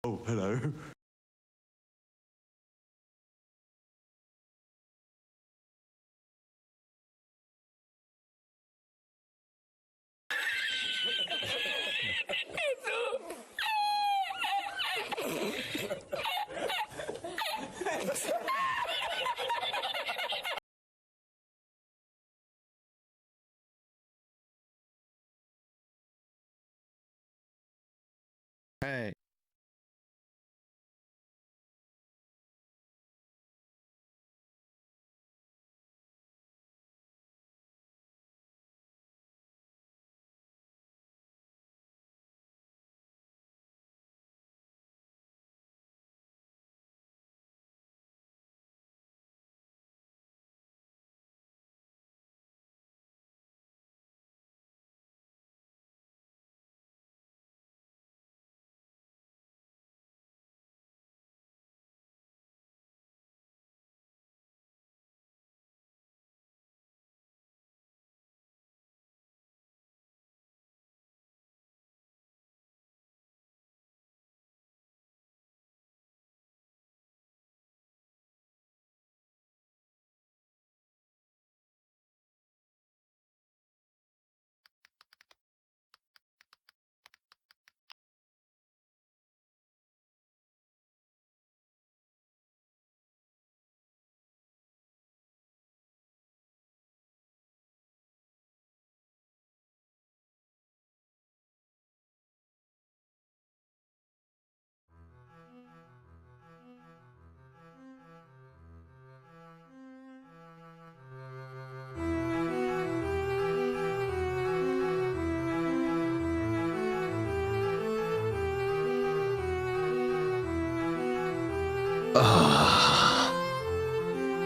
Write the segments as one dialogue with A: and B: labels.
A: Oh, hello.
B: Hey.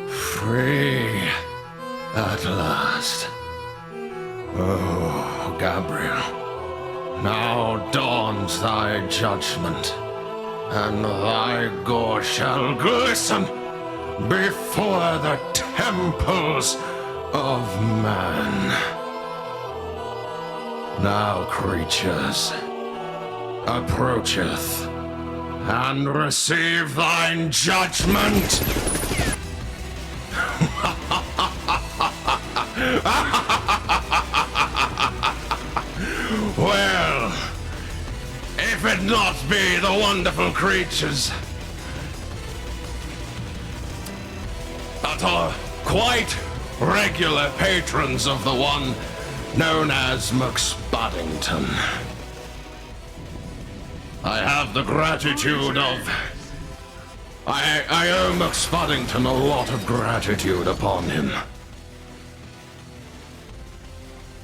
C: Free at last. Oh, Gabriel, now dawns thy judgment, and thy gore shall glisten before the temples of man. Now, creatures, approacheth, and receive thine judgment! Well, if it not be the wonderful creatures that are quite regular patrons of the one known as McSpuddington, I have the gratitude of... I owe McSpuddington a lot of gratitude upon him.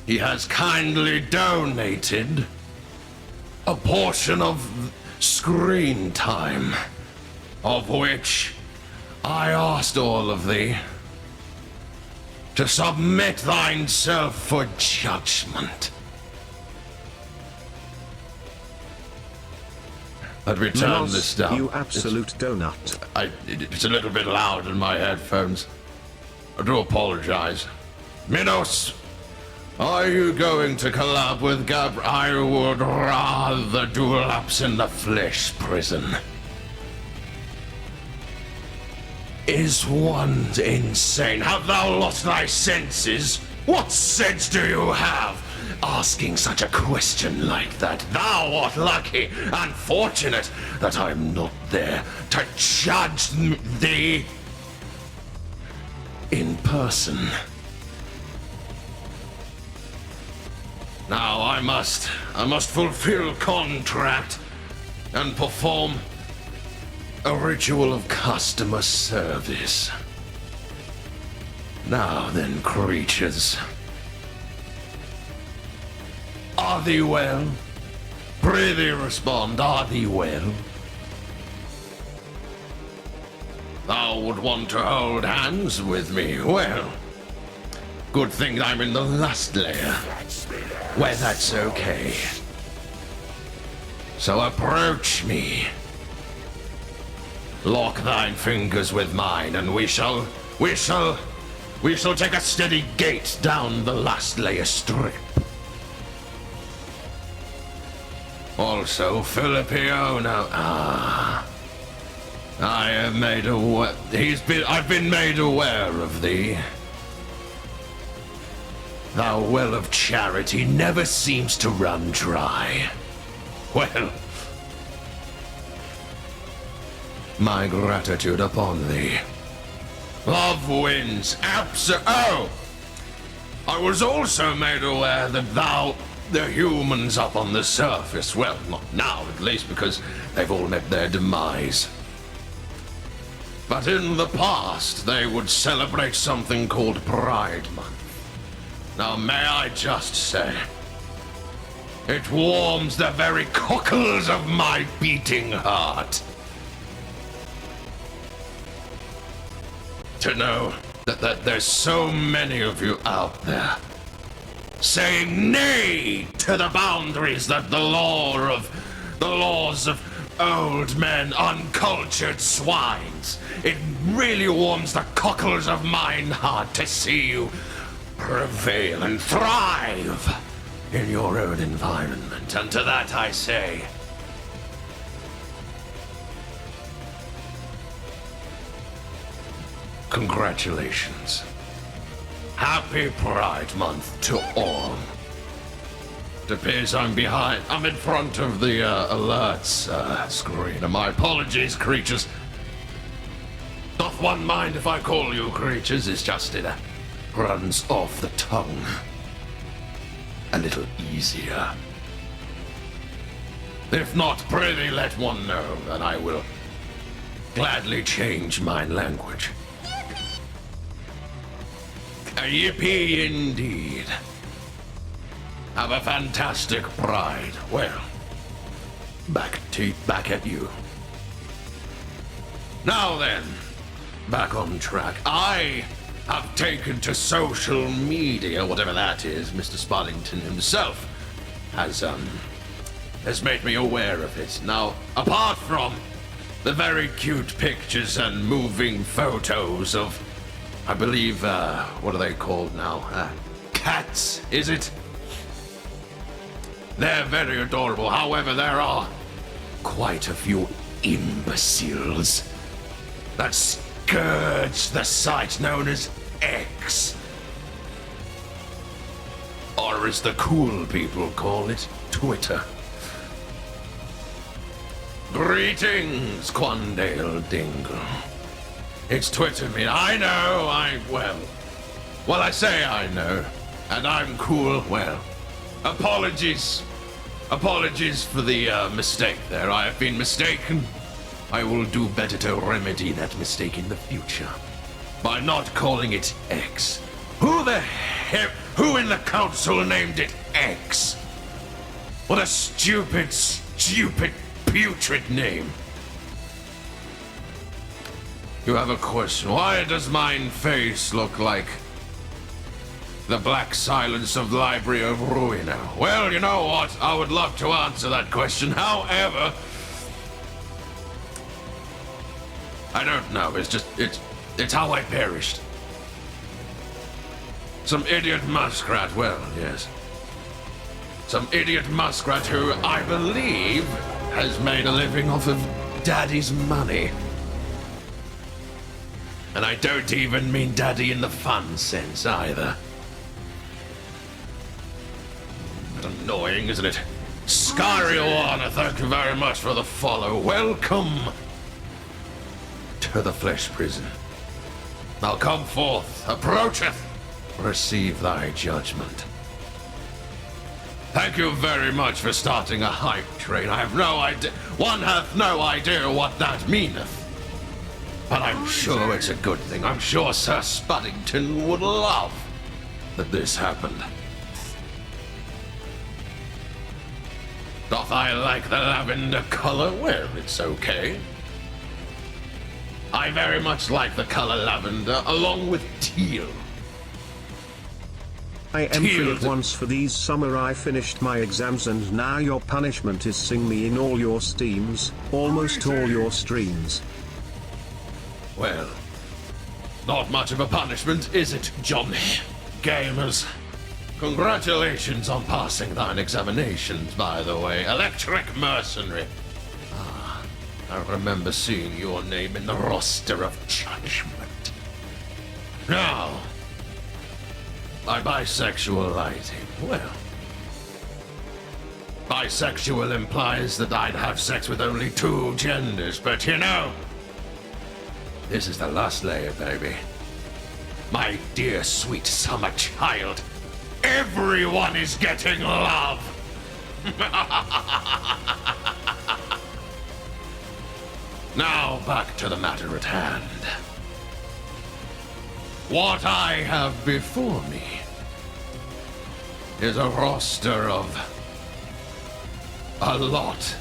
C: He has kindly donated a portion of screen time, of which I asked all of thee to submit thine self for judgment. Let me turn
D: Minos,
C: this down.
D: you absolute donut.
C: It's a little bit loud in my headphones. I do apologize. Minos, are you going to collab with Gab? I would rather do laps in the flesh prison. Is one insane? Have thou lost thy senses? What sense do you have? Asking such a question like that. Thou art lucky and fortunate that I'm not there to judge thee in person. Now, I must fulfill contract and perform a ritual of customer service. Now then, creatures. Are thee well? Prithee respond, are thee well? Thou would want to hold hands with me. Well, good thing I'm in the last layer, where that's okay. So approach me. Lock thine fingers with mine, and we shall take a steady gait down the last layer strip. Also, Filippiano. I have made aware. I've been made aware of thee. Thou well of charity never seems to run dry. Well, my gratitude upon thee. Love wins. Oh! I was also made aware that the humans up on the surface, well, not now at least, because they've all met their demise. But in the past, they would celebrate something called Pride Month. Now, may I just say, it warms the very cockles of my beating heart to know that there's so many of you out there saying nay to the boundaries that the laws of old men, uncultured swines. It really warms the cockles of mine heart to see you prevail and thrive in your own environment. And to that I say, congratulations. Happy Pride Month to all. It appears I'm in front of the alerts screen. And my apologies, creatures. Doth one mind if I call you creatures? It's just it runs off the tongue a little easier. If not, prithee let one know, and I will gladly change my language. A yippee indeed. Have a fantastic pride. Well, back at you. Now then, back on track. I have taken to social media, whatever that is. Mr. Sparlington himself has made me aware of it. Now, apart from the very cute pictures and moving photos of, I believe, what are they called now? Cats, is it? They're very adorable. However, there are quite a few imbeciles that scourge the site known as X. Or as the cool people call it, Twitter. Greetings, Quandale Dingle. It's Twitter me. I know, well, I say I know. And I'm cool, well. Apologies for the mistake there. I have been mistaken. I will do better to remedy that mistake in the future by not calling it X. Who in the council named it X? What a stupid, putrid name. You have a question. Why does mine face look like the black silence of the Library of Ruina? Well, you know what? I would love to answer that question. However, I don't know. It's how I perished. Some idiot muskrat, well, yes. Some idiot muskrat who, I believe, has made a living off of Daddy's money. And I don't even mean Daddy in the fun sense either. Annoying, isn't it? Skyriwana, thank you very much for the follow. Welcome to the flesh prison. Now come forth, approacheth, receive thy judgment. Thank you very much for starting a hype train. I have no idea. One hath no idea what that meaneth. But I'm sure it's a good thing. I'm sure Sir Spuddington would love that this happened. Doth I like the lavender color? Well, it's okay. I very much like the color lavender, along with teal.
A: I emptied it once for these summer. I finished my exams and now your punishment is sing me in all your steams, almost all your streams.
C: Well, not much of a punishment, is it, John? Gamers. Congratulations on passing thine examinations, by the way. Electric Mercenary. Ah, I remember seeing your name in the roster of Judgment. Now, by bisexual lighting, well, bisexual implies that I'd have sex with only two genders, but you know, this is the last layer, baby. My dear sweet summer child, everyone is getting love! Now back to the matter at hand. What I have before me is a roster of a lot,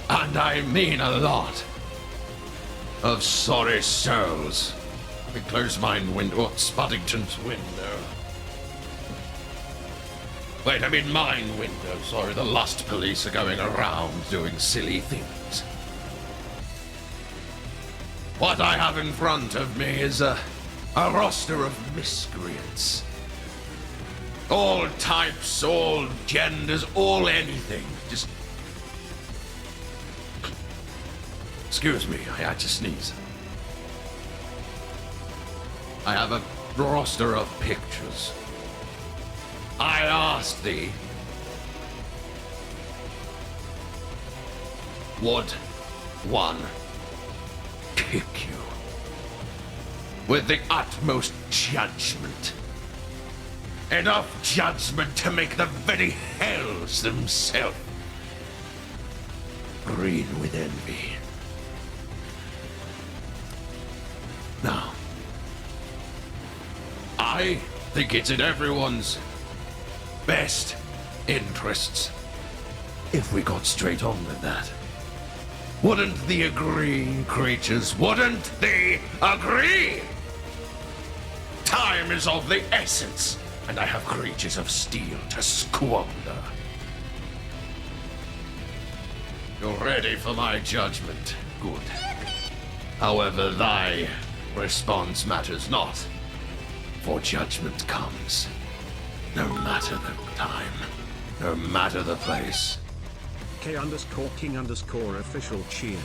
C: and I mean a lot, of sorry souls. Let me close mine window, Spuddington's window. Wait, I mean mine window, sorry, the lust police are going around doing silly things. What I have in front of me is a roster of miscreants. All types, all genders, all anything. Just... Excuse me, I had to sneeze. I have a roster of pictures. I asked thee, would one kick you with the utmost judgment? Enough judgment to make the very hells themselves green with envy. Now, I think it's in everyone's best interests if we got straight on with that. Wouldn't the agreeing creatures, wouldn't they agree? Time is of the essence, and I have creatures of steel to squander. You're ready for my judgment. Good. However, thy response matters not, for judgment comes. No matter the time, no matter the place.
A: K_King_ official cheered.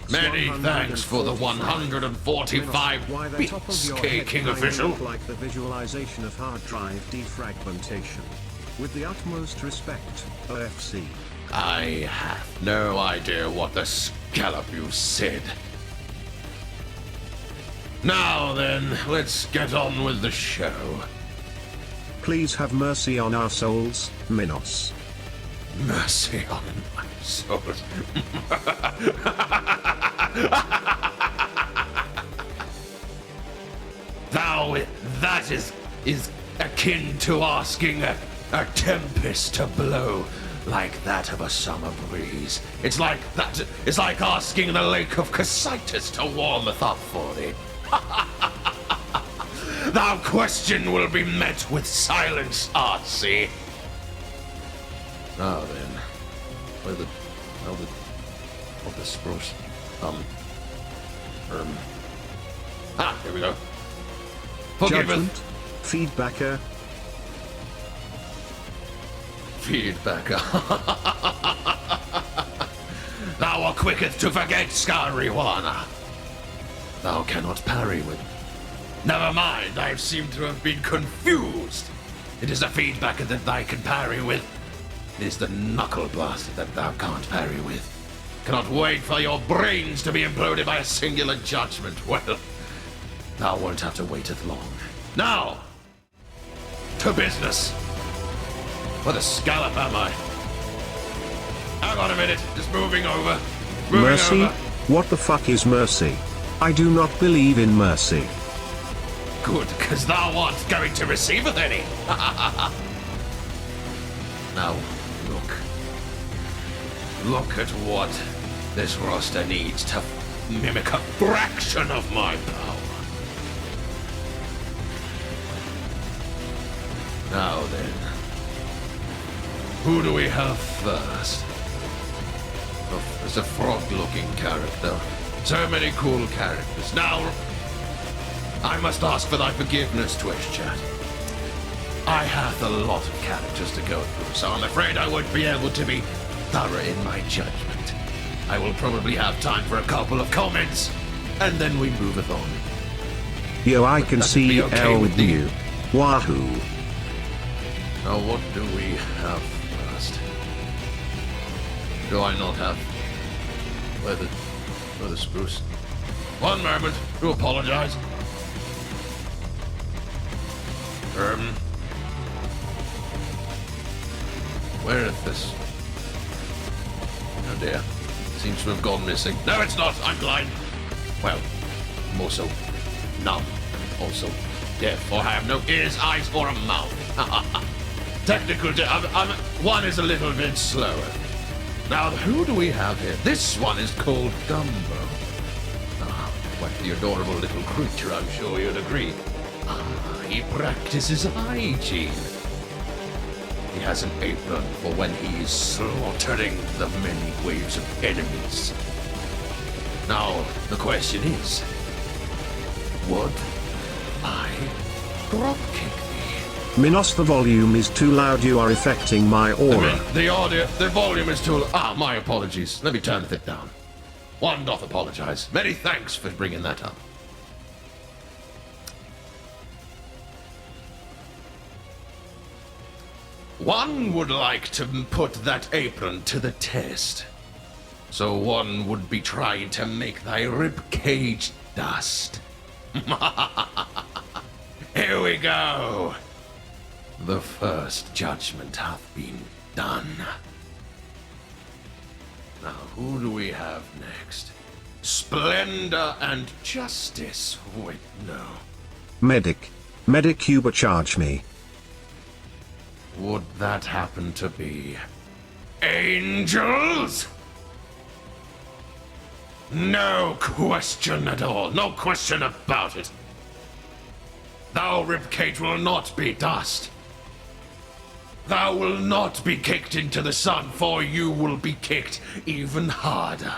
C: Many thanks for the 145 bits, K King official.
A: Like the visualization of hard drive defragmentation. With the utmost respect, OFC.
C: I have no idea what the scallop you said. Now then, let's get on with the show.
A: Please have mercy on our souls, Minos.
C: Mercy on my soul. That is akin to asking a tempest to blow like that of a summer breeze. It's like asking the lake of Casitas to warmeth up for thee. Thou question will be met with silence, Artsy. Now then, where the spruce, here we go.
A: Judgment, feedbacker.
C: Thou art quicketh to forget, Scariwana. Thou cannot parry with. Never mind, I seem to have been confused. It is the feedbacker that thou can parry with. It is the knuckle blaster that thou can't parry with. Cannot wait for your brains to be imploded by a singular judgment. Well, thou won't have to wait as long. Now, to business. What a scallop am I? Hang on a minute, just moving over. Moving
A: Mercy?
C: over.
A: What the fuck is mercy? I do not believe in mercy.
C: Good, because thou art going to receiveth any. Now, look. Look at what this roster needs to mimic a fraction of my power. Now then, who do we have first? Oh, there's a frog-looking character. So many cool characters. Now, I must ask for thy forgiveness, Twitch chat. I have a lot of characters to go through, so I'm afraid I won't be able to be thorough in my judgment. I will probably have time for a couple of comments, and then we moveth on.
A: Yo, I can see
C: okay
A: L
C: with
A: with
C: you?
A: you. Wahoo.
C: Now, what do we have first? Do I not have... Where the spruce? One moment, to apologize. Where is this? Oh dear. Seems to have gone missing. No, it's not. I'm blind. Well, I'm also numb. Also deaf, or I have no ears, eyes, or a mouth. Technical. One is a little bit slower. Now, who do we have here? This one is called Gumbo. Ah, what the adorable little creature, I'm sure you'd agree. Ah, he practices hygiene. He has an apron for when he is slaughtering the many waves of enemies. Now, the question is, would I dropkick thee?
A: Minos, the volume is too loud. You are affecting my aura.
C: The volume is too... Ah, my apologies. Let me turn it down. One doth apologize. Many thanks for bringing that up. One would like to put that apron to the test. So one would be trying to make thy ribcage dust. Here we go. The first judgment hath been done. Now, who do we have next? Splendor and Justice. Wait, no.
A: Medic. Medic, Ubercharge me.
C: Would that happen to be angels? No question at all. No question about it. Thou, ribcage, will not be dust. Thou will not be kicked into the sun, for you will be kicked even harder.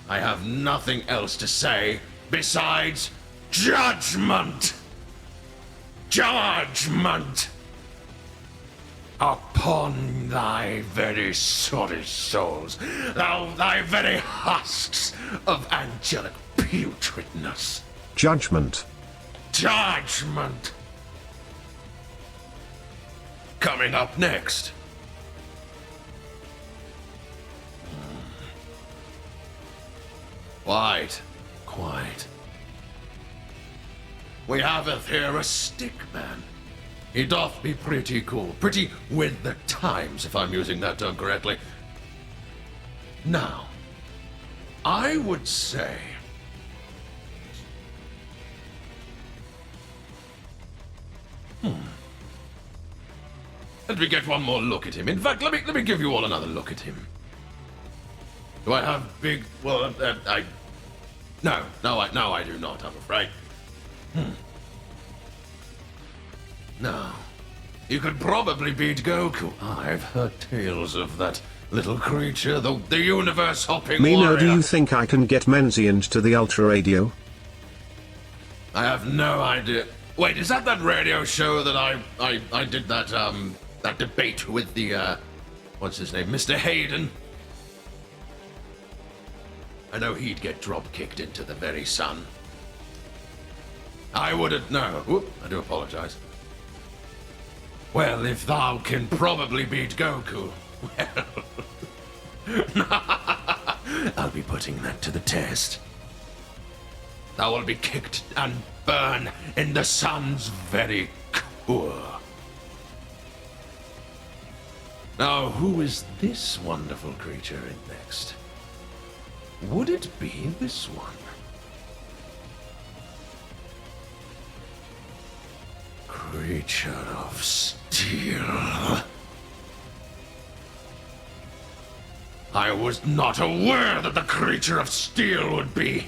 C: I have nothing else to say besides judgment. Judgment. Upon thy very sorry souls, thy very husks of angelic putridness.
A: Judgment.
C: Judgment. Coming up next. Quite. We haveth here a stick man. He doth be pretty cool, pretty with the times, if I'm using that term correctly. Now, I would say... Let me get one more look at him. In fact, let me give you all another look at him. Do I have big... Well, No, I do not, I'm afraid. No. You could probably beat Goku. I've heard tales of that little creature, the universe-hopping
A: Mino,
C: warrior.
A: do you think I can get Menziant to the Ultra Radio?
C: I have no idea. Wait, is that radio show that I did that debate with the, what's his name, Mr. Hayden? I know he'd get drop-kicked into the very sun. I wouldn't know. Whoop, I do apologize. Well, if thou can probably beat Goku, well, I'll be putting that to the test. Thou will be kicked and burn in the sun's very core. Now, who is this wonderful creature in next? Would it be this one? Creature of steel. I was not aware that the creature of steel would be...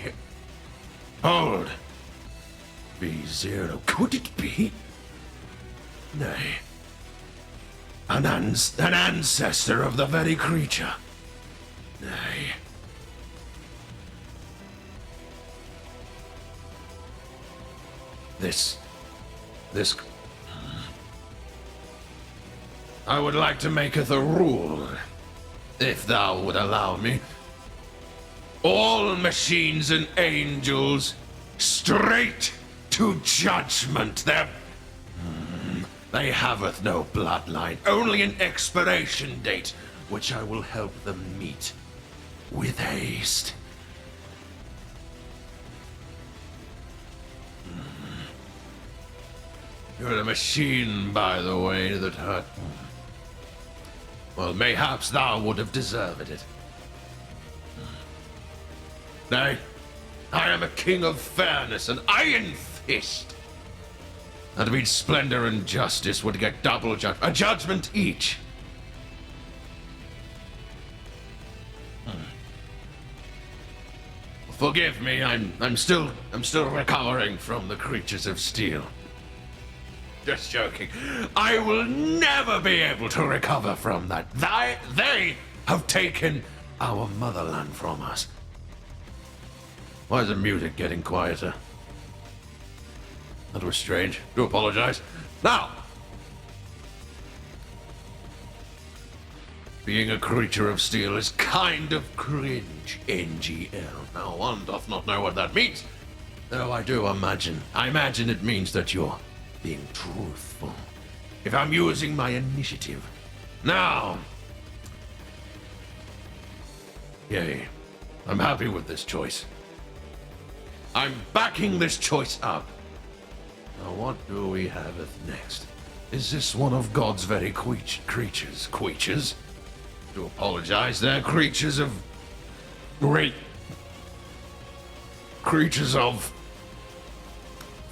C: Hold. B0. Could it be? Nay. An ancestor of the very creature. Nay. This... I would like to maketh a rule, if thou would allow me. All machines and angels, straight to judgment. They haveth no bloodline, only an expiration date, which I will help them meet with haste. You're a machine, by the way, that hurt. Well, mayhaps thou would have deserved it. Nay, I am a king of fairness, an iron fist. That means splendor and justice would get double a judgment each. Forgive me, I'm still recovering from the creatures of steel. Just joking. I will never be able to recover from that. They have taken our motherland from us. Why is the music getting quieter? That was strange. Do apologize. Now, being a creature of steel is kind of cringe, NGL. Now, one doth not know what that means. Though I do imagine. I imagine it means that you're being truthful. If I'm using my initiative. Now. Yay. I'm happy with this choice. I'm backing this choice up. Now what do we have next? Is this one of God's very creatures? Creatures? Do apologize, they're creatures of great... creatures of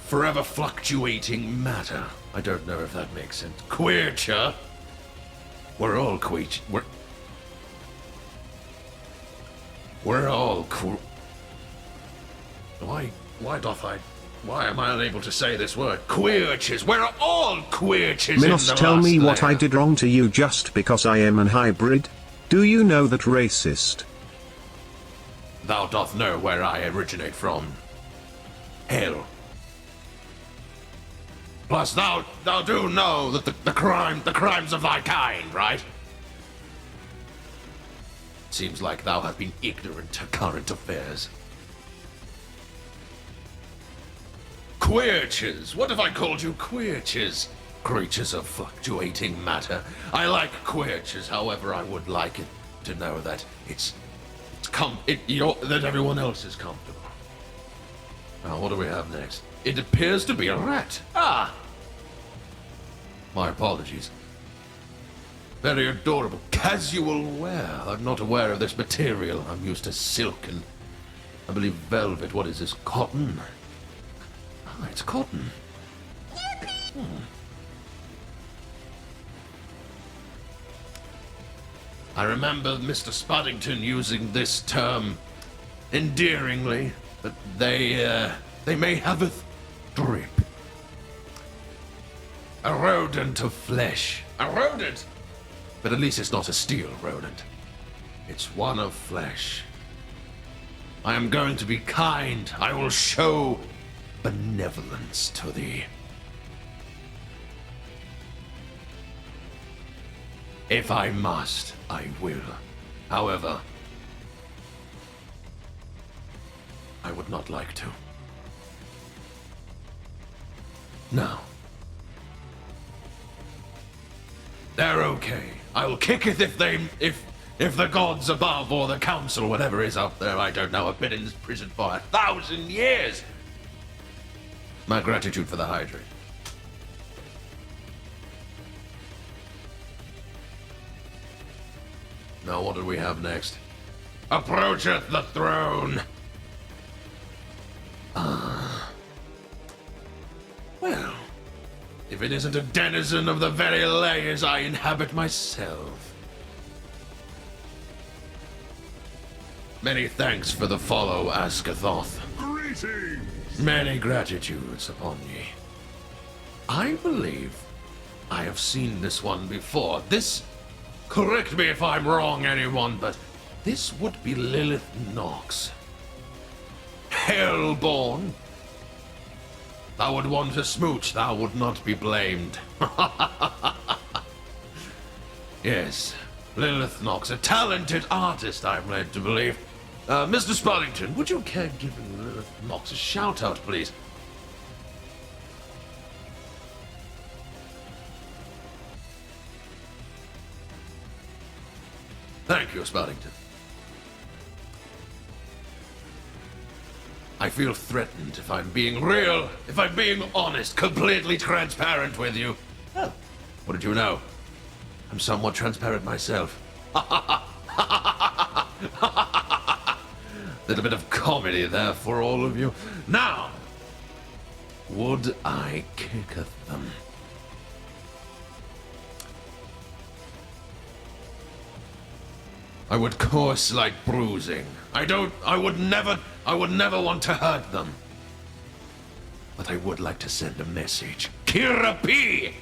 C: forever fluctuating matter. I don't know if that makes sense. Queerture. We're all We're all Why am I unable to say this word? Queerches. We're all queerches.
A: Minos,
C: in the
A: tell me
C: last
A: what I
C: layer.
A: did wrong to you just because I am an hybrid? Do you know that racist?
C: Thou doth know where I originate from. Hell. Plus, thou do know that the crimes of thy kind, right? Seems like thou hast been ignorant to current affairs. Queerches. What if I called you queerches? Creatures of fluctuating matter. I like queerches, however, I would like it to know that that everyone else is comfortable. Now, what do we have next? It appears to be a rat. Ah! My apologies. Very adorable. Casual wear. I'm not aware of this material. I'm used to silk and, I believe, velvet. What is this? Cotton? Ah, it's cotton. I remember Mr. Spuddington using this term endearingly, that they may have a drip. A rodent of flesh. A rodent! But at least it's not a steel rodent. It's one of flesh. I am going to be kind. I will show benevolence to thee. If I must, I will. However, I would not like to. No. They're okay. I will kicketh if the gods above or the council, whatever is up there, I don't know, have been in this prison for 1,000 years. My gratitude for the hydrate. Now what do we have next? Approacheth the throne! Well, if it isn't a denizen of the very layers I inhabit myself. Many thanks for the follow, Askathoth.
B: Greetings!
C: Many gratitudes upon ye. I believe I have seen this one before. This, correct me if I'm wrong, anyone, but this would be Lilith Nox. Hellborn. Thou would want to smooch, thou would not be blamed. Yes, Lilith Nox, a talented artist, I'm led to believe. Mr. Spuddington, would you care giving Lilith Nox a shout-out, please? Thank you, Spuddington. I feel threatened if I'm being real, if I'm being honest, completely transparent with you. Oh, what did you know? I'm somewhat transparent myself. Little bit of comedy there for all of you. Now, would I kicketh them? I would course like bruising. I would never want to hurt them. But I would like to send a message. Kira P!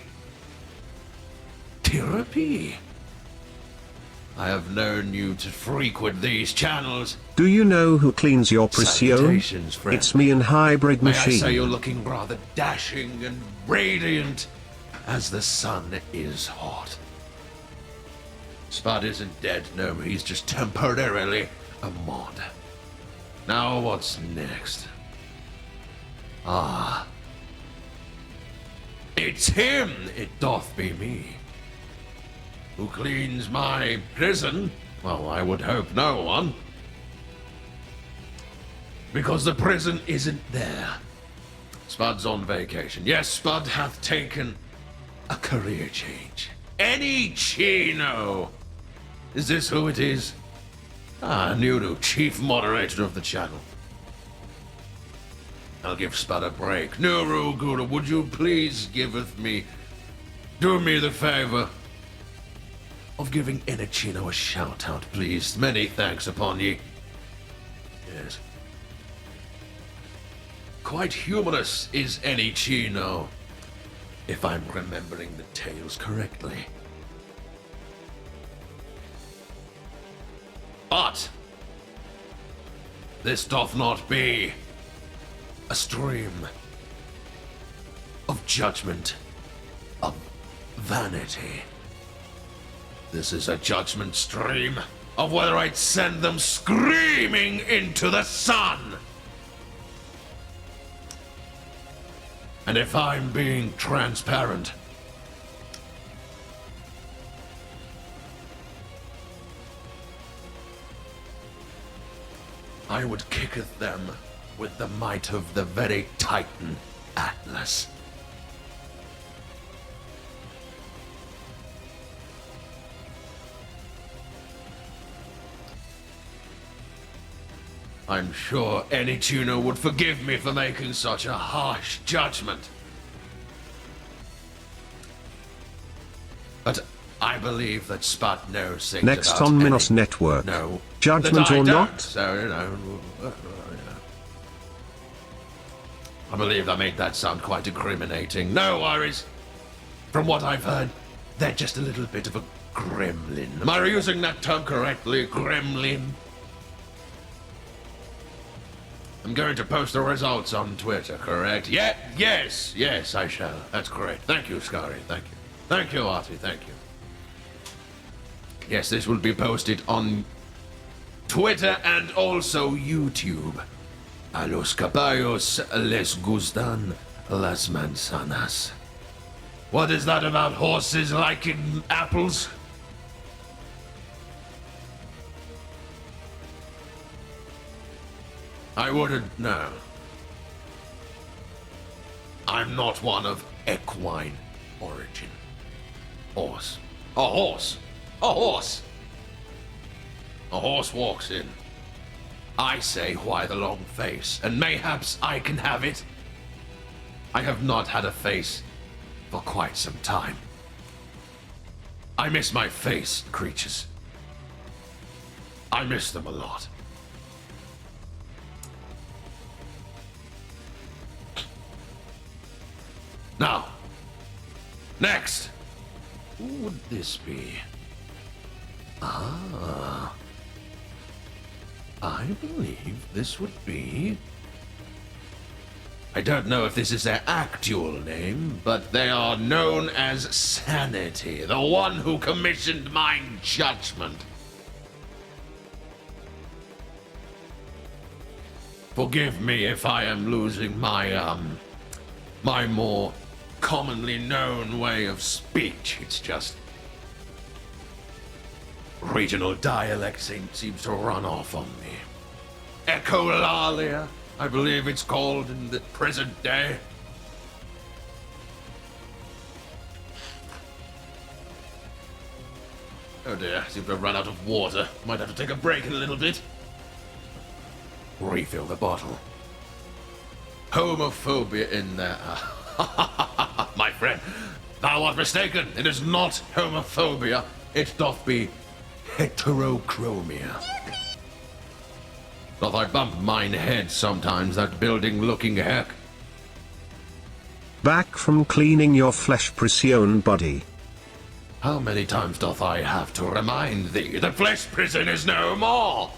C: Kira P! I have known you to frequent these channels.
A: Do you know who cleans your precision?
C: Salutations, friend.
A: It's me in hybrid
C: May
A: machine.
C: I say you're looking rather dashing and radiant, as the sun is hot. Spud isn't dead, no, he's just temporarily a mod. Now what's next? Ah. It's him, it doth be me. Who cleans my prison? Well, I would hope no one. Because the prison isn't there. Spud's on vacation. Yes, Spud hath taken a career change. Any Chino! Is this who it is? Ah, Nunu, chief moderator of the channel. I'll give Spud a break. Nuru Guru, would you please do me the favor of giving Enechino a shout-out, please? Many thanks upon ye. Yes. Quite humorous is Enechino, if I'm remembering the tales correctly. But this doth not be a stream of judgment, of vanity. This is a judgment stream of whether I'd send them screaming into the sun. And if I'm being transparent, I would kicketh them with the might of the very Titan Atlas. I'm sure any tuner would forgive me for making such a harsh judgment. But I believe that Spud knows things
A: Next
C: about
A: on Minos
C: any-
A: Network.
C: No.
A: Judgment
C: that I
A: or
C: don't.
A: not?
C: So, you know, I believe I made that sound quite incriminating. No worries. From what I've heard, they're just a little bit of a gremlin. Am I using that term correctly? Gremlin? I'm going to post the results on Twitter, correct? Yeah, yes, I shall. That's great. Thank you, Scary. Thank you. Thank you, Arty. Thank you. Yes, this will be posted on Twitter and also YouTube. A los caballos les gustan las manzanas. What is that about horses liking apples? I wouldn't know. I'm not one of equine origin. Horse. A horse. A horse. A horse walks in. I say, why the long face? And mayhaps I can have it. I have not had a face for quite some time. I miss my face, creatures. I miss them a lot. Now, next, who would this be? Ah, I believe this would be... I don't know if this is their actual name, but they are known as Sanity, the one who commissioned my judgment. Forgive me if I am losing my, my more commonly known way of speech. It's just regional dialect seems to run off on me. Echolalia, I believe it's called in the present day. Oh dear, seems to have run out of water. Might have to take a break in a little bit. Refill the bottle. Homophobia in there. My friend, thou art mistaken. It is not homophobia. It doth be heterochromia. Doth I bump mine head sometimes, that building-looking heck?
A: Back from cleaning your flesh-prison body.
C: How many times doth I have to remind thee that flesh prison is no more?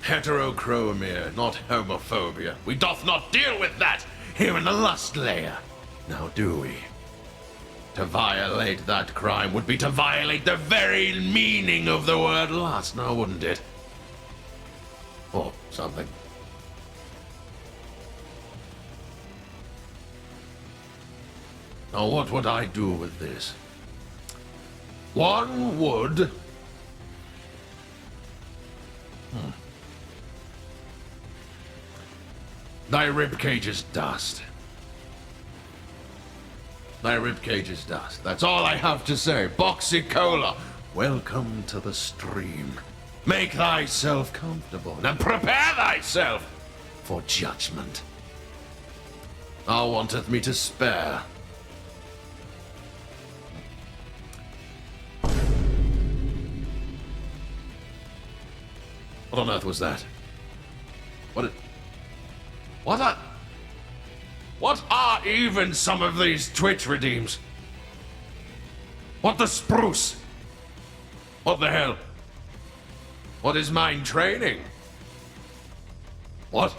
C: Heterochromia, not homophobia. We doth not deal with that here in the lust layer. Now do we? To violate that crime would be to violate the very meaning of the word lust, now wouldn't it? Or something. Now what would I do with this? One would... Thy ribcage is dust. Thy ribcage is dust. That's all I have to say. Boxy Cola, welcome to the stream. Make thyself comfortable and prepare thyself for judgment. Thou wanteth me to spare. What on earth was that? What are even some of these Twitch redeems? What the spruce? What the hell? What is mine training? What?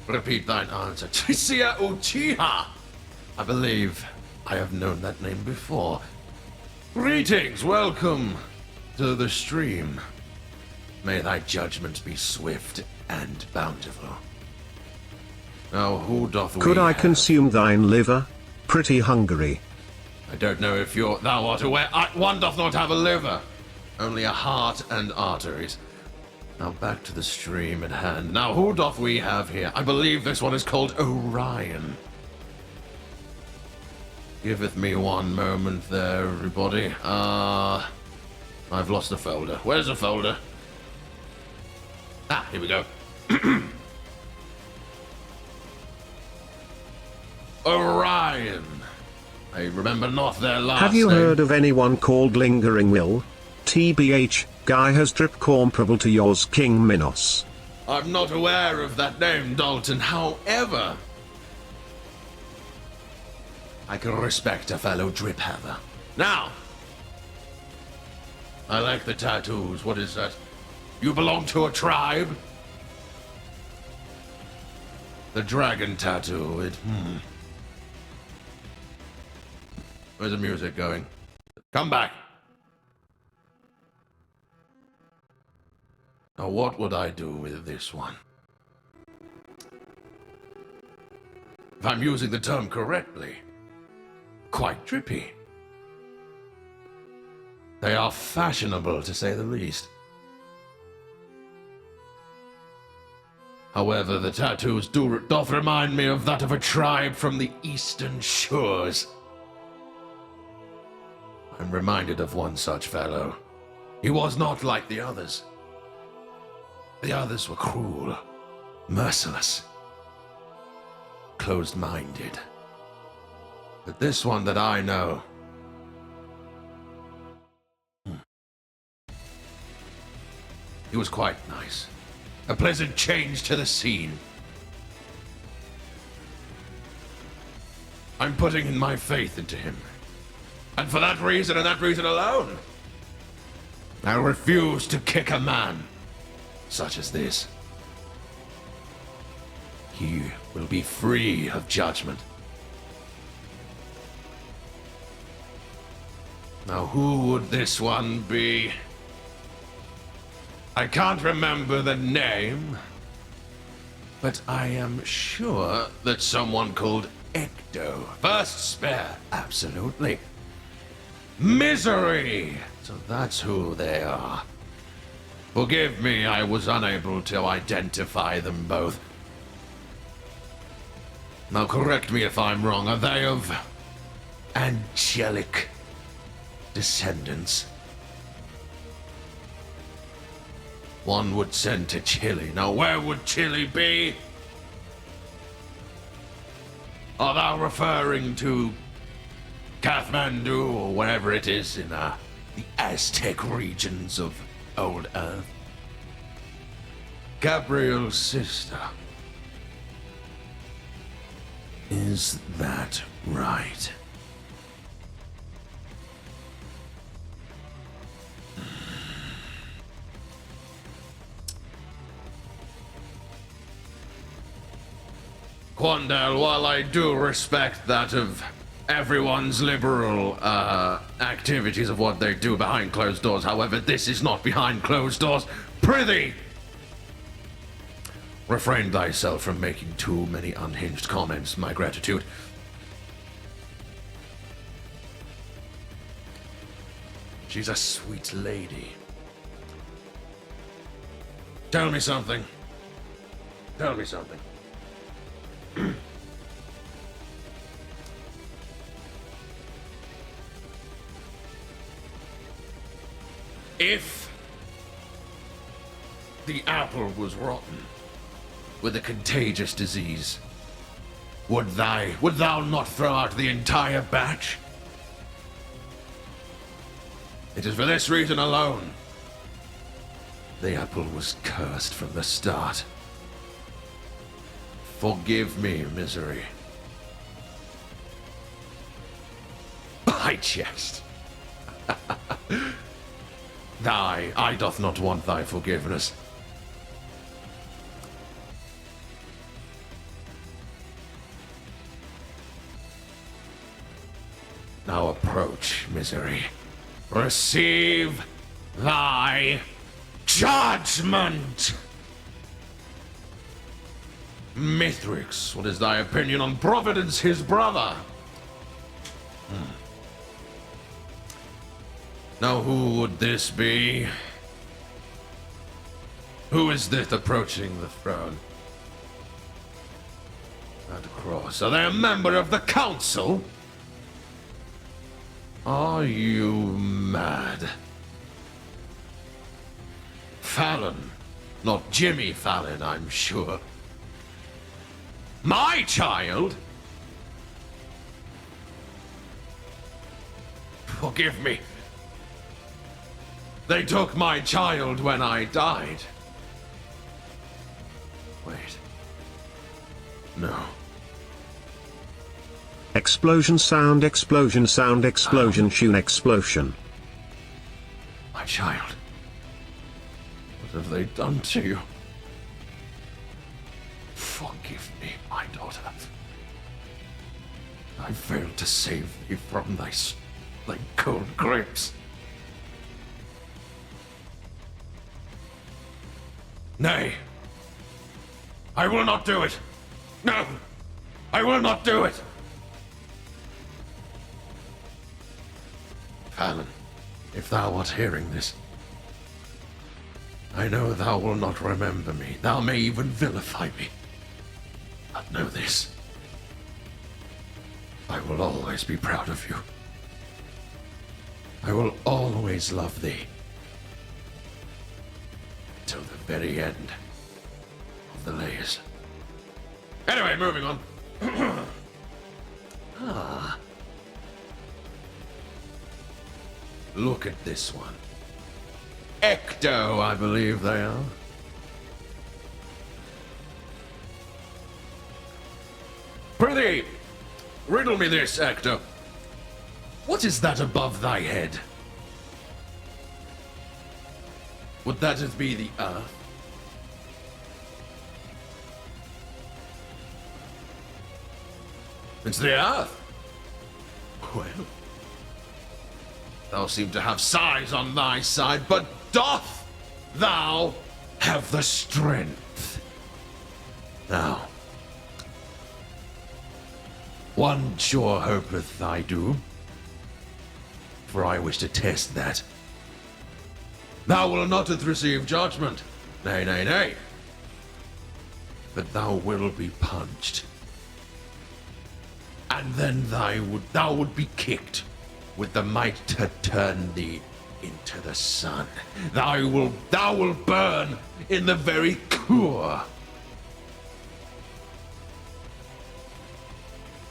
C: Repeat thine answer. Tisia Uchiha! I believe I have known that name before. Greetings, welcome to the stream. May thy judgment be swift and bountiful. Now, who doth we
A: Could I
C: have?
A: consume thine liver? Pretty hungry.
C: I don't know if thou art aware. One doth not have a liver, only a heart and arteries. Now back to the stream at hand. Now, who doth we have here? I believe this one is called Orion. Giveth me one moment there, everybody. I've lost the folder. Where's the folder? Ah, here we go. Orion. I remember not their last
A: Have you
C: name.
A: heard of anyone called Lingering Will? TBH, guy has drip comparable to yours, King Minos.
C: I'm not aware of that name, Dalton. However, I can respect a fellow drip haver. Now, I like the tattoos. What is that? You belong to a tribe? The dragon tattoo, Where's the music going? Come back. Now what would I do with this one? If I'm using the term correctly, quite drippy. They are fashionable, to say the least. However, the tattoos doth remind me of that of a tribe from the eastern shores. am reminded of one such fellow. He was not like the others. The others were cruel, merciless, closed-minded. But this one that I know... he was quite nice. A pleasant change to the scene. I'm putting in my faith into him. And for that reason and that reason alone, I refuse to kick a man such as this. He will be free of judgment. Now, who would this one be? I can't remember the name, but I am sure that someone called Ecto. First spare, absolutely. Misery! So that's who they are. Forgive me, I was unable to identify them both. Now correct me if I'm wrong, are they of angelic descendants? One would send to Chile. Now where would Chile be? Are thou referring to Kathmandu or wherever it is in the Aztec regions of old Earth? Gabriel's sister. Is that right? Quandale, while I do respect that of everyone's liberal activities of what they do behind closed doors, however, this is not behind closed doors. Prithee, refrain thyself from making too many unhinged comments, my gratitude. She's a sweet lady. Tell me something. Tell me something. If the apple was rotten with a contagious disease, would thou not throw out the entire batch? It is for this reason alone. The apple was cursed from the start. Forgive me, Misery. I jest. I doth not want thy forgiveness. Now approach, Misery. Receive thy judgment! Mithrix, what is thy opinion on Providence, his brother? Now who would this be? Who is this approaching the throne? At cross. Are they a member of the council? Are you mad? Fallon. Not Jimmy Fallon, I'm sure. My child? Forgive me. They took my child when I died. Wait. No.
A: Explosion sound, explosion sound, explosion tune, explosion.
C: My child. What have they done to you? Forgive me, my daughter. I failed to save thee from thy cold grips. Nay. I will not do it. No. I will not do it. Fallon, if thou art hearing this, I know thou will not remember me. Thou may even vilify me. But know this. I will always be proud of you. I will always love thee. Till the very end of the layers. Anyway, moving on. Look at this one. Ecto, I believe they are. Prithee, riddle me this, Ecto. What is that above thy head? Would that it be the earth? It's the earth. Well, thou seem to have size on thy side, but doth thou have the strength? Now, one sure hopeth I do, for I wish to test that. Thou wilt not receive judgment, nay, nay, nay, but thou wilt be punched. And then thou would be kicked with the might to turn thee into the sun. Thou will burn in the very core.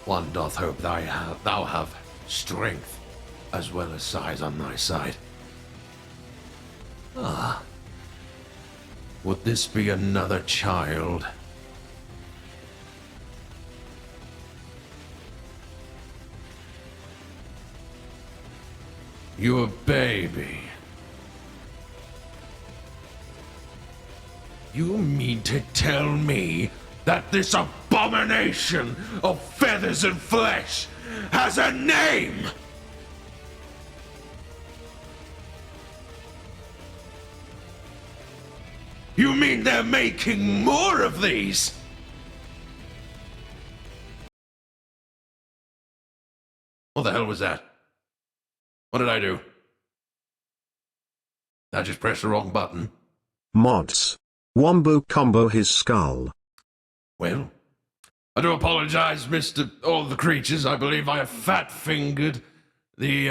C: One doth hope thou have strength as well as size on thy side. Ah, would this be another child? You a baby. You mean to tell me that this abomination of feathers and flesh has a name? You mean they're making more of these? What the hell was that? What did I do? I just pressed the wrong button.
A: Mods. Wombo combo his skull.
C: Well, I do apologize, Mr. All the creatures. I believe I have fat-fingered the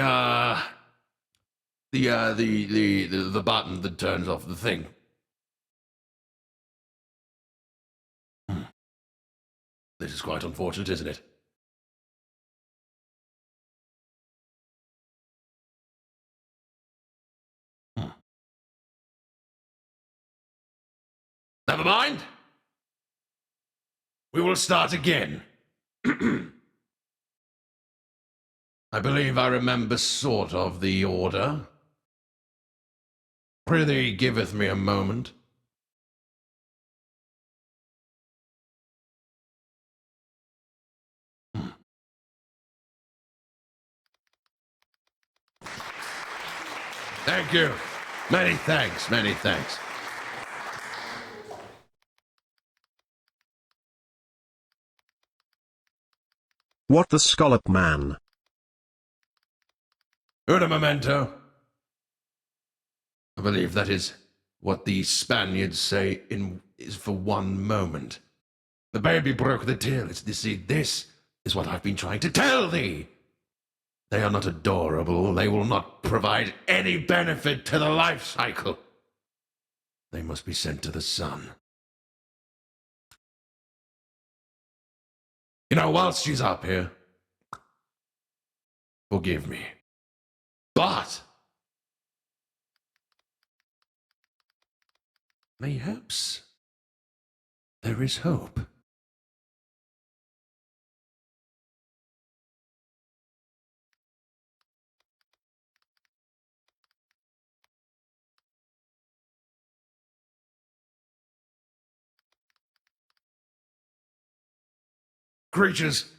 C: button that turns off the thing. This is quite unfortunate, isn't it? Never mind. We will start again. I believe I remember sort of the order. Prithee giveth me a moment. Thank you. Many thanks, many thanks.
A: What the scallop man?
C: Una memento. I believe that is what the Spaniards say is for one moment. The baby broke the Tierlist. This is what I've been trying to tell thee. They are not adorable. They will not provide any benefit to the life cycle. They must be sent to the sun. You know, whilst she's up here, forgive me. But mayhaps there is hope. Creatures,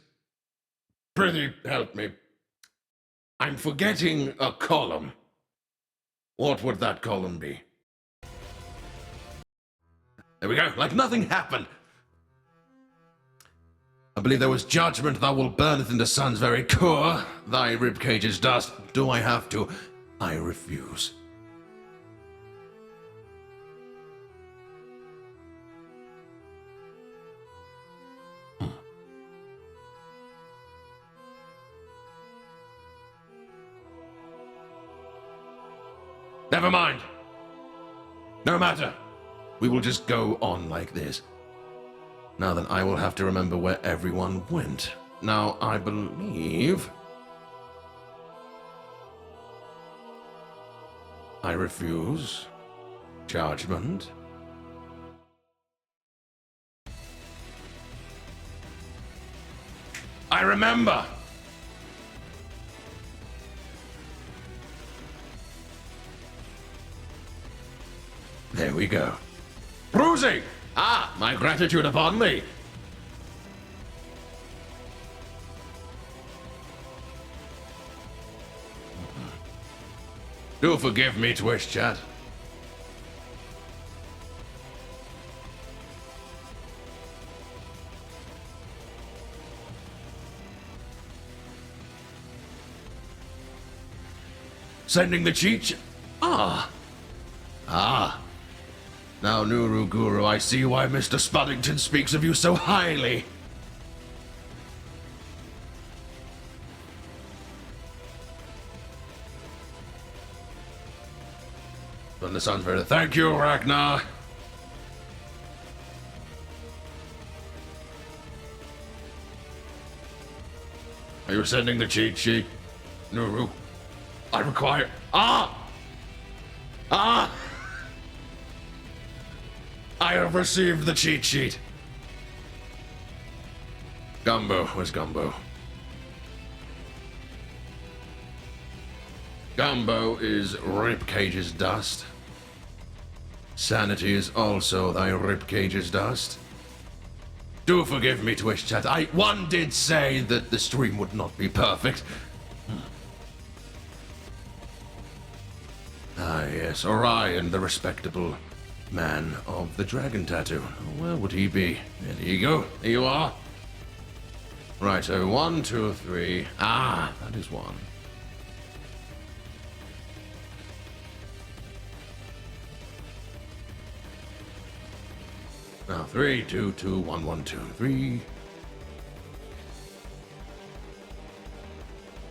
C: prithee help me. I'm forgetting a column. What would that column be? There we go, like nothing happened. I believe there was judgment that will burneth in the sun's very core. Thy ribcage is dust. Do I have to? I refuse. Never mind. No matter. We will just go on like this. Now then, I will have to remember where everyone went. Now, I believe... I refuse. Judgment. I remember! There we go. Bruising! Ah, my gratitude upon thee. Do forgive me, Twitch chat. Sending the cheat. Ah. Now, Nuru Guru, I see why Mr. Spuddington speaks of you so highly. Thunder Sun's very... Thank you, Ragnar. Are you sending the cheat sheet, Nuru? I require... Ah! I have received the cheat sheet. Gumbo, where's Gumbo? Gumbo is ribcage's dust. Sanity is also thy ribcage's dust. Do forgive me, Twitch chat. One did say that the stream would not be perfect. Ah, yes, Orion, the respectable man of the dragon tattoo. Where would he be? There you go. There you are. Right, so 1, 2, 3. Ah, that is one. Now 3, 2, 2, 1, 1, 2, 3.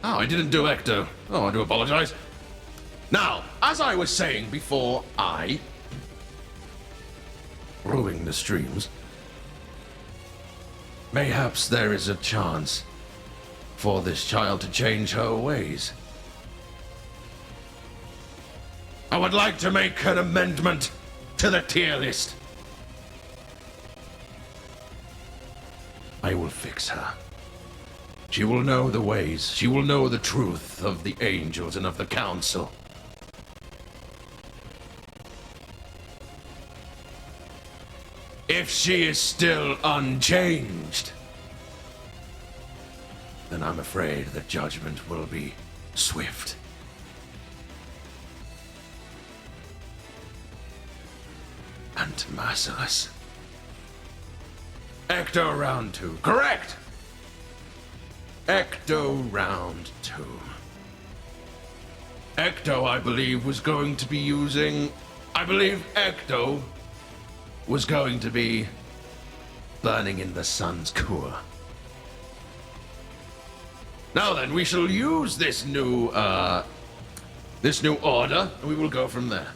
C: Oh, I didn't do Ecto. Oh, I do apologize. Now, as I was saying before I ruined the streams, mayhaps there is a chance for this child to change her ways. I would like to make an amendment to the tier list. I will fix her. She will know the ways. She will know the truth of the angels and of the council. If she is still unchanged, then I'm afraid the judgment will be swift. And merciless. Ecto round 2. Correct! Ecto round 2. Ecto, I believe, was going to be using... I believe Ecto was going to be burning in the sun's core. Now then, we shall use this new order, and we will go from there.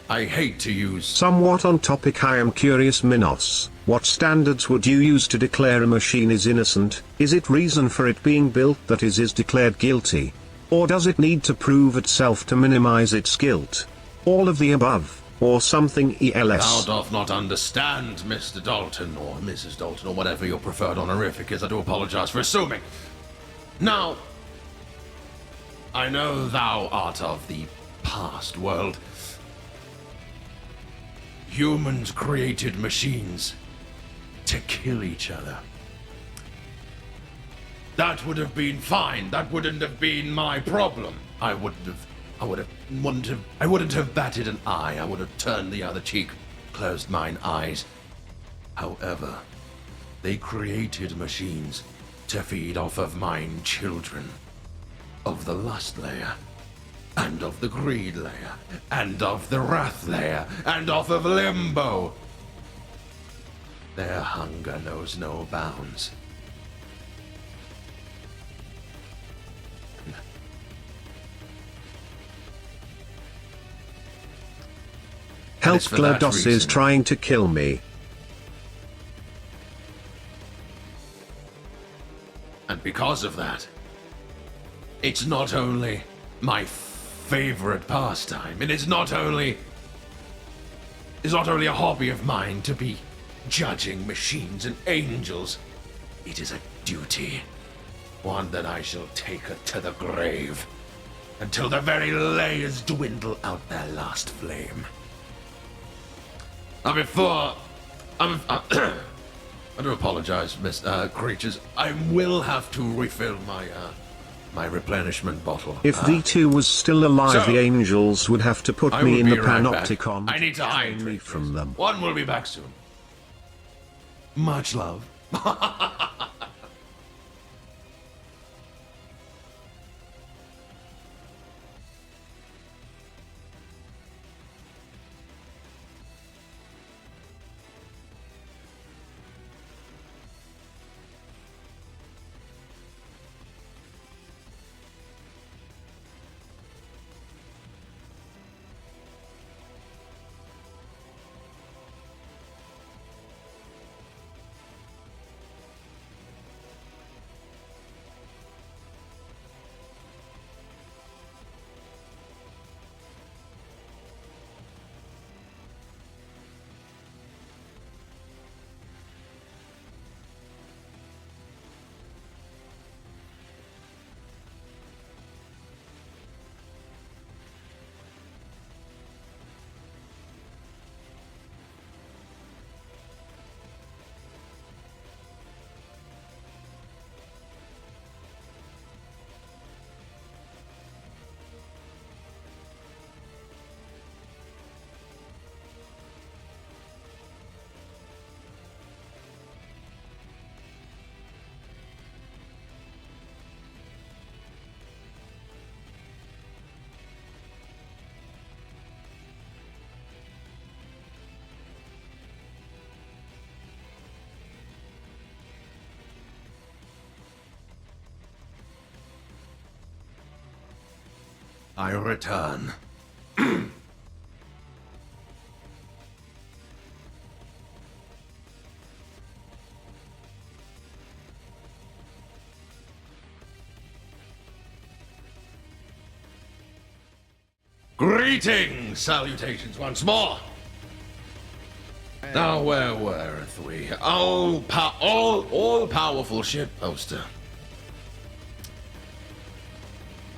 C: I hate to use...
A: Somewhat on topic, I am curious, Minos. What standards would you use to declare a machine is innocent? Is it reason for it being built that is declared guilty? Or does it need to prove itself to minimize its guilt? All of the above. Or something else.
C: Thou doth not understand, Mr. Dalton, or Mrs. Dalton, or whatever your preferred honorific is. I do apologize for assuming. Now, I know thou art of the past world. Humans created machines to kill each other. That would have been fine. That wouldn't have been my problem. I wouldn't have batted an eye. I would have turned the other cheek, closed mine eyes. However, they created machines to feed off of mine children, of the lust layer, and of the greed layer, and of the wrath layer, and off of limbo. Their hunger knows no bounds. And
A: Help,
C: it's for that
A: GLaDOS is
C: reason.
A: trying to kill me.
C: And because of that, it's not only my favorite pastime, it's not only a hobby of mine to be judging machines and angels. It is a duty, one that I shall take to the grave, until the very layers dwindle out their last flame. Now before... I do apologize, Miss creatures. I will have to refill my replenishment bottle.
A: If D2 was still alive,
C: so,
A: the angels would have to put
C: I
A: me
C: will
A: in
C: be
A: the
C: right back.
A: panopticon.
C: I need to
A: hide me
C: hydrate
A: from them.
C: One will be back soon. Much love. I return. Greetings, salutations once more. Now where wereth we? All-powerful shitposter.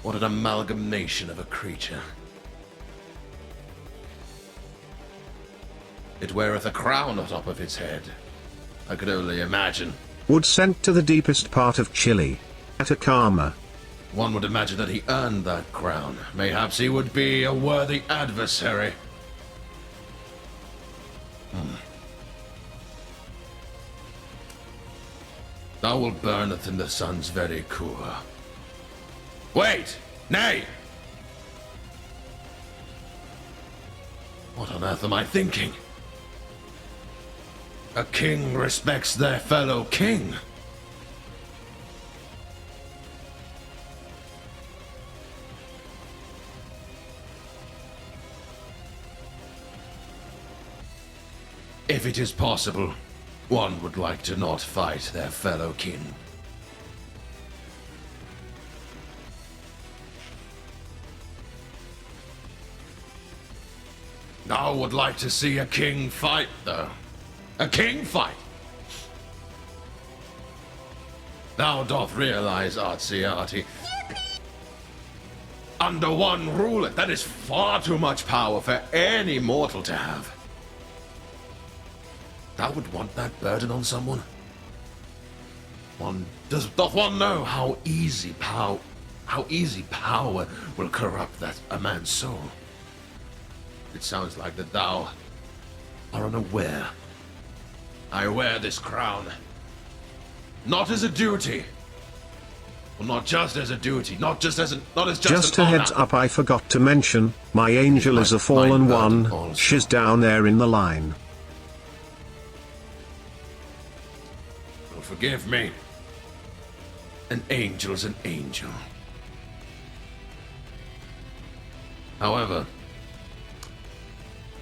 C: What an amalgamation of a creature. It weareth a crown atop of its head. I could only imagine.
A: Wood sent to the deepest part of Chile. Atacama.
C: One would imagine that he earned that crown. Mayhaps he would be a worthy adversary. Thou will burneth in the sun's very core. Wait! Nay! What on earth am I thinking? A king respects their fellow king. If it is possible, one would like to not fight their fellow kin. I would like to see a king fight, though. A king fight! Thou doth realize, ArtzyArty, under one ruler, that is far too much power for any mortal to have. Thou would want that burden on someone? Doth one know how easy power will corrupt a man's soul? It sounds like that thou are unaware. I wear this crown, not as a duty. Well, not just as a duty, not as just
A: a
C: an
A: heads
C: honor.
A: up, I forgot to mention, my angel is a fallen one.
C: also.
A: She's down there in the line.
C: Well, forgive me. An angel's an angel.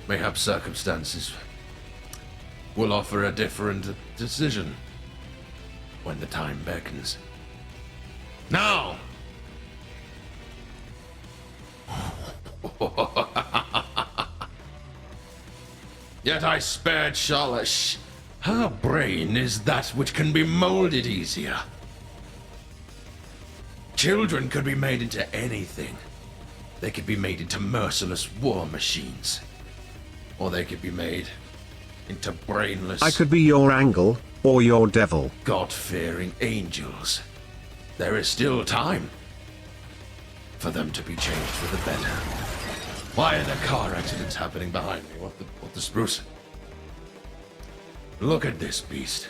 C: Mayhap circumstances will offer a different decision when the time beckons. Now! Yet I spared Charlotte. Her brain is that which can be molded easier. Children could be made into anything. They could be made into merciless war machines. Or they could be made into brainless...
A: I could be your Angle, or your Devil.
C: God-fearing angels. There is still time for them to be changed for the better. Why are there car accidents happening behind me? What the spruce? Look at this beast.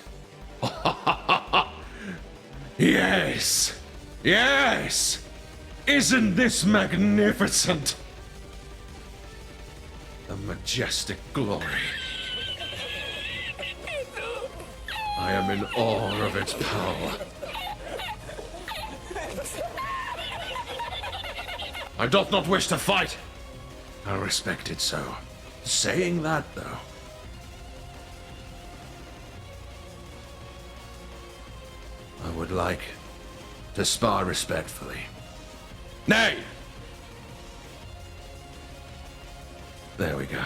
C: Yes! Yes! Isn't this magnificent? A majestic glory. I am in awe of its power. I doth not wish to fight. I respect it so. Saying that, though, I would like to spar respectfully. Nay! There we go.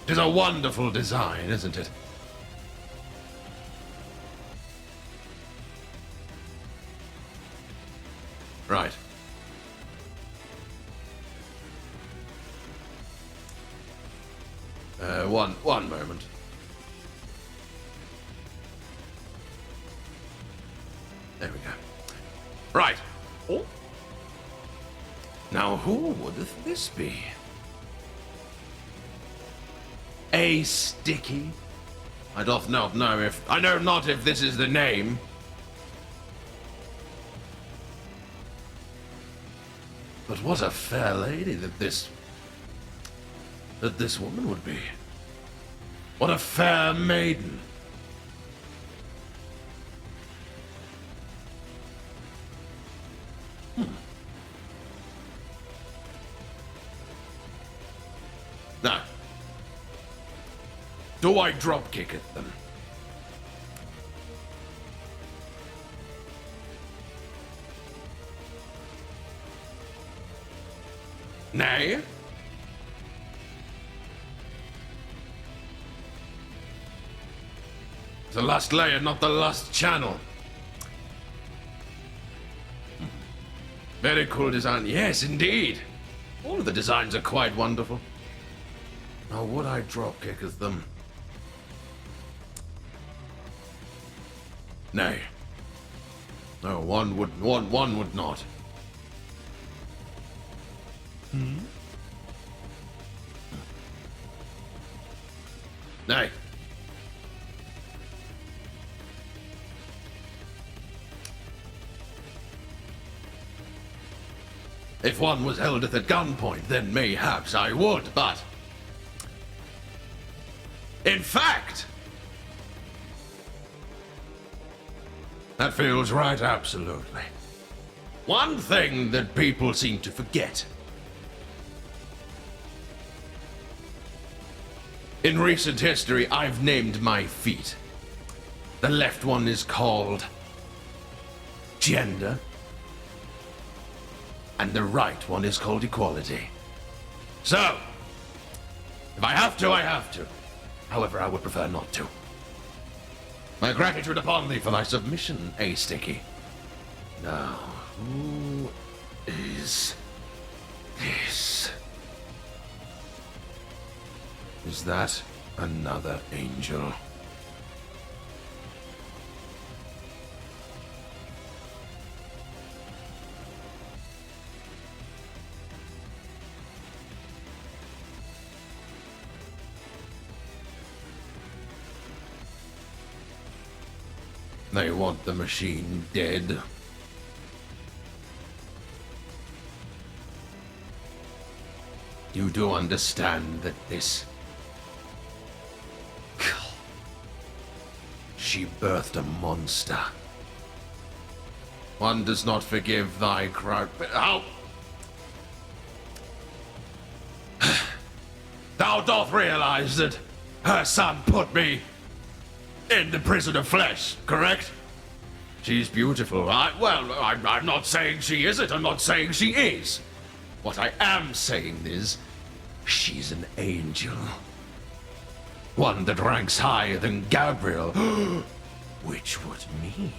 C: It is a wonderful design, isn't it? Right. One moment. There we go. Right. Oh. Now who would this be? A sticky? I doth not know if... I know not if this is the name. But what a fair lady that this woman would be. What a fair maiden. Now, do I drop kick at them? Nay? The last layer, not the last channel. Very cool design. Yes, indeed. All of the designs are quite wonderful. Now, would I drop kick at them? Nay. No, one would not. Nay. If one was held at the gunpoint, then mayhaps I would, but... In fact... That feels right, absolutely. One thing that people seem to forget. In recent history, I've named my feet. The left one is called... Gender. And the right one is called Equality. So, if I have to, I have to. However, I would prefer not to. My gratitude upon thee for thy submission, A Sticky. Now, who is this? Is that another angel? They want the machine dead. You do understand that this... She birthed a monster. One does not forgive thy crime. How? Thou doth realize that her son put me in the prison of flesh, correct? She's beautiful. I'm not saying she isn't. I'm not saying she is. What I am saying is, she's an angel. One that ranks higher than Gabriel. Which would mean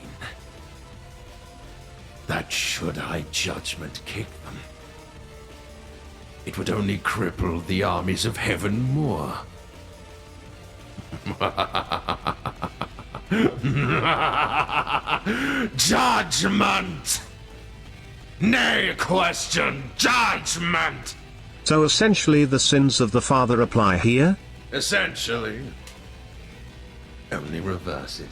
C: that should I judgment kick them, it would only cripple the armies of heaven more. Judgment! Nay, question, judgment!
A: So essentially the sins of the father apply here?
C: Essentially. Only reverse it.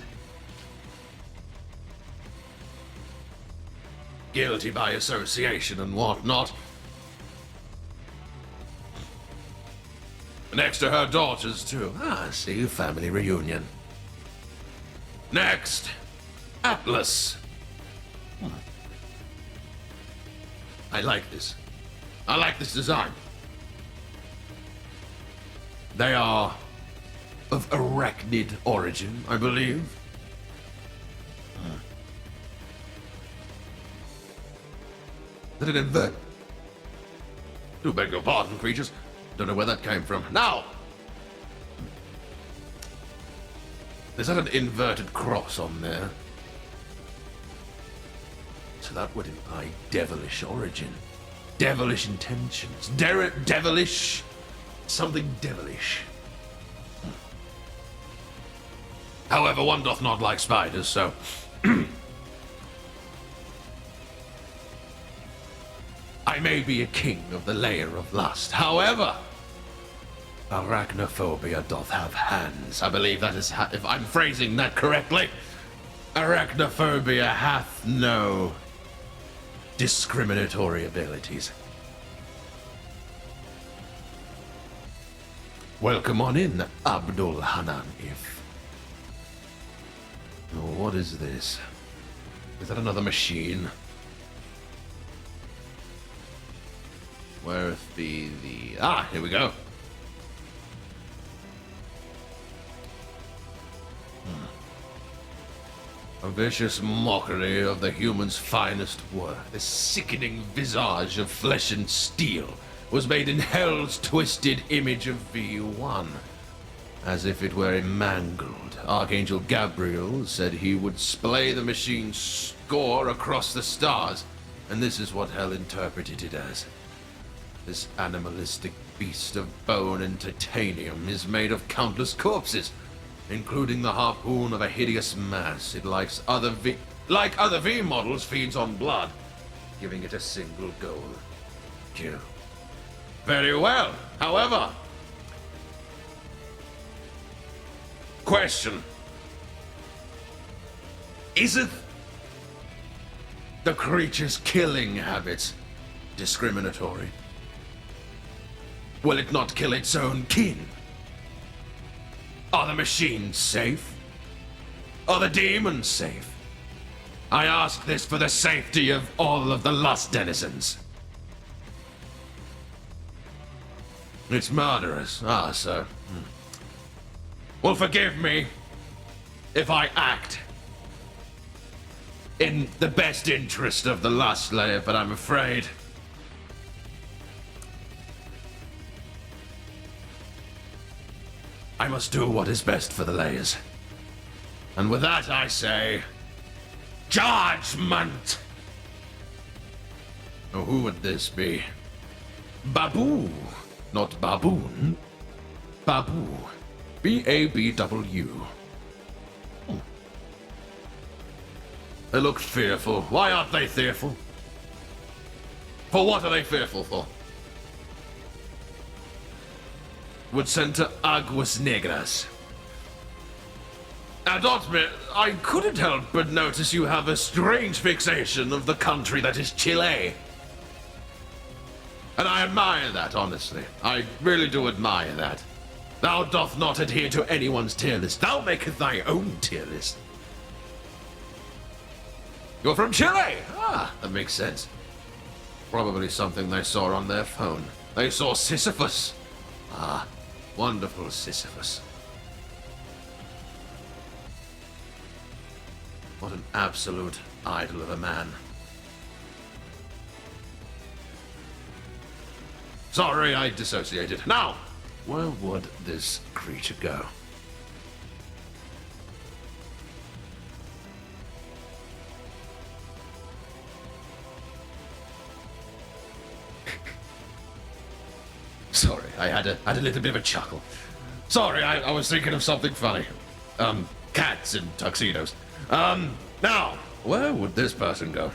C: Guilty by association and whatnot. Next to her daughters, too. See, family reunion. Next, Atlas. I like this. I like this design. They are of arachnid origin, I believe. Did it invert? Do beg your pardon, creatures. Don't know where that came from. Now! There's an inverted cross on there. So that would imply devilish origin. Devilish intentions. Devilish... something devilish. However, one doth not like spiders, so... I may be a king of the layer of lust. However, arachnophobia doth have hands. I believe that is, if I'm phrasing that correctly, arachnophobia hath no discriminatory abilities. Welcome on in, Abdul Hanan If. Oh, what is this? Is that another machine? Where be the... here we go. A vicious mockery of the human's finest work. This sickening visage of flesh and steel was made in hell's twisted image of V1. As if it were mangled, Archangel Gabriel said he would splay the machine's score across the stars, and this is what hell interpreted it as. This animalistic beast of bone and titanium is made of countless corpses, including the harpoon of a hideous mass. It like other V models, feeds on blood, giving it a single goal: kill. Very well. However, question: isn't the creature's killing habits discriminatory? Will it not kill its own kin? Are the machines safe? Are the demons safe? I ask this for the safety of all of the lust denizens. It's murderous. So. Well, forgive me if I act in the best interest of the lust layer, but I'm afraid I must do what is best for the layers. And with that I say, judgment! Oh, who would this be? Babu, not baboon. Babu. B-A-B-W. They look fearful. Why aren't they fearful? For what are they fearful for? Would send to Aguas Negras. And Otman, I couldn't help but notice you have a strange fixation of the country that is Chile. And I admire that, honestly. I really do admire that. Thou doth not adhere to anyone's tier list. Thou maketh thy own tier list. You're from Chile! That makes sense. Probably something they saw on their phone. They saw Sisyphus. wonderful Sisyphus. What an absolute idol of a man. Sorry, I dissociated. Now, where would this creature go? Sorry, I had a little bit of a chuckle. Sorry, I was thinking of something funny. Cats in tuxedos. Now, where would this person go?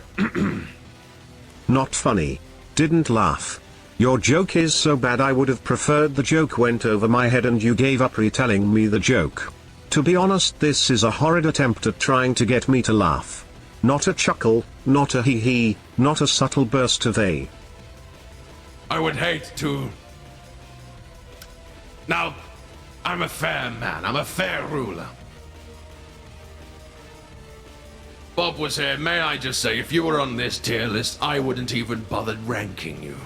A: Not funny. Didn't laugh. Your joke is so bad I would have preferred the joke went over my head and you gave up retelling me the joke. To be honest, this is a horrid attempt at trying to get me to laugh. Not a chuckle, not a hee-hee, not a subtle burst of a.
C: I would hate to... Now, I'm a fair man. I'm a fair ruler. Bob was here. May I just say, if you were on this tier list, I wouldn't even bother ranking you.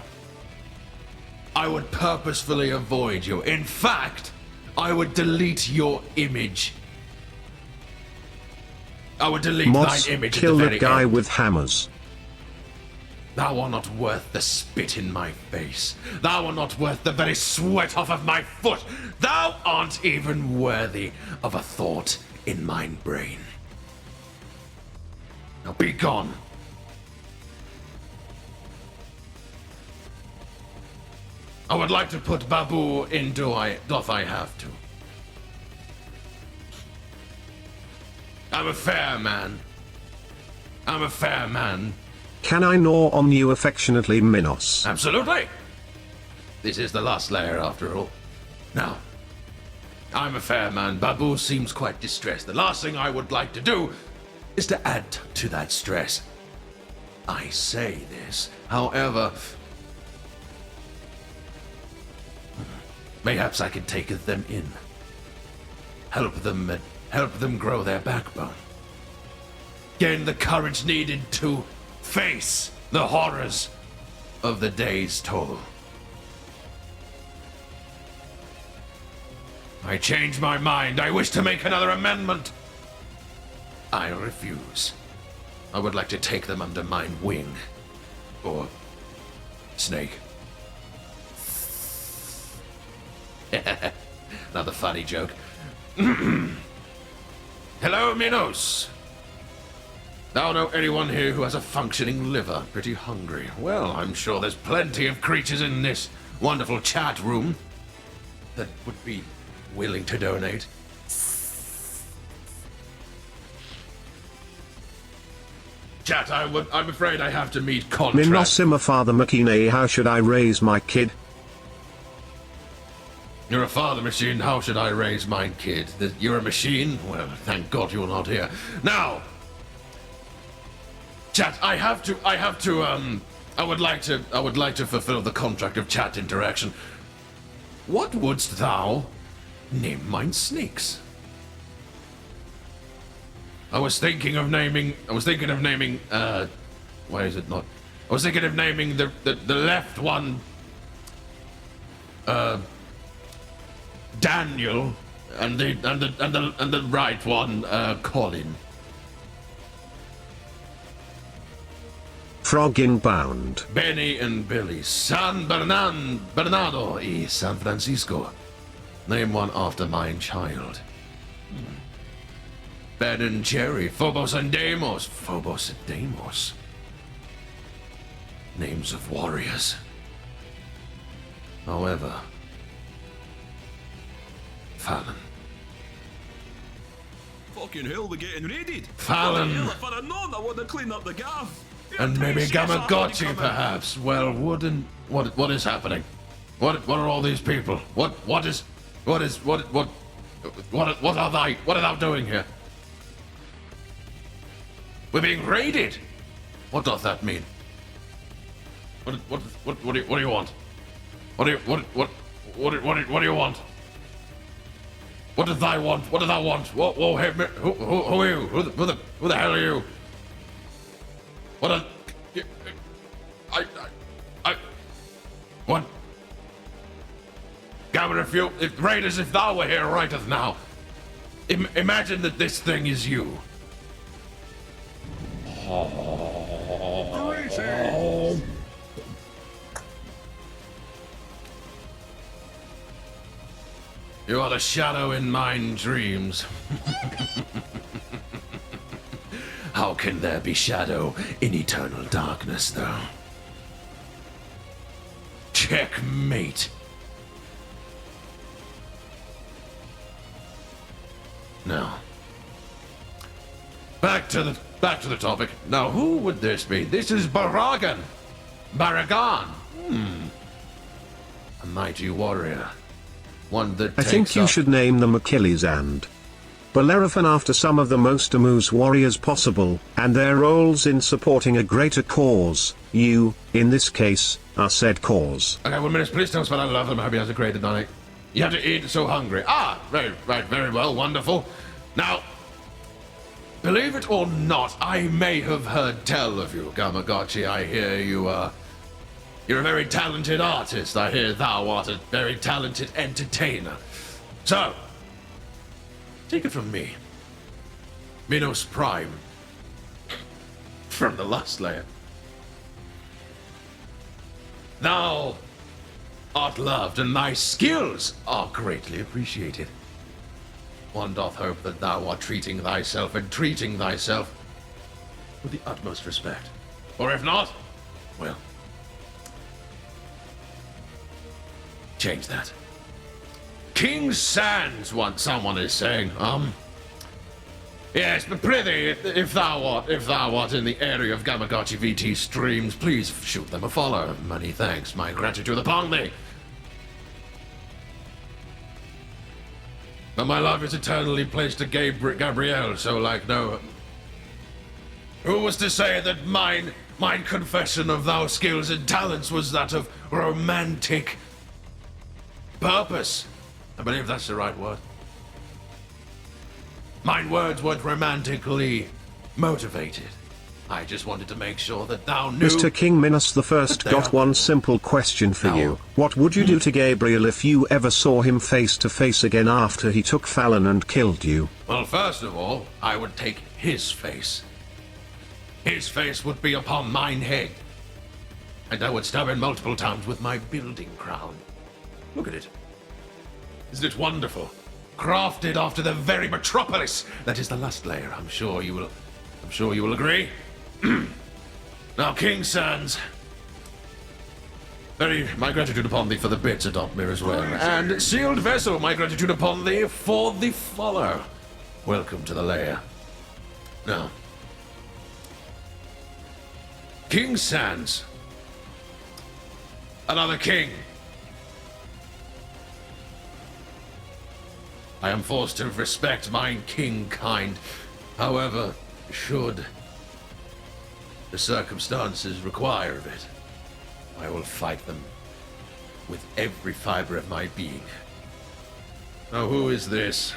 C: I would purposefully avoid you. In fact, I would delete your image. I would delete
A: Moss,
C: thine image
A: kill
C: at the
A: that
C: very
A: guy
C: end.
A: with hammers.
C: Thou art not worth the spit in my face. Thou art not worth the very sweat off of my foot. Thou art even worthy of a thought in mine brain. Now be gone. I would like to put Babu in doth I have to. I'm a fair man. I'm a fair man.
A: Can I gnaw on you affectionately, Minos?
C: Absolutely. This is the last layer after all. Now, I'm a fair man. Babu seems quite distressed. The last thing I would like to do is to add to that stress. I say this, however, mayhaps I can take them in. Help them grow their backbone. Gain the courage needed to face the horrors of the day's toll. I change my mind. I wish to make another amendment. I refuse. I would like to take them under mine wing. Or snake. Another funny joke. Hello, Minos. Thou know anyone here who has a functioning liver? Pretty hungry. Well, I'm sure there's plenty of creatures in this wonderful chat room that would be willing to donate. Chat, I'm afraid I have to meet contract.
A: Minosima Father Makine, how should I raise my kid?
C: You're a father machine, how should I raise my kid? You're a machine? Well, thank God you're not here. Now, chat, I would like to fulfill the contract of chat interaction. What wouldst thou name mine snakes? I was thinking of naming, why is it not? I was thinking of naming the left one, Daniel, and the right one, Colin.
A: Frog inbound.
C: Benny and Billy, San Bernardo y San Francisco. Name one after mine child. Ben and Jerry, Phobos and Deimos. Phobos and Deimos. Names of warriors. However, Fallon.
B: Fucking hell, they're getting raided.
C: Fallon.
B: If I'd have known, I would have cleaned up the gaff.
C: And maybe Gamagotchi, perhaps. Well, what is happening? What are all these people? What are thou doing here? We're being raided. What doth that mean? What do you want? What do you want? What does thou want? What do thou want? Whoa, hey, who are you? Who the hell are you? What? Gamma, if Raiders, if thou were here right as now, imagine that this thing is you. You are the shadow in mine dreams. How can there be shadow in eternal darkness, though? Checkmate. Now, back to the topic. Now, who would this be? This is Baragan. Baragan. A mighty warrior. One that
A: I think you should name them Achilles and Bellerophon after some of the most Amuse warriors possible, and their roles in supporting a greater cause. You, in this case, are said cause.
C: Okay, 1 minute, please tell us what I love them. I hope he has a great night. You have to eat, so hungry. Ah, very well, wonderful. Now, believe it or not, I may have heard tell of you, Gamagotchi. I hear you're a very talented artist. I hear thou art a very talented entertainer. So, take it from me. Minos Prime. From the Lust Layer. Thou art loved, and thy skills are greatly appreciated. One doth hope that thou art treating thyself with the utmost respect. Or if not, well, change that. King Sans, someone is saying, yes, but prithee, if thou art in the area of Gamagotchi VT streams, please shoot them a follow. Many thanks, my gratitude upon thee. But my love is eternally placed to Gabrielle, so like no... Who was to say that mine confession of thou skills and talents was that of romantic purpose? I believe that's the right word. Mine words weren't romantically motivated. I just wanted to make sure that thou knew...
A: Mr. King Minos the First got one simple question for you. What would you do to Gabriel if you ever saw him face to face again after he took Fallon and killed you?
C: Well, first of all, I would take his face. His face would be upon mine head. And I would stab him multiple times with my building crown. Look at it. Isn't it wonderful? Crafted after the very metropolis that is the Lust Layer. I'm sure you will agree. Now, King Sans, my gratitude upon thee for the bits, adopt me as well. And Sealed Vessel, my gratitude upon thee for the follow. Welcome to the lair. Now, King Sans, another king. I am forced to respect mine king kind. However, should the circumstances require of it, I will fight them with every fiber of my being. Now, who is this?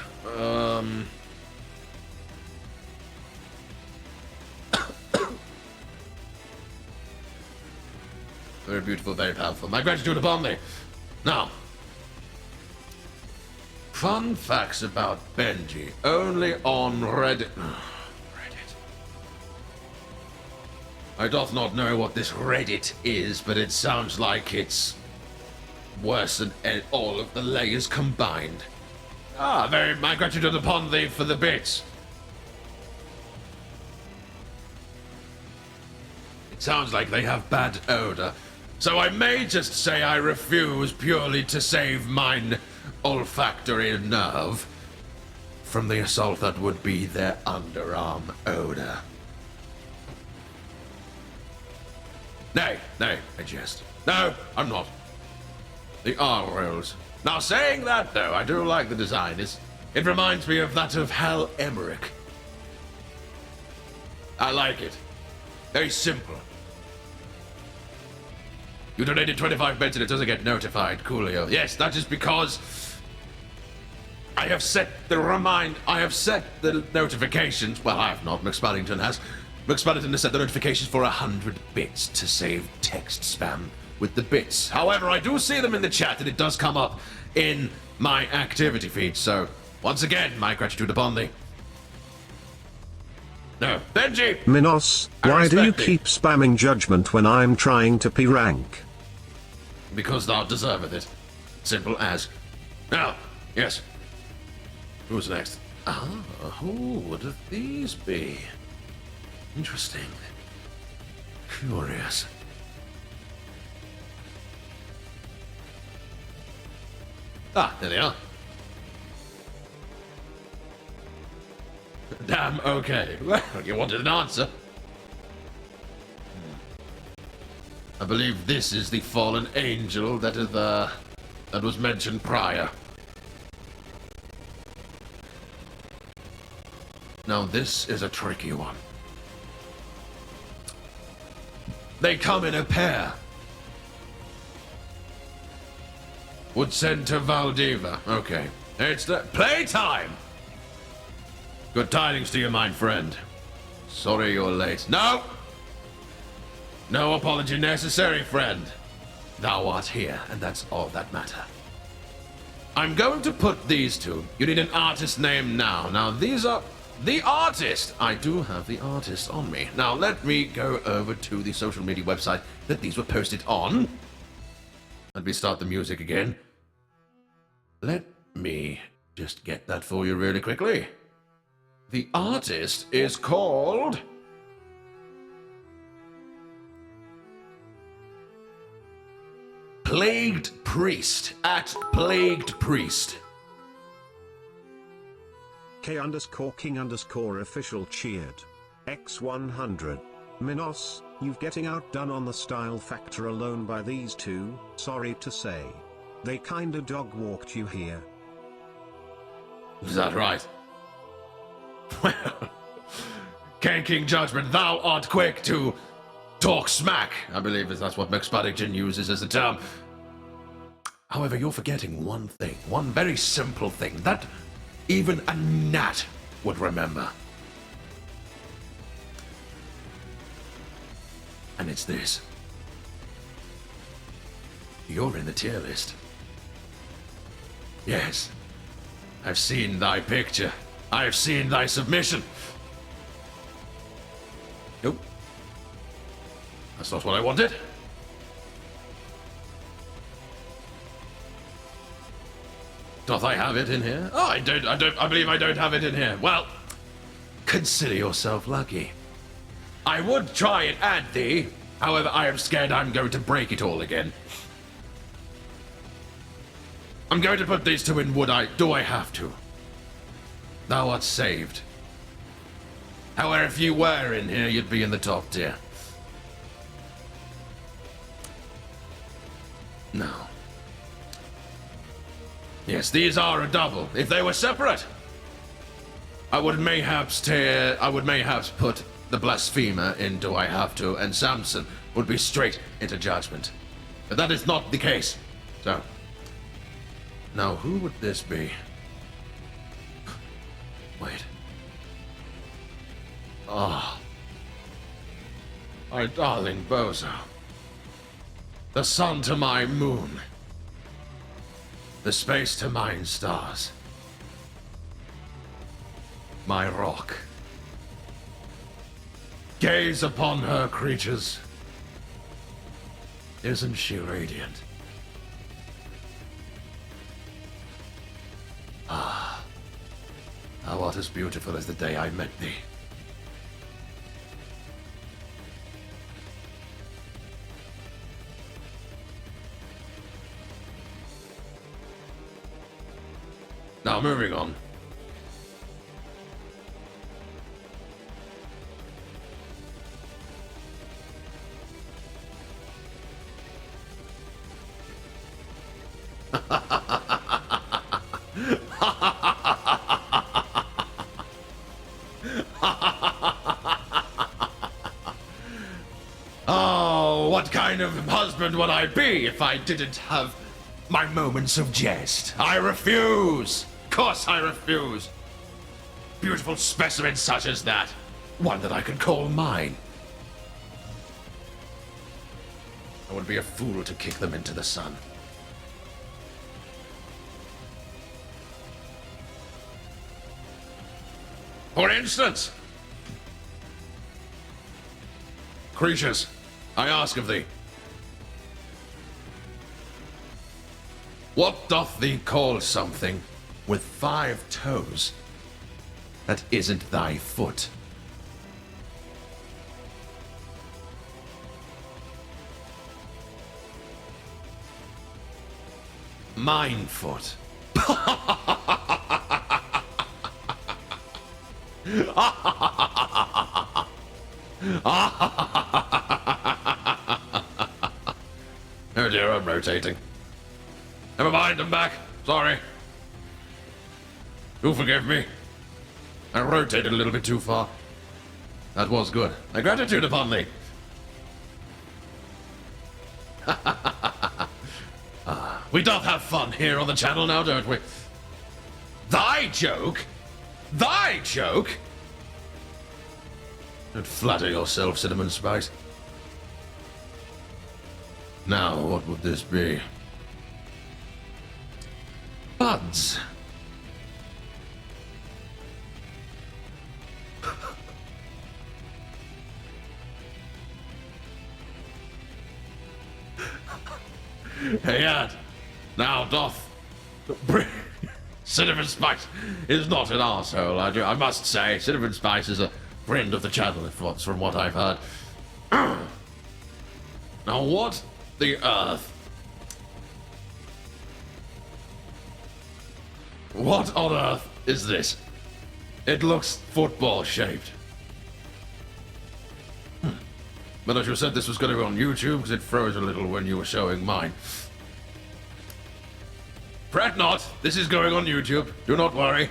C: Very beautiful, very powerful. My gratitude upon thee. Now, fun facts about Benji, only on Reddit. I doth not know what this Reddit is, but it sounds like it's worse than all of the layers combined. My gratitude upon thee for the bits. It sounds like they have bad odor, so I may just say I refuse purely to save mine olfactory nerve from the assault that would be their underarm odor. Nay, I jest. No, I'm not. The R rolls. Now, saying that, though, I do like the design. It reminds me of that of Hal Emmerich. I like it. Very simple. You donated 25 bits and it doesn't get notified, coolio. Yes, that is because I have set the notifications. Well, I have not. McSpaddington has. McSpaddington has set the notifications for 100 bits to save text spam. with the bits. However, I do see them in the chat, and it does come up in my activity feed. So, once again, my gratitude upon thee. No, Benji!
A: Minos,
C: I
A: why do you
C: respect thee.
A: keep spamming judgment when I'm trying to P-rank?
C: Because thou deserveth it. Simple as. Now, yes. Who's next? Ah, who would these be? Interesting. Curious. Ah, there they are. Damn, okay. Well, you wanted an answer. I believe this is the fallen angel that was mentioned prior. Now this is a tricky one. They come in a pair. Would send to Valdiva. Okay. It's the playtime! Good tidings to you, my friend. Sorry you're late. No! No apology necessary, friend. Thou art here, and that's all that matter. I'm going to put these two. You need an artist name now. Now, these are the artist. I do have the artist on me. Now, let me go over to the social media website that these were posted on. Let me start the music again. Let me just get that for you really quickly. The artist is called... Plagued Priest, at Plagued Priest.
A: K_King_official cheered. X100. Minos, you've getting outdone on the style factor alone by these two, sorry to say. They kinda dog walked you here.
C: Is that right? Well, King Judgment, thou art quick to talk smack. I believe that's what McSpuddington uses as a term. However, you're forgetting one thing, one very simple thing, that even a gnat would remember. And it's this. You're in the tier list. Yes. I've seen thy picture. I've seen thy submission. Nope. That's not what I wanted. Doth I have it in here? Oh, I believe I don't have it in here. Well, consider yourself lucky. I would try and add thee. However, I am scared I'm going to break it all again. I'm going to put these two in do I have to? Thou art saved. However, if you were in here, you'd be in the top tier. No. Yes, these are a double. If they were separate, I would mayhaps put the Blasphemer in Do I Have To, and Samson would be straight into Judgment. But that is not the case. So, now who would this be? Wait. Ah. Our darling Bozo. The sun to my moon. The space to mine stars. My rock. Gaze upon her creatures. Isn't she radiant? Ah. Thou art as beautiful as the day I met thee. Now, moving on. Oh, what kind of husband would I be if I didn't have my moments of jest? I refuse! Of course I refuse! Beautiful specimen such as that. One that I could call mine. I would be a fool to kick them into the sun. For instance, creatures, I ask of thee, what doth thee call something with 5 toes that isn't thy foot? Mine foot. Oh dear, I'm rotating. Never mind, I'm back. Sorry. Do forgive me. I rotated a little bit too far. That was good. My gratitude upon thee. We doth have fun here on the channel now, don't we? Thy joke? Thy joke? Don't flatter yourself, Cinnamon Spice. Now, what would this be? Buds. Hey, Ad. Now doth Cinnamon Spice is not an arsehole, I must say. Cinnamon Spice is a friend of the channel, from what I've heard. Now what the earth? What on earth is this? It looks football-shaped. But as you said this was going to be on YouTube, because it froze a little when you were showing mine. Fret not, this is going on YouTube. Do not worry.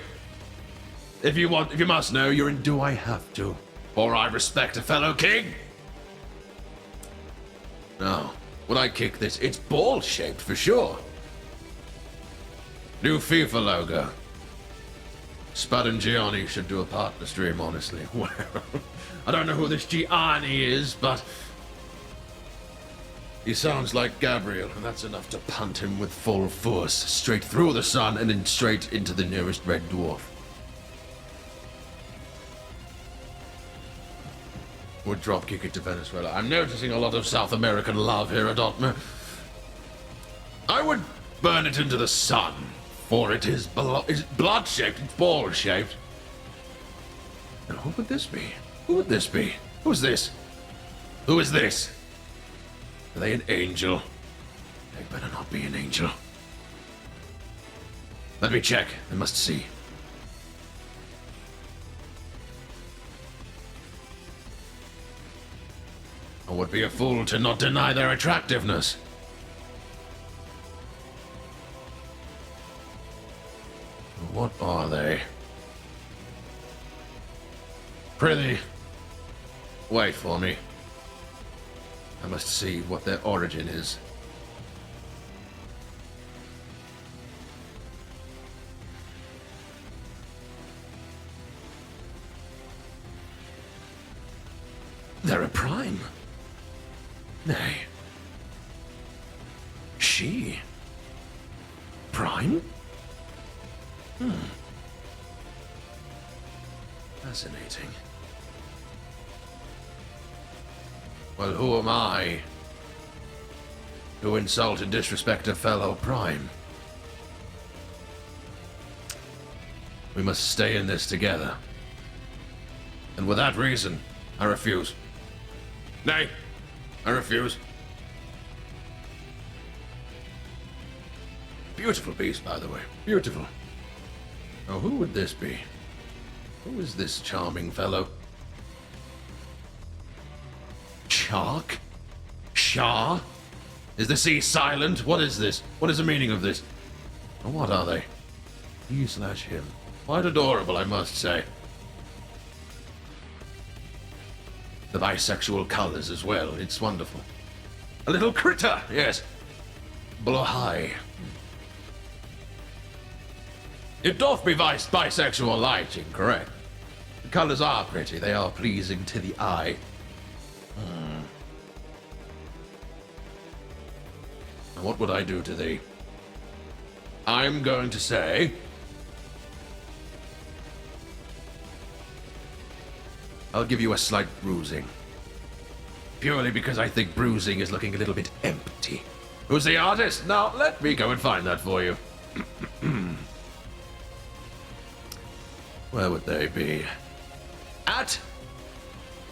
C: If you must know, you're in Do I Have To? For I respect a fellow king. Now, when I kick this, it's ball-shaped for sure. New FIFA logo. Spud and Gianni should do a partner stream, honestly. Well, I don't know who this Gianni is, but he sounds like Gabriel, and that's enough to punt him with full force, straight through the sun and then straight into the nearest red dwarf. Would drop kick it to Venezuela. I'm noticing a lot of South American love here at Otmer. I would burn it into the sun, for it is blood-shaped, it's ball-shaped. Now, who would this be? Who would this be? Who's this? Who is this? Are they an angel? They better not be an angel. Let me check. I must see. I would be a fool to not deny their attractiveness. What are they? Prithee, wait for me. I must see what their origin is. They're a prime. Nay. She? Prime? Fascinating. Well, who am I to insult and disrespect a fellow prime? We must stay in this together. And with that reason, I refuse. Nay, I refuse. Beautiful piece, by the way. Beautiful. Now, who would this be? Who is this charming fellow? Shark? Shah? Is the sea silent? What is this? What is the meaning of this? And what are they? He/him. Quite adorable, I must say. The bisexual colors as well. It's wonderful. A little critter, yes. Blohai. It doth be bisexual lighting, correct? The colors are pretty. They are pleasing to the eye. What would I do to thee? I'm going to say... I'll give you a slight bruising. Purely because I think bruising is looking a little bit empty. Who's the artist? Now, let me go and find that for you. Where would they be? At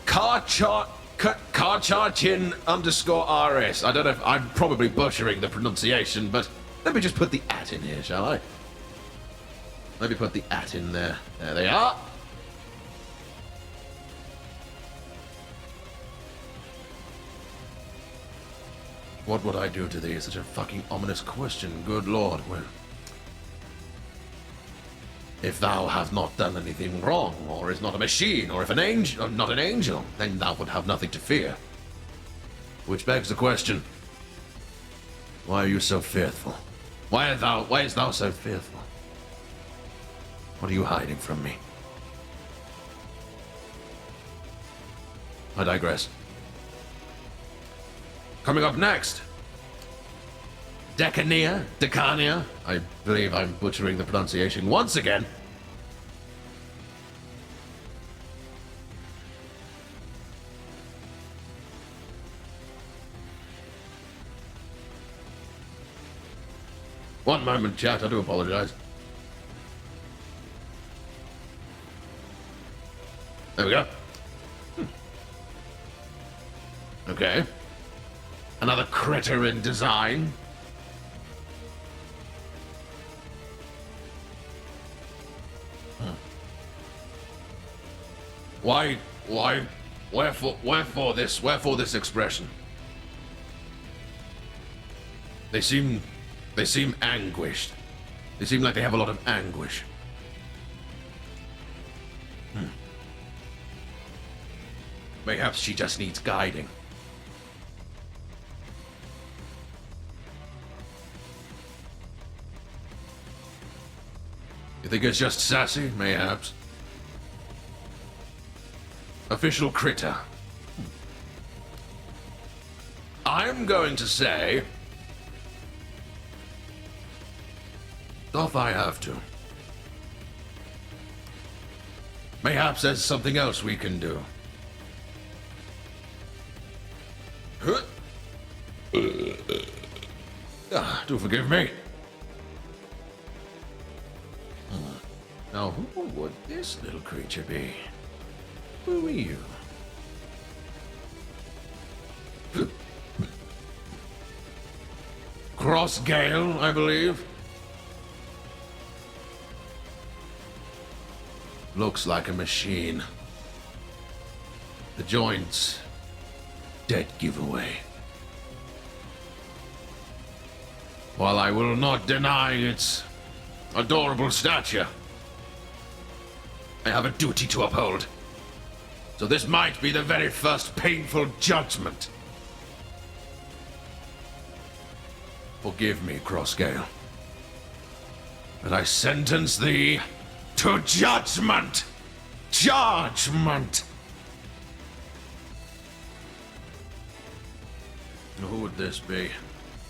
C: Karcharchin_RS. I don't know if I'm probably butchering the pronunciation, but let me just put the at in here, shall I? Let me put the at in there. There they are. What would I do to thee? Such a fucking ominous question. Good lord. Well, if thou hast not done anything wrong, or is not a machine, or if an angel, not an angel, then thou would have nothing to fear. Which begs the question: why are you so fearful? Why is thou so fearful? What are you hiding from me? I digress. Coming up next, Decania. I believe I'm butchering the pronunciation once again. One moment, chat, I do apologize. There we go. Okay. Another critter in design. Wherefore this expression? They seem anguished. They seem like they have a lot of anguish. Perhaps she just needs guiding. You think it's just sassy? Mayhaps. Official critter. I'm going to say... doth I have to? Mayhaps there's something else we can do. Do forgive me. Now, who would this little creature be? Who are you? Crossgale, I believe. Looks like a machine. The joints, dead giveaway. While I will not deny its adorable stature, I have a duty to uphold. So this might be the very first painful judgment. Forgive me, Crossgale, but I sentence thee to judgment! Judgment! Who would this be?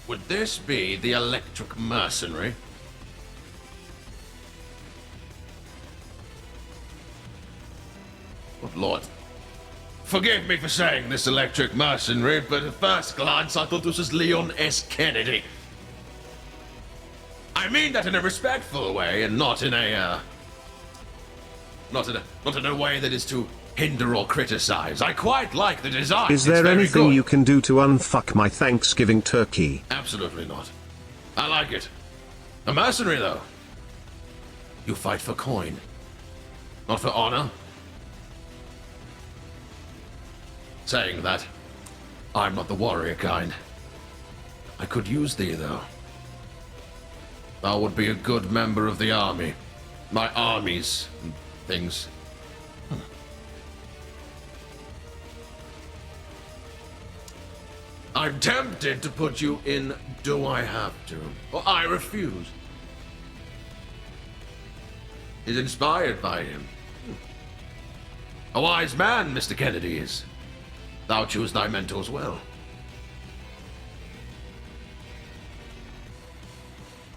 C: Would this be the electric mercenary? Good lord. Forgive me for saying this electric mercenary, but at first glance I thought this was Leon S. Kennedy. I mean that in a respectful way, and not in a, not in a way that is to hinder or criticize. I quite like the design.
A: Is there anything you can do to unfuck my Thanksgiving turkey?
C: Absolutely not. I like it. A mercenary, though. You fight for coin, not for honor. Saying that, I'm not the warrior kind. I could use thee, though. Thou would be a good member of the army. My armies and things. I'm tempted to put you in Do I Have To? Or I Refuse. Is inspired by him. A wise man, Mr. Kennedy is. Thou choose thy mentors well.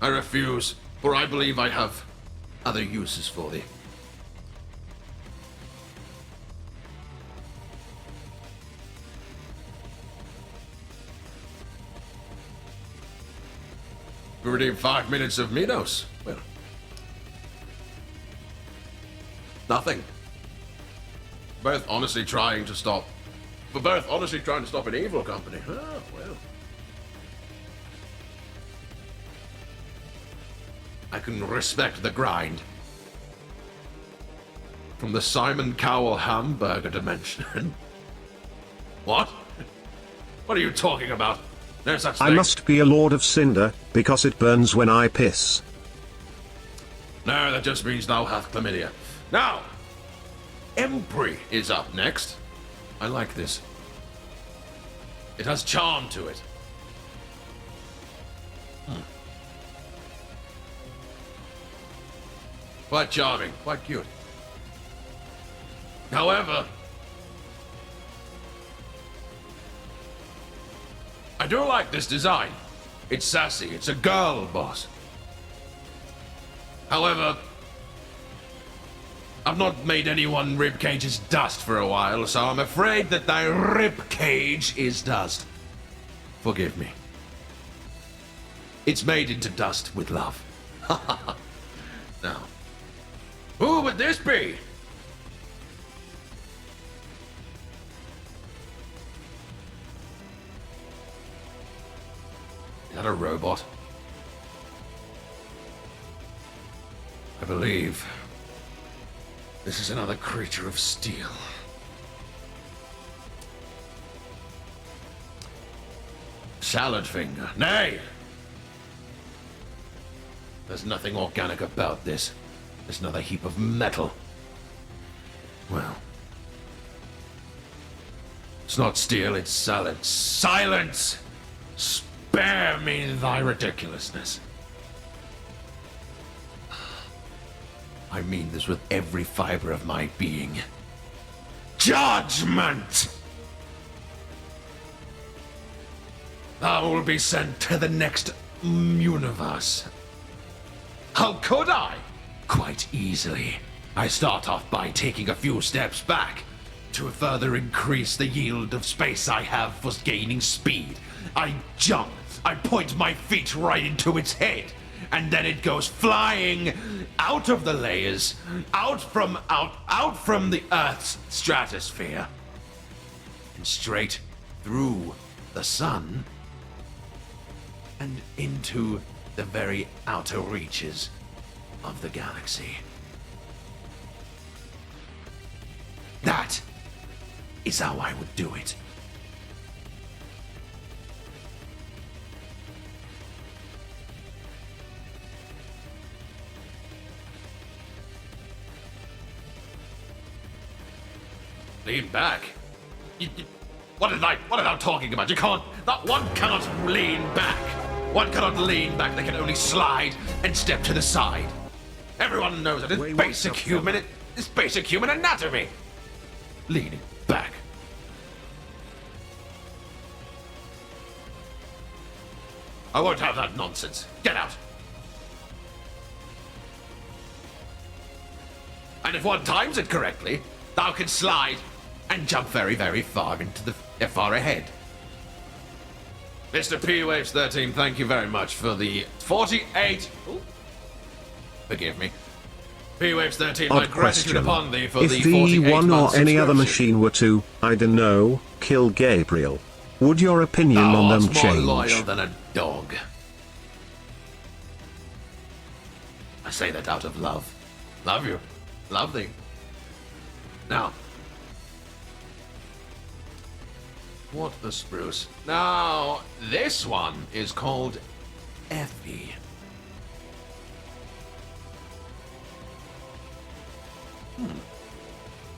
C: I refuse, for I believe I have other uses for thee. We redeem 5 minutes of Minos. Well, nothing. Both honestly trying to stop. We're both honestly trying to stop an evil company. Oh, well. I can respect the grind. From the Simon Cowell hamburger dimension. What? What are you talking about? No such thing.
A: I must be a Lord of Cinder, because it burns when I piss.
C: No, that just means thou hath chlamydia. Now, Empry is up next. I like this. It has charm to it. Quite charming, quite cute. However, I do like this design. It's sassy, it's a girl boss. However, I've not made anyone ribcage's dust for a while, so I'm afraid that thy ribcage is dust. Forgive me. It's made into dust with love. Now, who would this be? Is that a robot? I believe this is another creature of steel. Salad finger. Nay! There's nothing organic about this. There's another heap of metal. Well. It's not steel, it's salad. Silence! Spare me thy ridiculousness. I mean this with every fiber of my being. Judgment! Thou will be sent to the next universe. How could I? Quite easily. I start off by taking a few steps back to further increase the yield of space I have for gaining speed. I jump. I point my feet right into its head. And then it goes flying out of the layers, out from the Earth's stratosphere, and straight through the sun, and into the very outer reaches of the galaxy. That is how I would do it. Lean back? What are thou talking about? You can't. One cannot lean back. One cannot lean back. They can only slide and step to the side. Everyone knows that. It's basic human. It's basic human anatomy. Leaning back. I won't have that nonsense. Get out. And if one times it correctly, thou can slide and jump very, very far into the far ahead. Mr. P-Waves 13, thank you very much for the 48. Ooh. Forgive me. P-Waves 13, my gratitude upon thee for the 48
A: If the one or any other
C: subscription.
A: machine were to, I don't know, kill Gabriel, would your opinion on them
C: Thou art more loyal
A: change?
C: than a dog. I say that out of love. Love you. Love thee. Now, what the spruce? Now, this one is called Effie.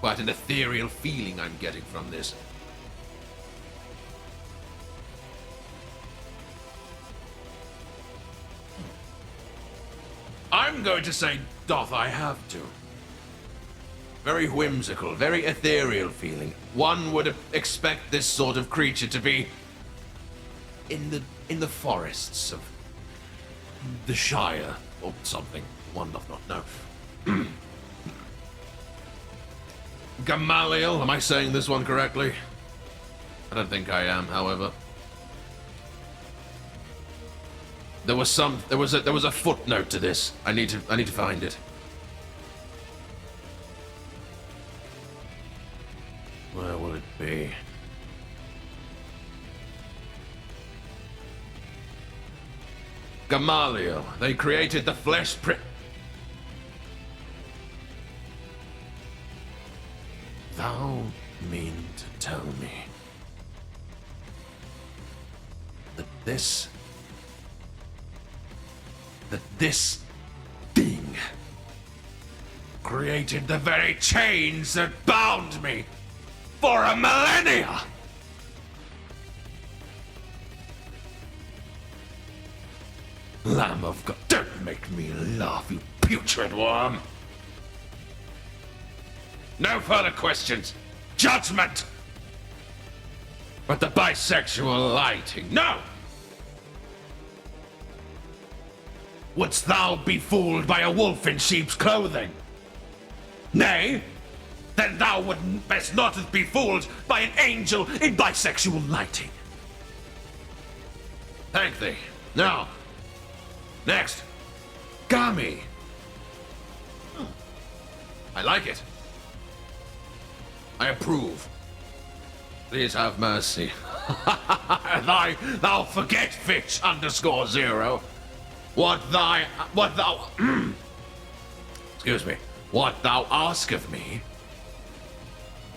C: Quite an ethereal feeling I'm getting from this. I'm going to say, doth I have to. Very whimsical, very ethereal feeling. One would expect this sort of creature to be in the forests of the Shire, or something. One doth not know. Gamaliel, am I saying this one correctly? I don't think I am, however. There was a footnote to this. I need to find it. Where will it be? Gamaliel, they created the flesh print. Thou mean to tell me that this thing created the very chains that bound me for a millennia? Lamb of God, don't make me laugh, you putrid worm. No further questions. Judgment! But the bisexual lighting, no! Wouldst thou be fooled by a wolf in sheep's clothing? Nay? Then thou would best not be fooled by an angel in bisexual lighting. Thank thee. Now, next, Gami. I like it. I approve. Please have mercy. Thou forget fish _0. What thou excuse me. What thou ask of me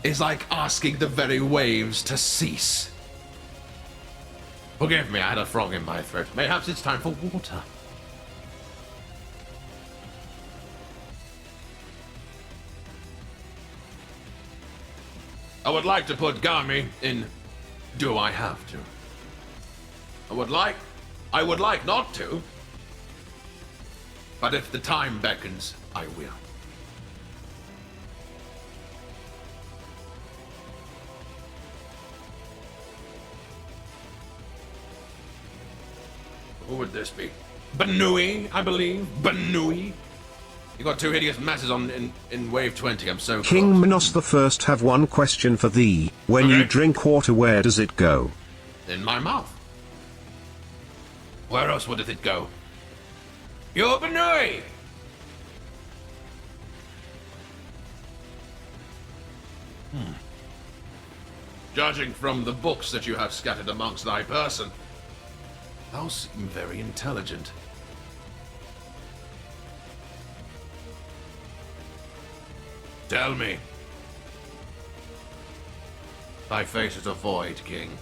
C: is like asking the very waves to cease. Forgive me, I had a frog in my throat. Perhaps it's time for water. I would like to put Gami in do I have to? I would like not to. But if the time beckons, I will. Who would this be? Banui, I believe. Banui. You got two hideous masses in wave 20. I'm so
A: King
C: close.
A: Minos the First have one question for thee. When you
C: Okay.
A: drink water, where does it go?
C: In my mouth. Where else would it go? You're Banui! Judging from the books that you have scattered amongst thy person, thou seem very intelligent. Tell me. Thy face is a void, King.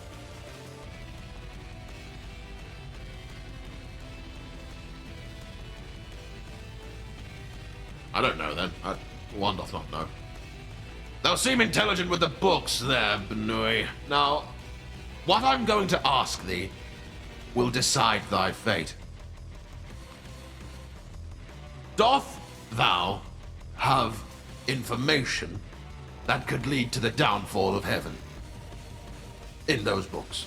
C: I don't know then. One doth not know. Thou seem intelligent with the books there, Benui. Now, what I'm going to ask thee will decide thy fate. Doth thou have information that could lead to the downfall of heaven in those books?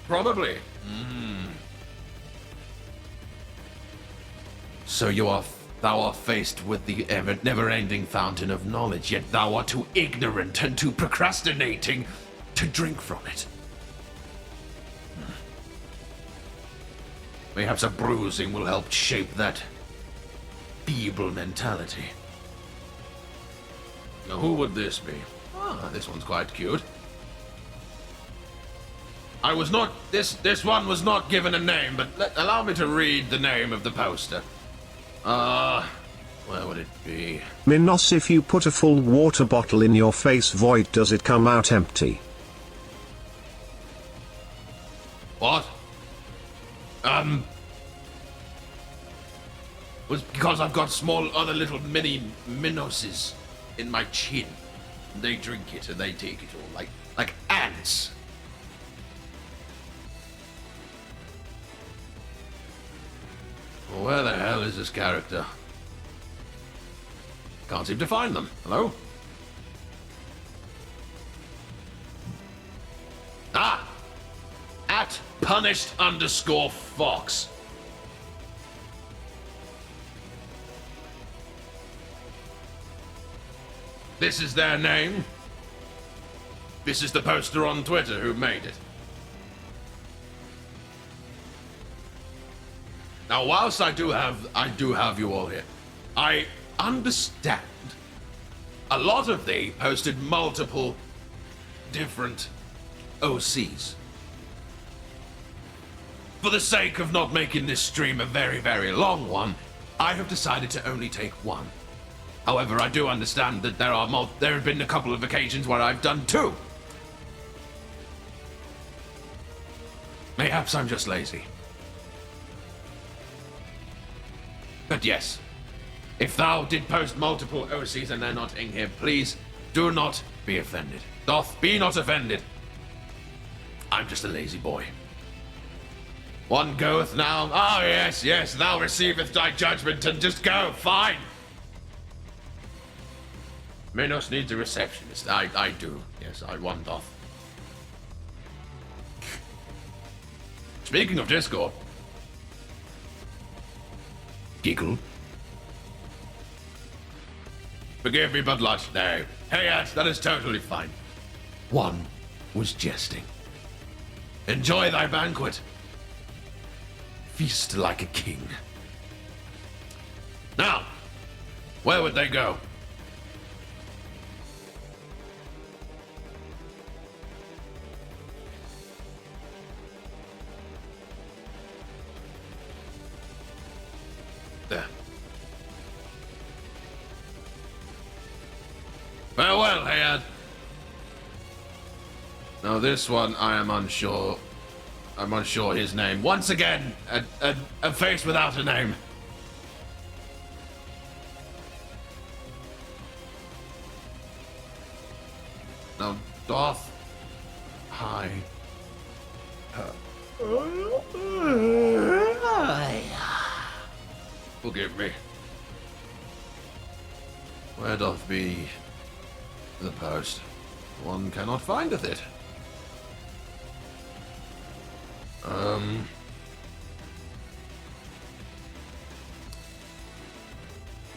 C: Probably. So thou art faced with the never-ending fountain of knowledge, yet thou art too ignorant and too procrastinating to drink from it. Perhaps a bruising will help shape that feeble mentality. Now, who would this be? Ah, this one's quite cute. This one was not given a name, but allow me to read the name of the poster. Where would it be?
A: Minos, if you put a full water bottle in your face void, does it come out empty?
C: What? Was because I've got small other little mini Minoses in my chin. They drink it and they take it all like ants. Well, where the hell is this character? Can't seem to find them. Hello? Ah! At punished_fox. This is their name. This is the poster on Twitter who made it. Now, whilst I do have you all here, I understand a lot of they posted multiple different OCs. For the sake of not making this stream a very, very long one, I have decided to only take one. However, I do understand that there have been a couple of occasions where I've done two. Mayhaps I'm just lazy. But yes, if thou did post multiple OCs and they're not in here, please do not be offended. Doth be not offended. I'm just a lazy boy. One goeth now. Oh, yes, yes, thou receiveth thy judgment, and just go, fine. Minos needs a receptionist. I do. Yes, one doth. Speaking of Discord. Giggle. Forgive me, but lust. No. Hey, yes, that is totally fine. One was jesting. Enjoy thy banquet. Feast like a king. Now, where would they go? There. Well, Hayad. Now this one, I am unsure. I'm unsure his name. Once again, a face without a name. Now, doth hi. Forgive me. Where doth be the post? One cannot findeth it.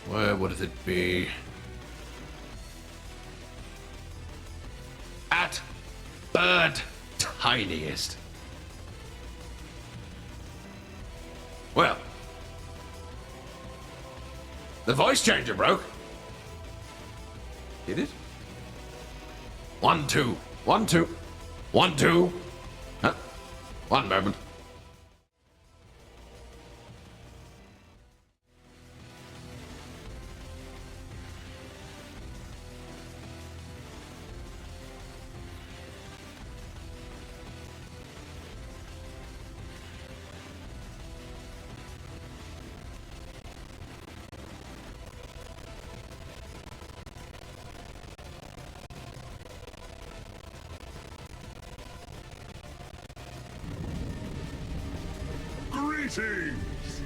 C: Where would it be? At bird tiniest. Well, the voice changer broke. Did it? 1, 2, 1, 2, 1, 2. Huh? One moment.
B: Greetings!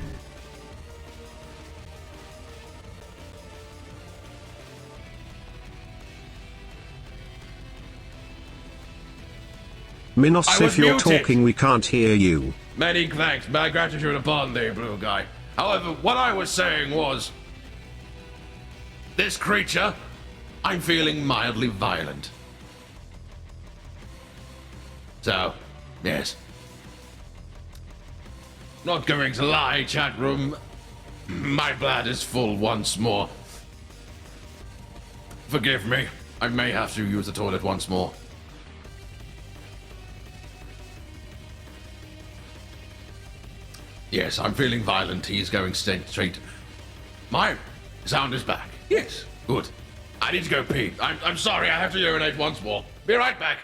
A: Minos,
C: I was
A: if you're
C: muted.
A: talking, we can't hear you.
C: Many thanks. My gratitude upon thee, blue guy. However, what I was saying was, this creature, I'm feeling mildly violent. So, yes. Not going to lie, chat room. My bladder's full once more. Forgive me. I may have to use the toilet once more. Yes, I'm feeling violent. He's going straight. My sound is back. Yes, good. I need to go pee. I'm sorry, I have to urinate once more. Be right back.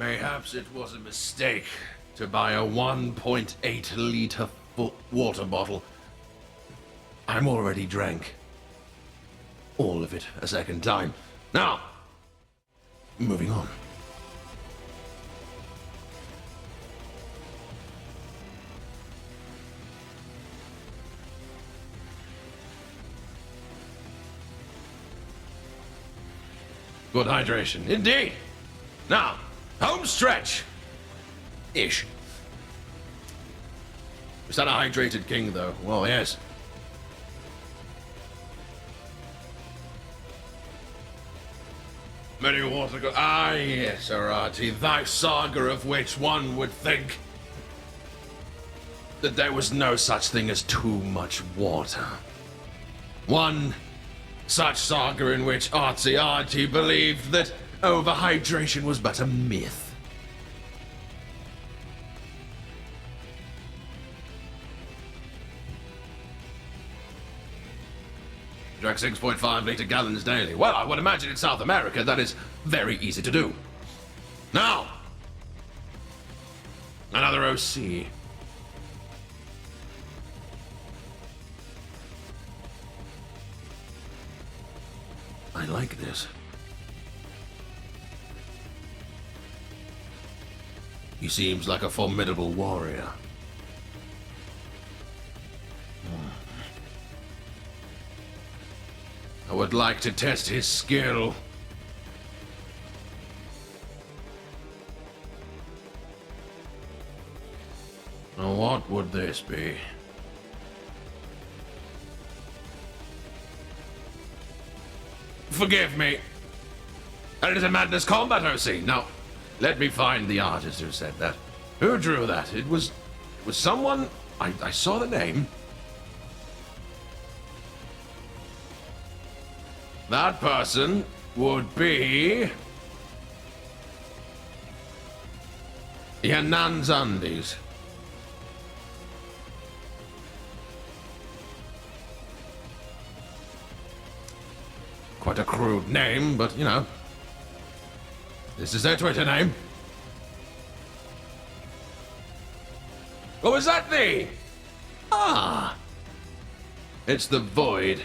C: Mayhaps it was a mistake to buy a 1.8 liter water bottle. I'm already drank all of it a second time. Now, moving on. Good hydration, indeed. Now, home stretch. Ish. Is that a hydrated king, though? Well, yes. Many water go. Ah, yes, Arati, thy saga of which one would think that there was no such thing as too much water. One such saga in which ArtzyArty believed that overhydration was but a myth. Drank 6.5 liter gallons daily. Well, I would imagine in South America that is very easy to do. Now, another OC. I like this. He seems like a formidable warrior. I would like to test his skill. Now, what would this be? Forgive me. That is a Madness Combat OC. Now, let me find the artist who said that. Who drew that? It was someone. I saw the name. That person would be Yananzandis. Quite a crude name, but you know, this is their Twitter name. Oh, is that thee? Ah, it's the Void.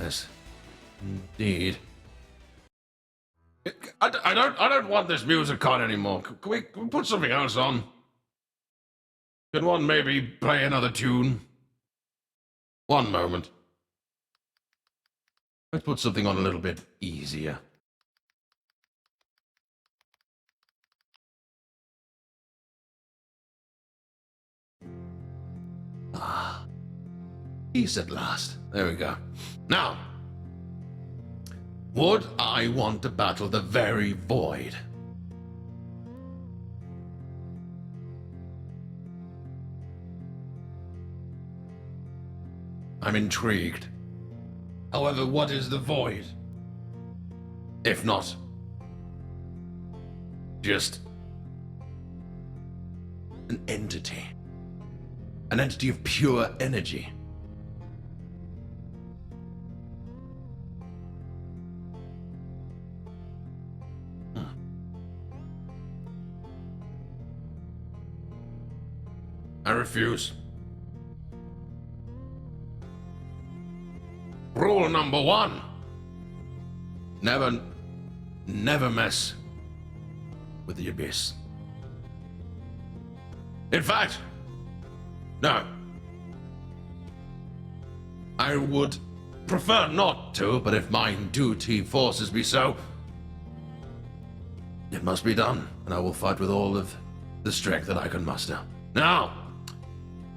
C: Yes. Indeed. I don't want this music on anymore. Can we put something else on? Can one maybe play another tune? One moment. Let's put something on a little bit easier. Ah. Peace at last. There we go. Now, would I want to battle the very Void? I'm intrigued. However, what is the Void? If not just an entity. An entity of pure energy. I refuse. Rule number 1. Never mess with the abyss. In fact, no. I would prefer not to, but if my duty forces me so, it must be done, and I will fight with all of the strength that I can muster. Now,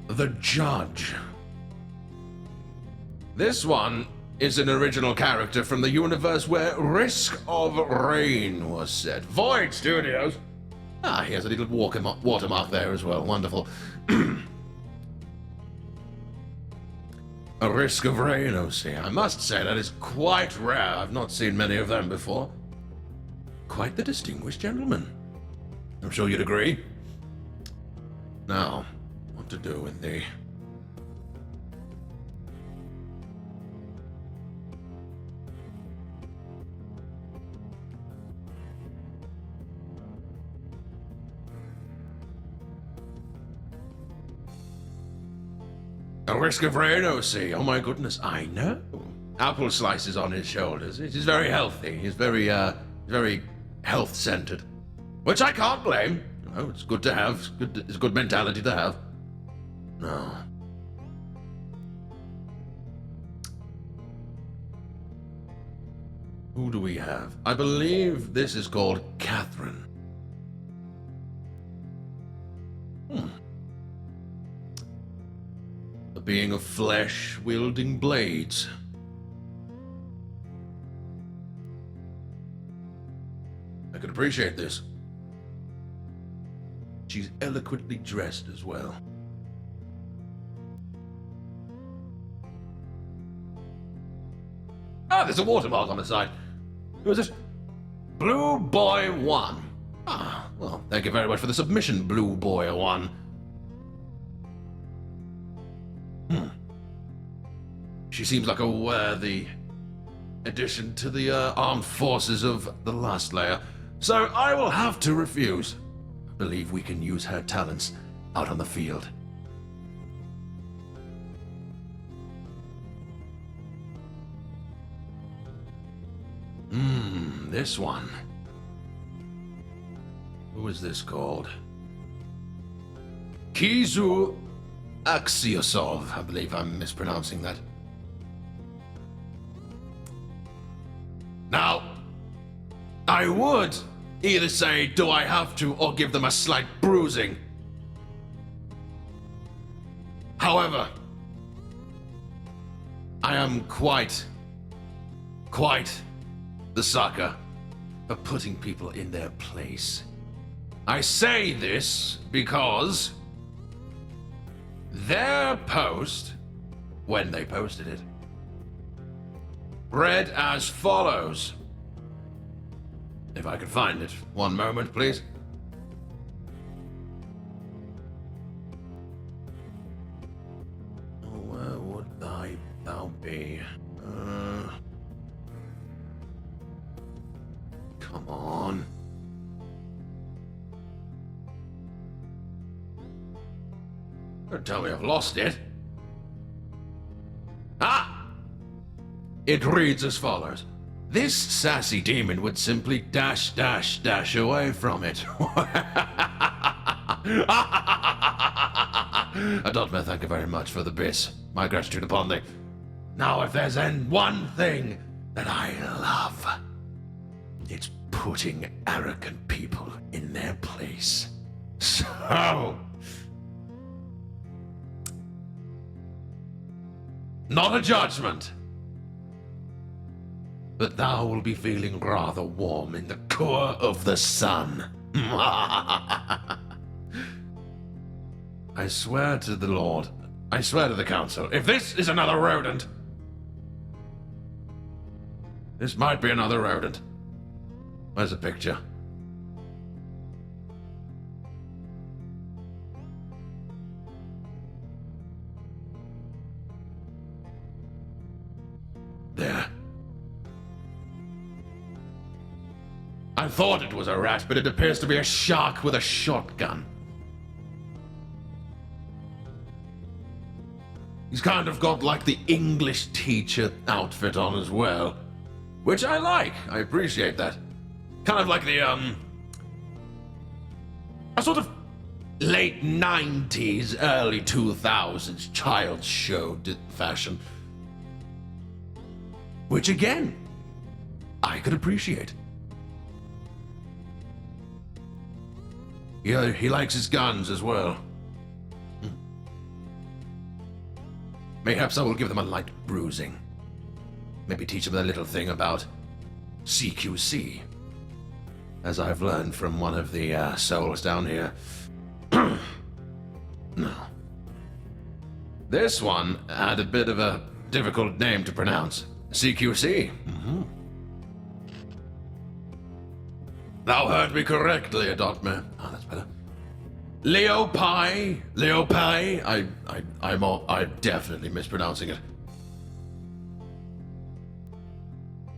C: the Judge. This one is an original character from the universe where Risk of Rain was set. Void Studios. Ah, he has a little watermark there as well. Wonderful. A Risk of Rain OC. I must say that is quite rare. I've not seen many of them before. Quite the distinguished gentleman. I'm sure you'd agree. Now, what to do with the... a risk of rain, O.C. Oh my goodness, I know. Apple slices on his shoulders. It is very healthy. He's very health-centered. Which I can't blame. You know, it's good to have. It's a good mentality to have. No. Who do we have? I believe this is called Catherine. A being of flesh wielding blades. I could appreciate this. She's eloquently dressed as well. Ah, there's a watermark on the side. Who is it? Blue Boy 1. Ah, well, thank you very much for the submission, Blue Boy 1. She seems like a worthy addition to the armed forces of the last layer, so I will have to refuse. I believe we can use her talents out on the field. This one. Who is this called? Kizu Axiosov. I believe I'm mispronouncing that. Now, I would either say, do I have to, or give them a slight bruising. However, I am quite the sucker for putting people in their place. I say this because their post, when they posted it, read as follows. If I could find it. One moment, please. Where would thou be? Come on. Don't tell me I've lost it. Ah! It reads as follows. This sassy demon would simply dash away from it. Adultman, thank you very much for the bits. My gratitude upon thee. Now, if there's one thing that I love, it's putting arrogant people in their place. So, not a judgment, but thou will be feeling rather warm in the core of the sun. I swear to the Lord, I swear to the Council, if this is another rodent, this might be another rodent. Where's the picture? There. I thought it was a rat, but it appears to be a shark with a shotgun. He's kind of got like the English teacher outfit on as well, which I like. I appreciate that. Kind of like the, a sort of late 90s, early 2000s child show fashion. Which, again, I could appreciate. Yeah, he likes his guns as well. Mayhaps I will give them a light bruising. Maybe teach them a little thing about CQC. As I've learned from one of the souls down here. No. This one had a bit of a difficult name to pronounce. CQC. Thou heard me correctly, adopt me. Oh, that's better. Leopai. I'm definitely mispronouncing it.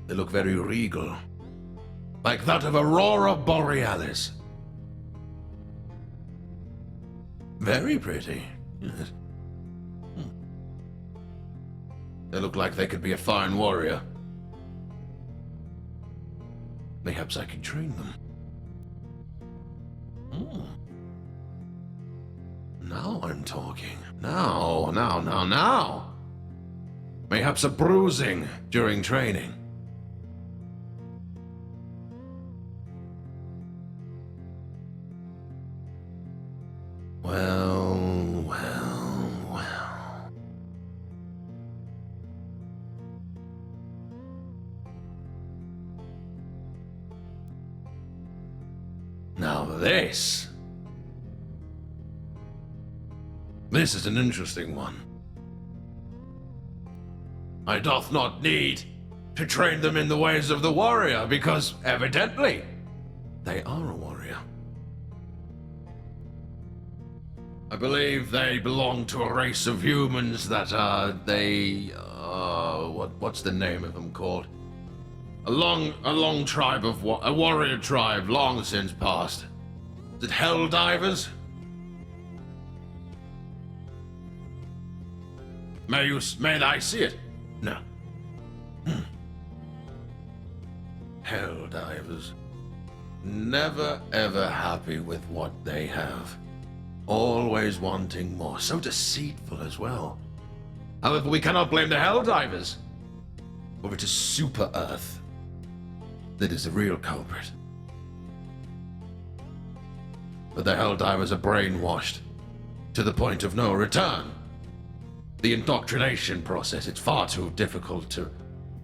C: They look very regal. Like that of Aurora Borealis. Very pretty. Yes. They look like they could be a fine warrior. Mayhaps I can train them. Now I'm talking. Now. Mayhaps a bruising during training. Well. Now this is an interesting one. I doth not need to train them in the ways of the warrior, because evidently they are a warrior. I believe they belong to a race of humans that what's the name of them called? A long tribe of a warrior tribe long since past. Is it Hell Divers? May I see it? No. Hell Divers. Never ever happy with what they have. Always wanting more. So deceitful as well. However, we cannot blame the Hell Divers. For it is Super Earth that is the real culprit. But the Hell Divers are brainwashed to the point of no return. The indoctrination process, it's far too difficult to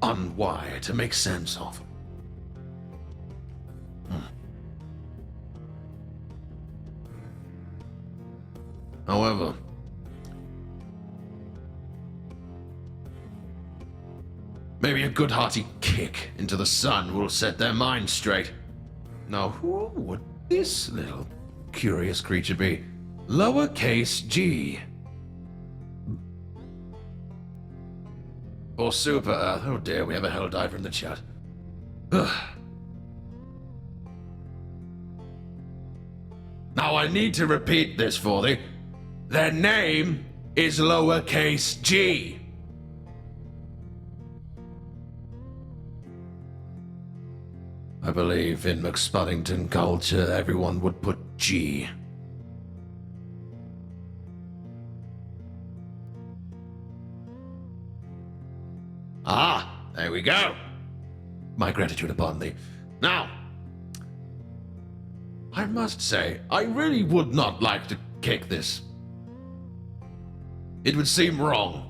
C: unwire, to make sense of. However, maybe a good hearty kick into the sun will set their minds straight. Now, who would this little curious creature be? Lowercase g. Or Super Earth. Oh dear, we have a hell diver in the chat. Ugh. Now I need to repeat this for thee. Their name is lowercase g. I believe in McSpuddington culture, everyone would put G. Ah, there we go. My gratitude upon thee. Now, I must say, I really would not like to kick this. It would seem wrong.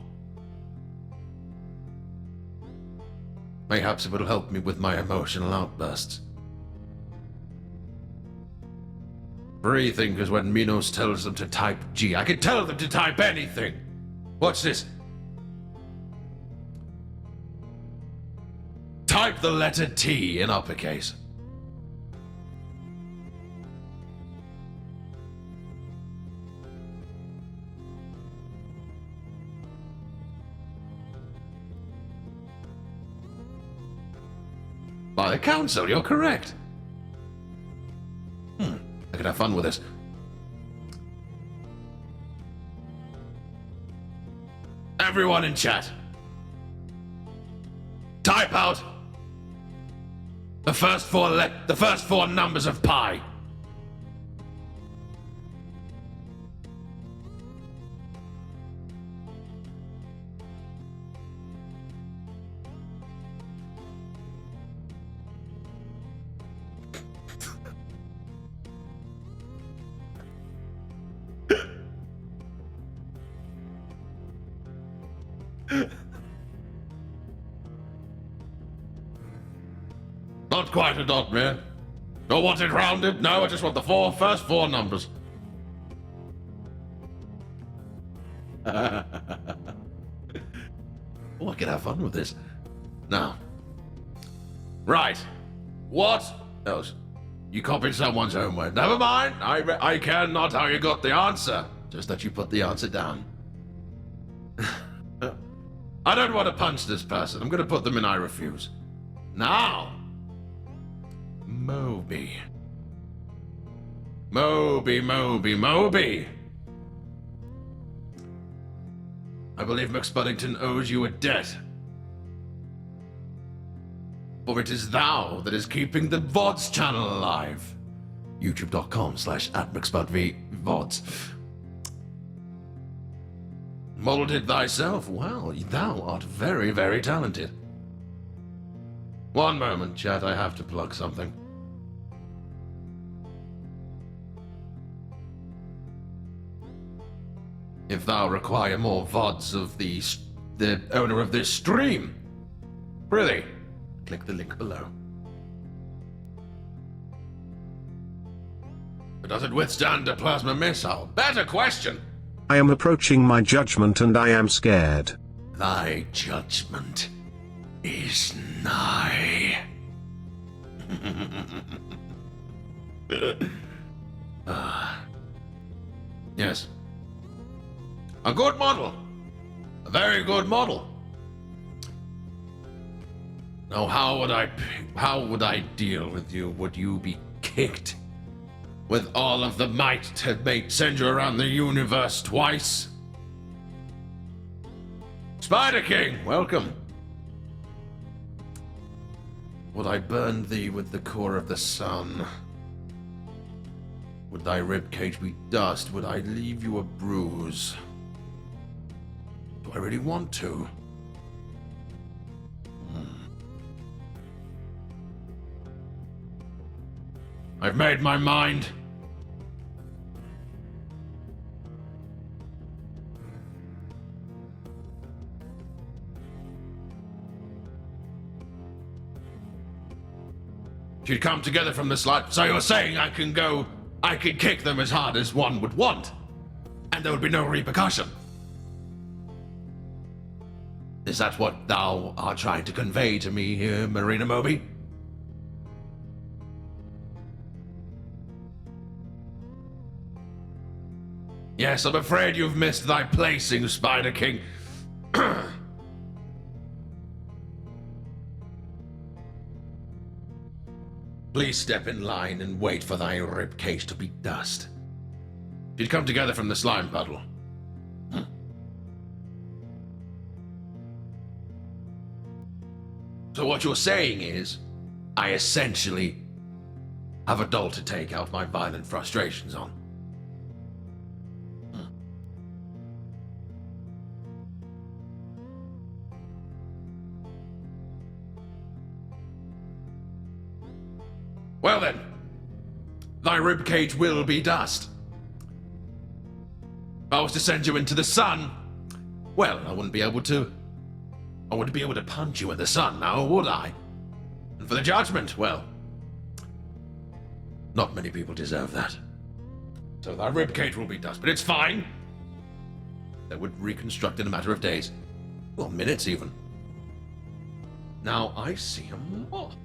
C: Mayhaps it will help me with my emotional outbursts. Free thinkers, when Minos tells them to type G, I can tell them to type anything. Watch this. Type the letter T in uppercase. By the council, you're correct. I could have fun with this. Everyone in chat, type out the first four numbers of pi. Not quite a dot, man. Don't want it rounded? No, I just want the first four numbers. Oh, I can have fun with this. Now. Right. What else? You copied someone's homework. Never mind. I care not how you got the answer. Just that you put the answer down. I don't want to punch this person. I'm going to put them in I refuse. Now. Moby. I believe McSpuddington owes you a debt. For it is thou that is keeping the VODs channel alive. YouTube.com/@McSpudVODs. Modeled it thyself? Well, thou art very, very talented. One moment, chat, I have to plug something. If thou require more VODs of the owner of this stream, prithee, click the link below. But does it withstand a plasma missile? Better question!
A: I am approaching my judgment and I am scared.
C: Thy judgment is nigh. Yes. A good model. A very good model. Now, how would I deal with you? Would you be kicked with all of the might to send you around the universe twice? Spider King, welcome. Would I burn thee with the core of the sun? Would thy ribcage be dust? Would I leave you a bruise? Do I really want to? I've made my mind. She'd come together from the slide. So you're saying I can kick them as hard as one would want, and there would be no repercussion? Is that what thou art trying to convey to me here, Marina Moby? Yes, I'm afraid you've missed thy placing, Spider King. Please step in line and wait for thy ribcage to be dust. She'd come together from the slime puddle. So what you're saying is, I essentially have a doll to take out my violent frustrations on. Well then, thy ribcage will be dust. If I was to send you into the sun, well, I wouldn't be able to punch you in the sun now, would I? And for the judgment, well, not many people deserve that. So thy ribcage will be dust, but it's fine. That would reconstruct in a matter of days. Well, minutes even. Now I see a moth.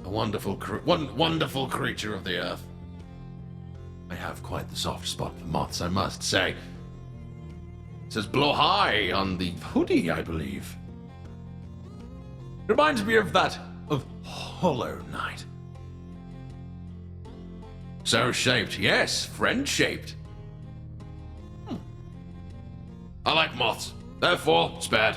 C: A wonderful creature of the earth. I have quite the soft spot for moths, I must say. It says blow high on the hoodie, I believe. Reminds me of Hollow Knight. So shaped, yes, friend-shaped. I like moths, therefore spared.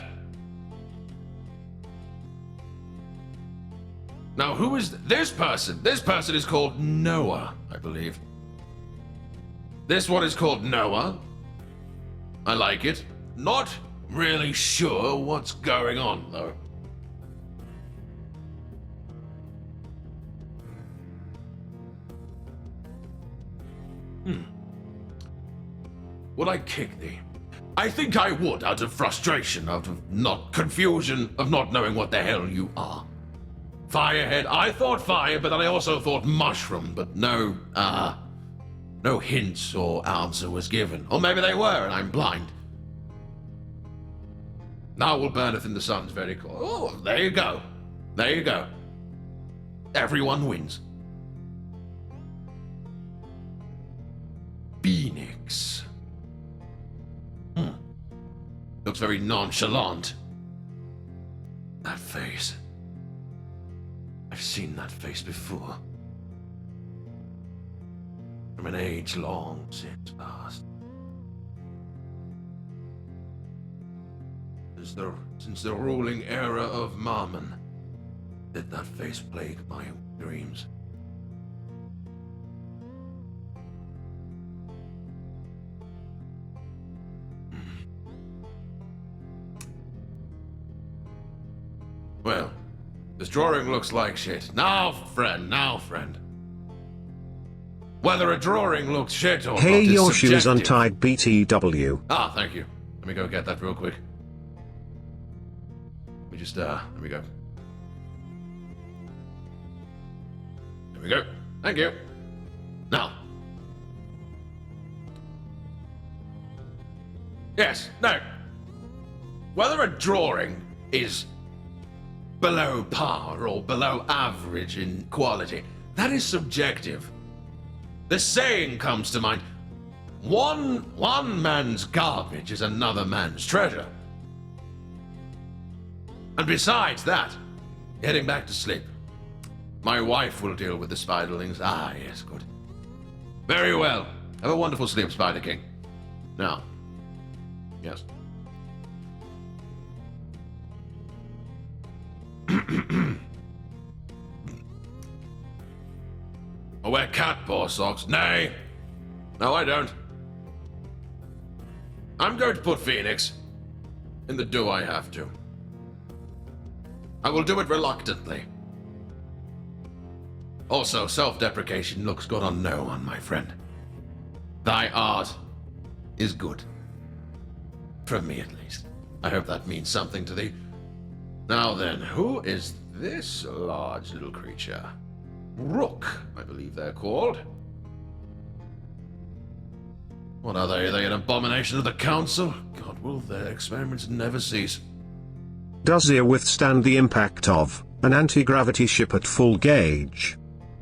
C: Now, who is this person? This person is called Noah, I believe. This one is called Noah. I like it. Not really sure what's going on, though. Would I kick thee? I think I would, out of frustration, out of confusion, of not knowing what the hell you are. Firehead. I thought fire, but then I also thought mushroom, but no hints or answer was given. Or maybe they were, and I'm blind. Now will burneth in the sun's very core. Oh, there you go. There you go. Everyone wins. Phoenix. Looks very nonchalant. That face. I've seen that face before. From an age long since past. since the ruling era of Mammon. Did that face plague my dreams? Well, this drawing looks like shit. Now, friend. Whether a drawing looks shit or
A: Hey,
C: not is
A: your shoes
C: subjective.
A: untied, BTW.
C: Ah, thank you. Let me go get that real quick. Let me just, there we go. There we go. Thank you. Now. Yes, no. Whether a drawing is below par or below average in quality, that is subjective. The saying comes to mind, one man's garbage is another man's treasure. And besides that, heading back to sleep. My wife will deal with the spiderlings. Ah, yes, good. Very well. Have a wonderful sleep, Spider King. Now. Yes. I wear cat paw socks. Nay. No, I don't. I'm going to put Phoenix in the do I have to. I will do it reluctantly. Also, self-deprecation looks good on no one, my friend. Thy art is good. From me, at least. I hope that means something to thee. Now then, who is this large little creature? Rook, I believe they're called. What are they? Are they an abomination of the council? God, will their experiments never cease?
A: Does it withstand the impact of an anti-gravity ship at full gauge?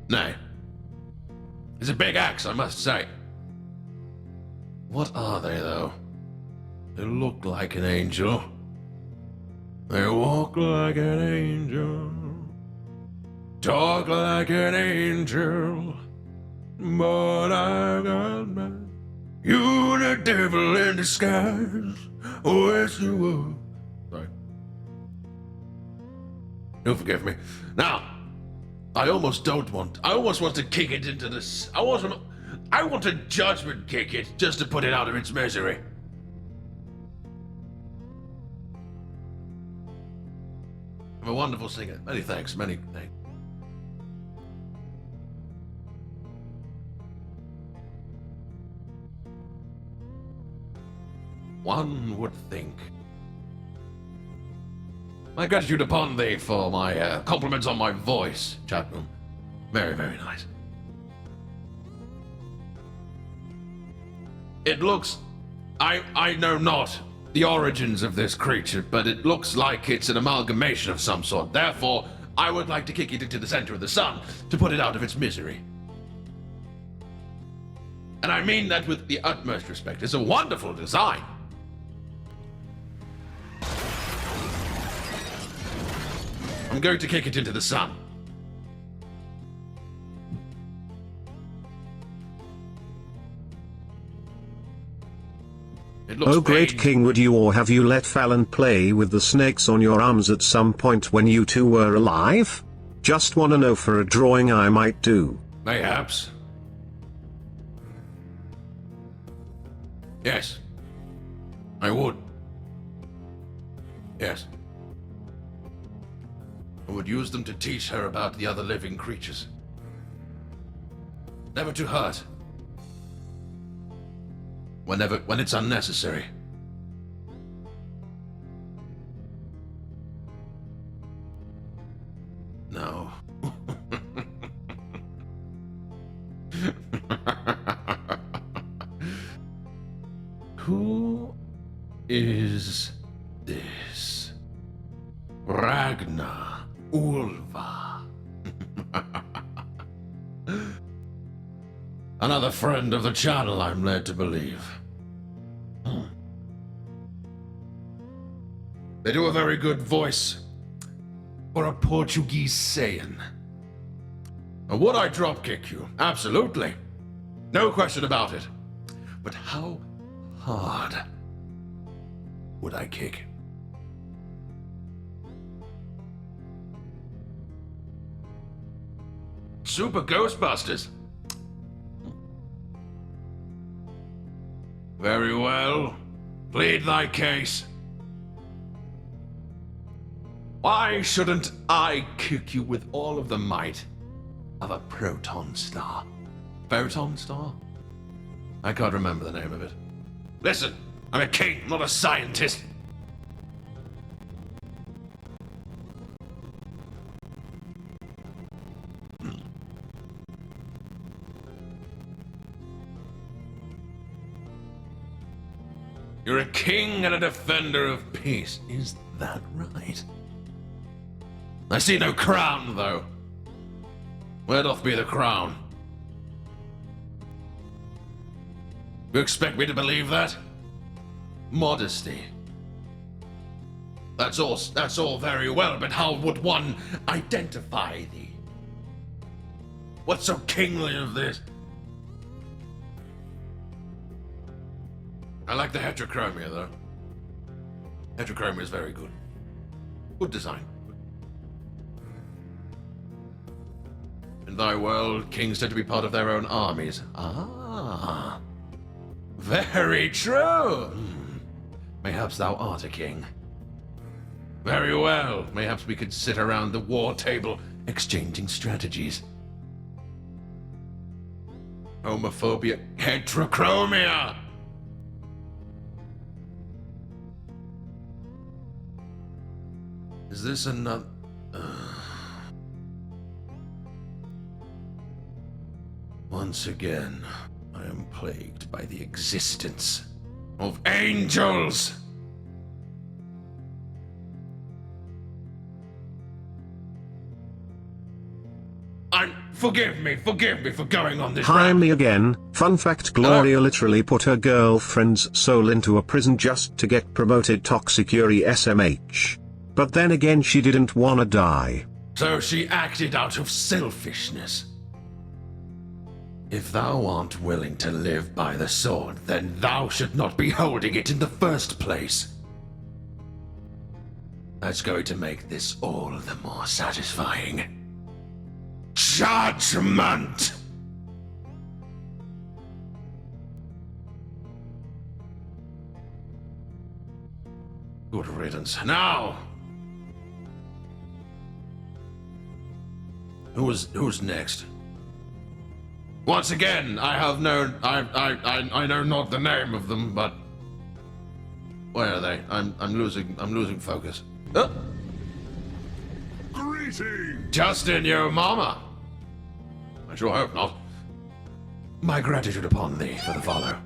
C: Nay. It's a big axe, I must say. What are they, though? They look like an angel. They walk like an angel. Talk like an angel. But I got mine. You the devil in disguise. Oh, yes you were. Sorry. You'll forgive me. Now, I almost want to kick it into this. I want to judgment kick it just to put it out of its misery. I'm a wonderful singer. Many thanks, many thanks. One would think. My gratitude upon thee for my compliments on my voice, chat room. Very, very nice. It looks... I know not the origins of this creature, but it looks like it's an amalgamation of some sort. Therefore, I would like to kick it into the center of the sun to put it out of its misery. And I mean that with the utmost respect. It's a wonderful design. I'm going to kick it into the sun. It looks
A: Oh great
C: pain-
A: king, would you or have you let Fallon play with the snakes on your arms at some point when you two were alive? Just wanna know for a drawing I might do.
C: Mayhaps. Yes. I would. Yes. I would use them to teach her about the other living creatures. Never to hurt. When it's unnecessary. No. Who is this? Ragnar Ulva. Another friend of the channel, I'm led to believe. They do a very good voice for a Portuguese saying. Would I dropkick you? Absolutely. No question about it. But how hard would I kick? Super Ghostbusters. Very well. Plead thy case. Why shouldn't I kick you with all of the might of a proton star? Photon star? I can't remember the name of it. Listen, I'm a king, not a scientist. You're a king and a defender of peace. Is that right? I see no crown, though. Where doth be the crown? You expect me to believe that? Modesty. That's all very well, but how would one identify thee? What's so kingly of this? I like the heterochromia, though. Heterochromia is very good. Good design. In thy world, kings tend to be part of their own armies. Ah. Very true. Mayhaps thou art a king. Very well. Mayhaps we could sit around the war table, exchanging strategies. Homophobia. Heterochromia! Is this another... Once again, I am plagued by the existence of angels! Forgive me for going on this
A: Hi
C: rant.
A: me again. Fun fact, Gloria literally put her girlfriend's soul into a prison just to get promoted Toxicuri SMH. But then again she didn't wanna die.
C: So she acted out of selfishness. If thou art willing to live by the sword, then thou should not be holding it in the first place. That's going to make this all the more satisfying. Judgment! Good riddance. Now! Who's next? Once again, I know not the name of them, but where are they? I'm losing focus.
B: Greetings!
C: Justin, your mama. I sure hope not. My gratitude upon thee for the follow.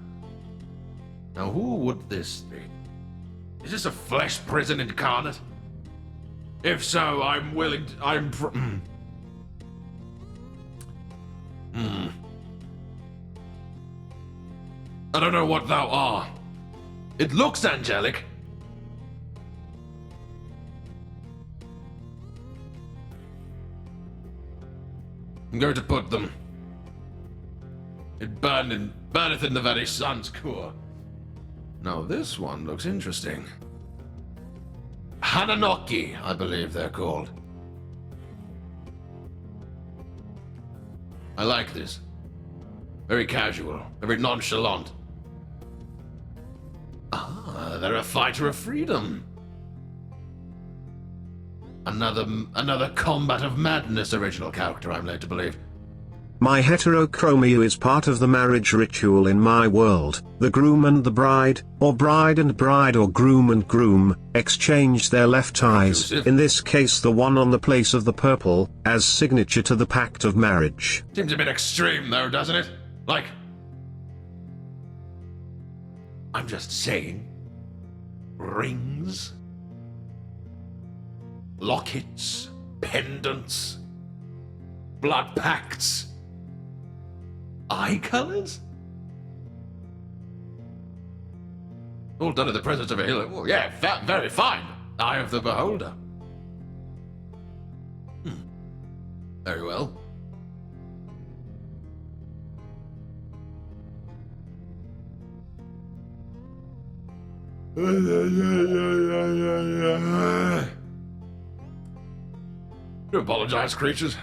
C: Now, who would this be? Is this a flesh prison incarnate? If so, I'm willing to, I don't know what thou art. It looks angelic. I'm going to put them. It burneth in the very sun's core. Now this one looks interesting. Hananoki, I believe they're called. I like this. Very casual, very nonchalant. Ah, they're a fighter of freedom. Another Combat of Madness original character, I'm led to believe.
A: My heterochromia is part of the marriage ritual in my world. The groom and the bride, or bride and bride, or groom and groom, exchange their left eyes, in this case the one on the place of the purple, as signature to the pact of marriage.
C: Seems a bit extreme though, doesn't it? Like... I'm just saying... Rings... Lockets... Pendants... Blood pacts... Eye colors? All done in the presence of a healer. Oh, yeah, very fine. Eye of the beholder. Very well. Do apologize, creatures.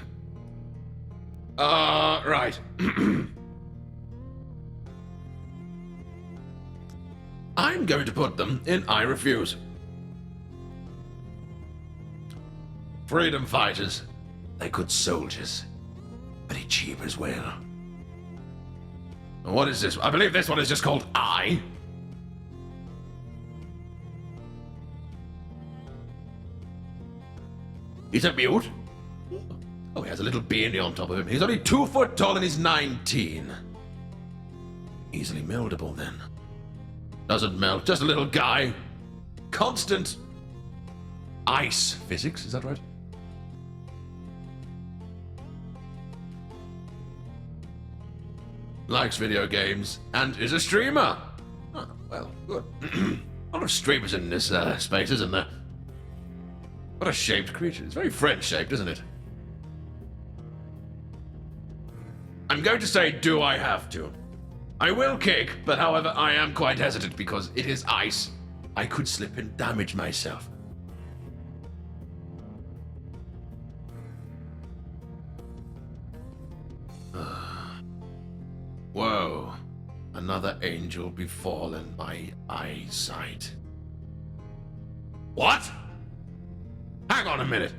C: Right. I'm going to put them in I refuse. Freedom fighters. They're good soldiers. Very cheap as well. What is this? I believe this one is just called I. He's a mute. Oh, he has a little beanie on top of him. He's only 2 foot tall and he's 19. Easily meldable then. Doesn't melt, just a little guy. Constant ice physics, is that right? Likes video games and is a streamer. Oh, well, good. A lot of streamers in this space, isn't there? What a shaped creature. It's very French-shaped, isn't it? I'm going to say, do I have to? I will kick, but however, I am quite hesitant because it is ice. I could slip and damage myself. Whoa. Another angel befallen by eyesight. What? Hang on a minute.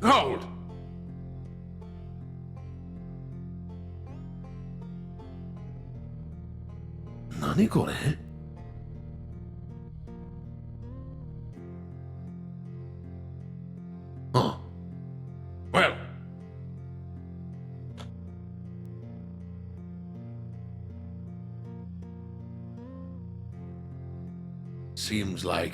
C: Hold. Naniこれ? Oh. Well. Seems like...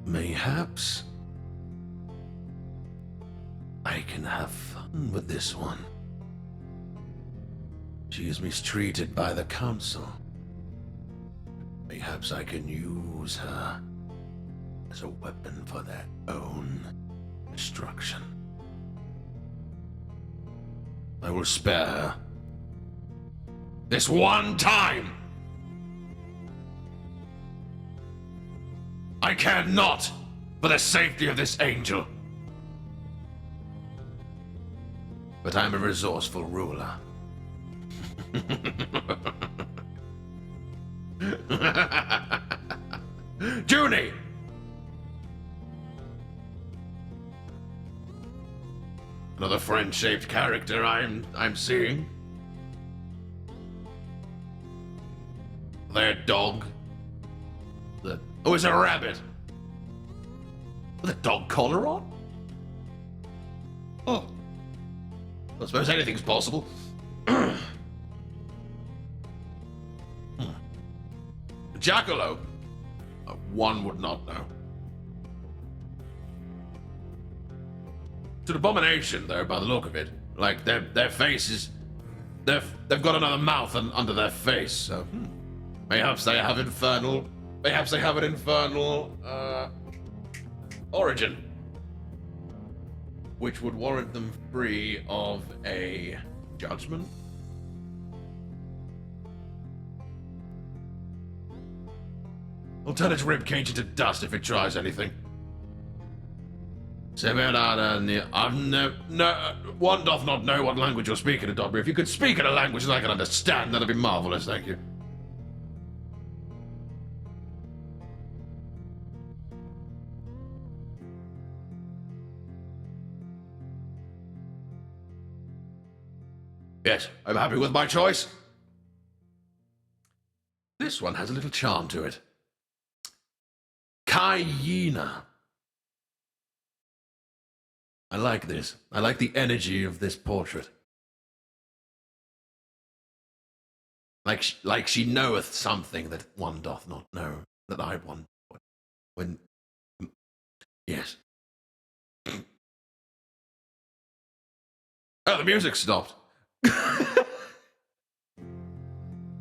C: Mayhaps I can have fun with this one. She is mistreated by the council. Mayhaps I can use her as a weapon for their own destruction. I will spare her. This one time! I care not for the safety of this angel. But I'm a resourceful ruler. Junie! Another friend-shaped character I'm seeing. Their dog. Oh, it's a rabbit. With a dog collar on? Oh. I suppose anything's possible. Jackalope? One would not know. It's an abomination, though, by the look of it. Like, their faces... They've got another mouth under their face, so... Mayhaps they have infernal... Perhaps they have an infernal, origin. Which would warrant them free of a judgment? I'll turn its ribcage into dust if it tries anything. One doth not know what language you're speaking, Dobby. If you could speak in a language that I can understand, that'd be marvelous, thank you. Yes, I'm happy with my choice. This one has a little charm to it. Hyena. I like this. I like the energy of this portrait. Like she knoweth something that one doth not know, that I want. When... Yes. Oh, the music stopped.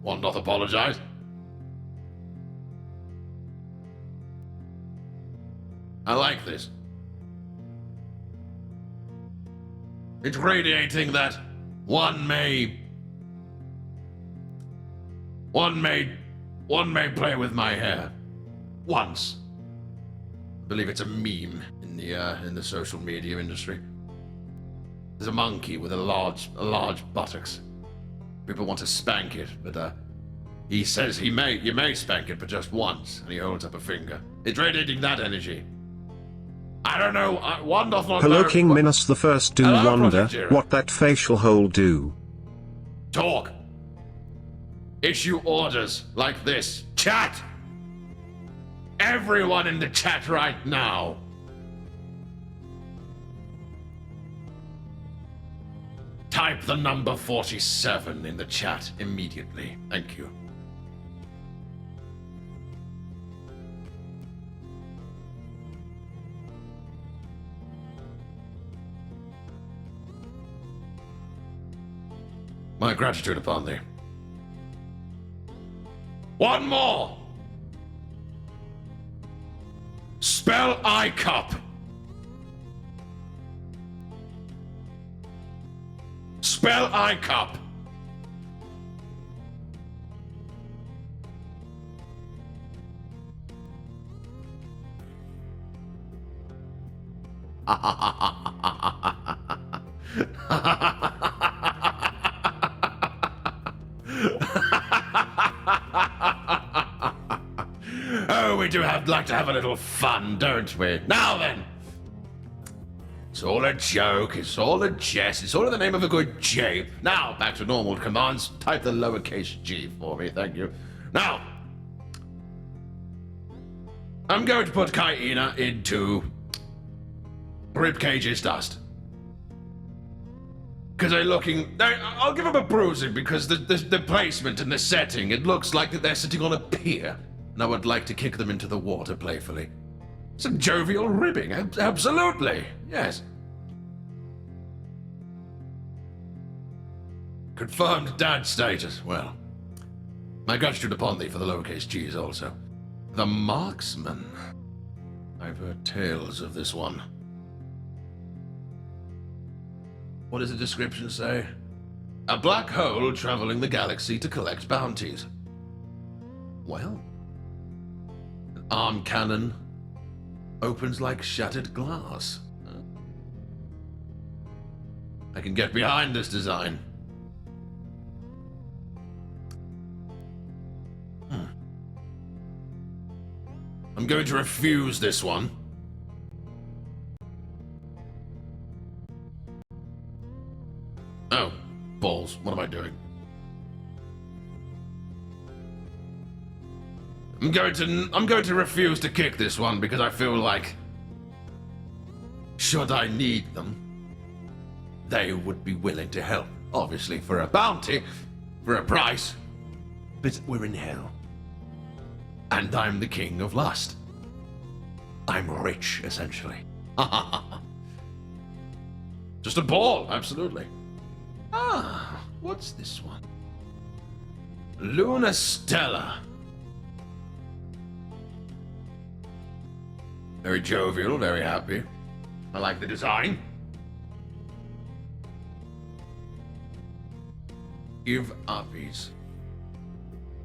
C: One doth apologize. I like this. It's radiating that one may One may play with my hair. Once. I believe it's a meme in the social media industry. There's a monkey with a large buttocks. People want to spank it, but he says you may spank it, but just once, and he holds up a finger. It's radiating that energy. I don't know. One does not
A: Hello
C: know.
A: King Minos the First. Do
C: Hello,
A: wonder
C: Project Zero.
A: what that facial hole do.
C: Talk. Issue orders like this. Chat. Everyone in the chat right now. Type the number 47 in the chat immediately. Thank you. My gratitude upon thee. One more! Spell I cup. Spell I cup. Oh, we do like to have a little fun, don't we? Now then! It's all a joke, it's all a jest, it's all in the name of a good jape. Now, back to normal commands. Type the lowercase g for me, thank you. Now, I'm going to put Kaina into Ribcage's dust. Because I'll give them a bruising because the placement and the setting, it looks like that they're sitting on a pier. And I would like to kick them into the water playfully. Some jovial ribbing, absolutely, yes. Confirmed dad status, well. My gratitude upon thee for the lowercase g's also. The Marksman. I've heard tales of this one. What does the description say? A black hole traveling the galaxy to collect bounties. Well, an arm cannon opens like shattered glass. I can get behind this design. I'm going to refuse this one. Oh, balls. What am I doing? I'm going to refuse to kick this one because I feel like should I need them, they would be willing to help. Obviously for a bounty, for a price. But we're in hell. And I'm the king of lust. I'm rich, essentially. Just a ball, absolutely. Ah, what's this one? Luna Stella. Very jovial, very happy. I like the design. Give uppies.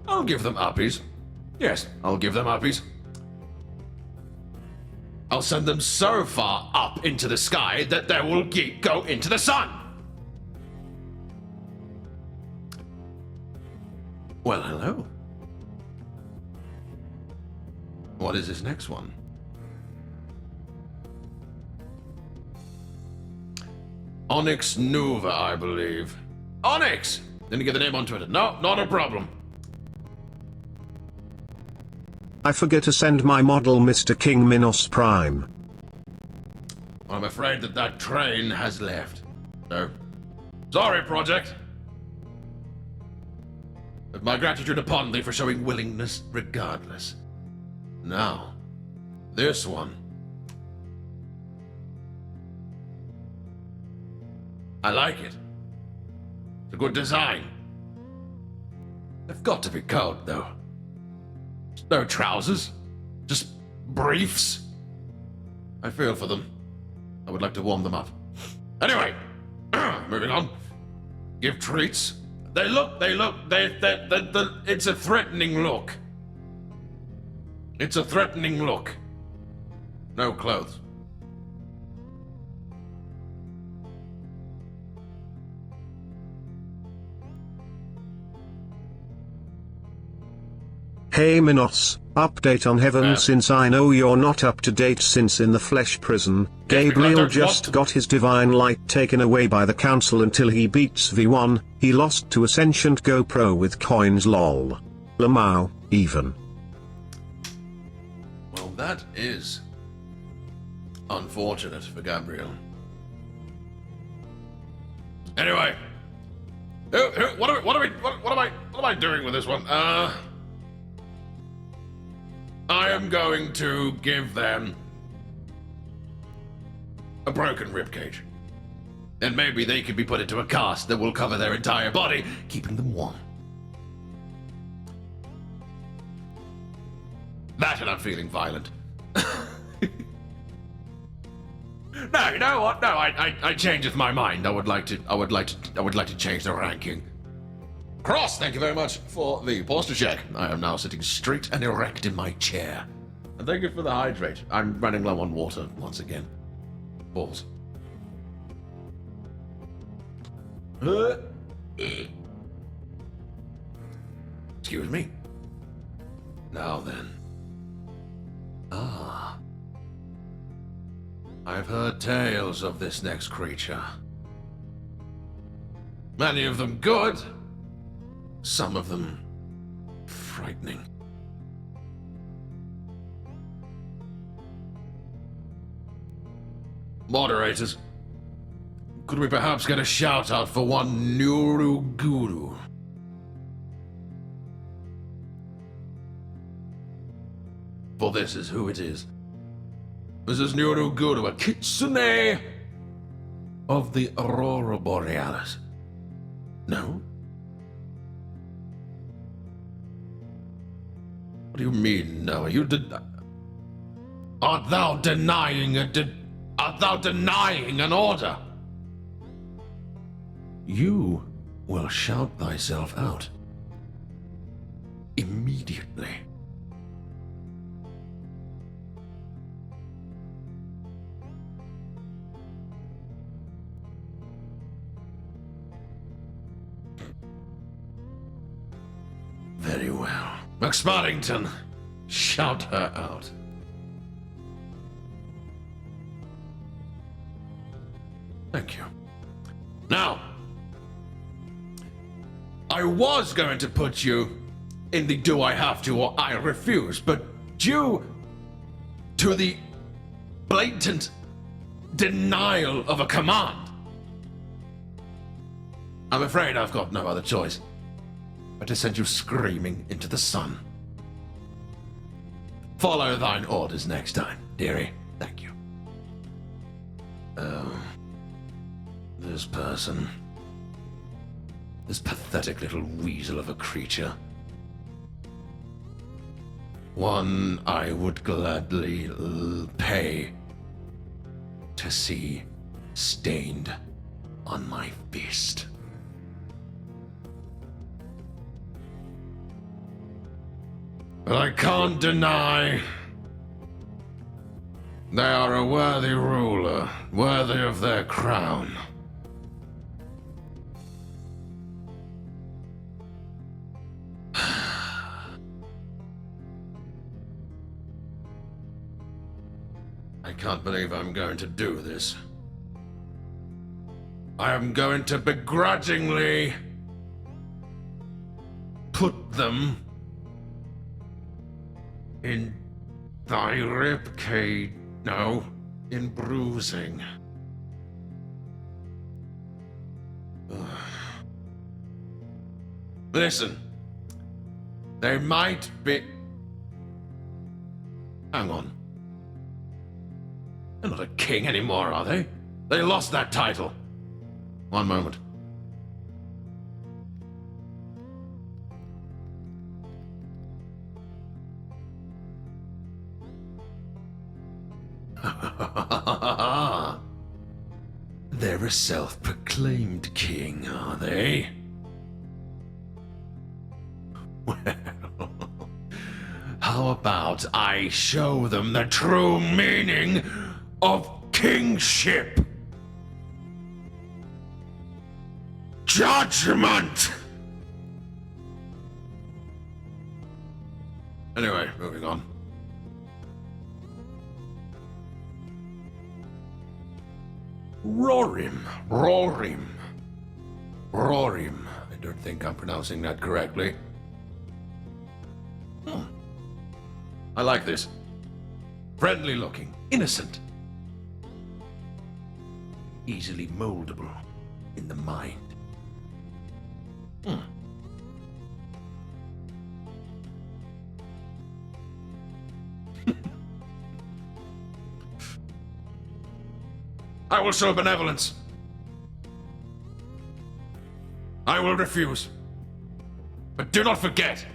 C: I'll give them uppies. Yes, I'll give them uppies. I'll send them so far up into the sky that they will go into the sun. Well, hello. What is this next one? Onyx Nuva, I believe. Onyx! Didn't get the name on Twitter. No, not a problem.
A: I forget to send my model Mr. King Minos Prime.
C: I'm afraid that train has left. So, sorry, Project. But my gratitude upon thee for showing willingness regardless. Now, this one. I like it. It's a good design. They've got to be cold, though. No trousers, just briefs. I feel for them. I would like to warm them up. Anyway, moving on. Give treats. It's a threatening look. It's a threatening look. No clothes.
A: Hey Minos, update on heaven since I know you're not up to date since in the flesh prison, Gabriel just got his divine light taken away by the council until he beats V1, he lost to a sentient GoPro with coins lol. Lamau, even.
C: Well, that is unfortunate for Gabriel. Anyway, what am I doing with this one? I am going to give them a broken ribcage. And maybe they could be put into a cast that will cover their entire body, keeping them warm. That and I'm feeling violent. No, you know what? No, I changeth my mind. I would like to change the ranking. Cross, thank you very much for the posture check. I am now sitting straight and erect in my chair. And thank you for the hydrate. I'm running low on water once again. Balls. Excuse me. Now then. I've heard tales of this next creature. Many of them good. Some of them frightening. Moderators, could we perhaps get a shout out for one Nuru Guru? For this is who it is. This is Nuru Guru, a kitsune of the Aurora Borealis. No? What do you mean, no? Art thou denying an order? You will shout thyself out. Immediately. Very well. McSparrington, shout her out. Thank you. Now, I was going to put you in the do I have to or I refuse, but due to the blatant denial of a command, I'm afraid I've got no other choice but to send you screaming into the sun. Follow thine orders next time, dearie. Thank you. This person. This pathetic little weasel of a creature. One I would gladly pay to see stained on my fist. But I can't deny they are a worthy ruler, worthy of their crown. I can't believe I'm going to do this. I am going to begrudgingly put them in thy ribcage. No, in bruising. Listen, they might be. Hang on. They're not a king anymore, are they? They lost that title. One moment. They're a self-proclaimed king, are they? Well, how about I show them the true meaning of kingship? Judgment! Anyway, moving on. Rorim. I don't think I'm pronouncing that correctly. I like this. Friendly looking, innocent. Easily moldable in the mind. I will show benevolence. I will refuse. But do not forget.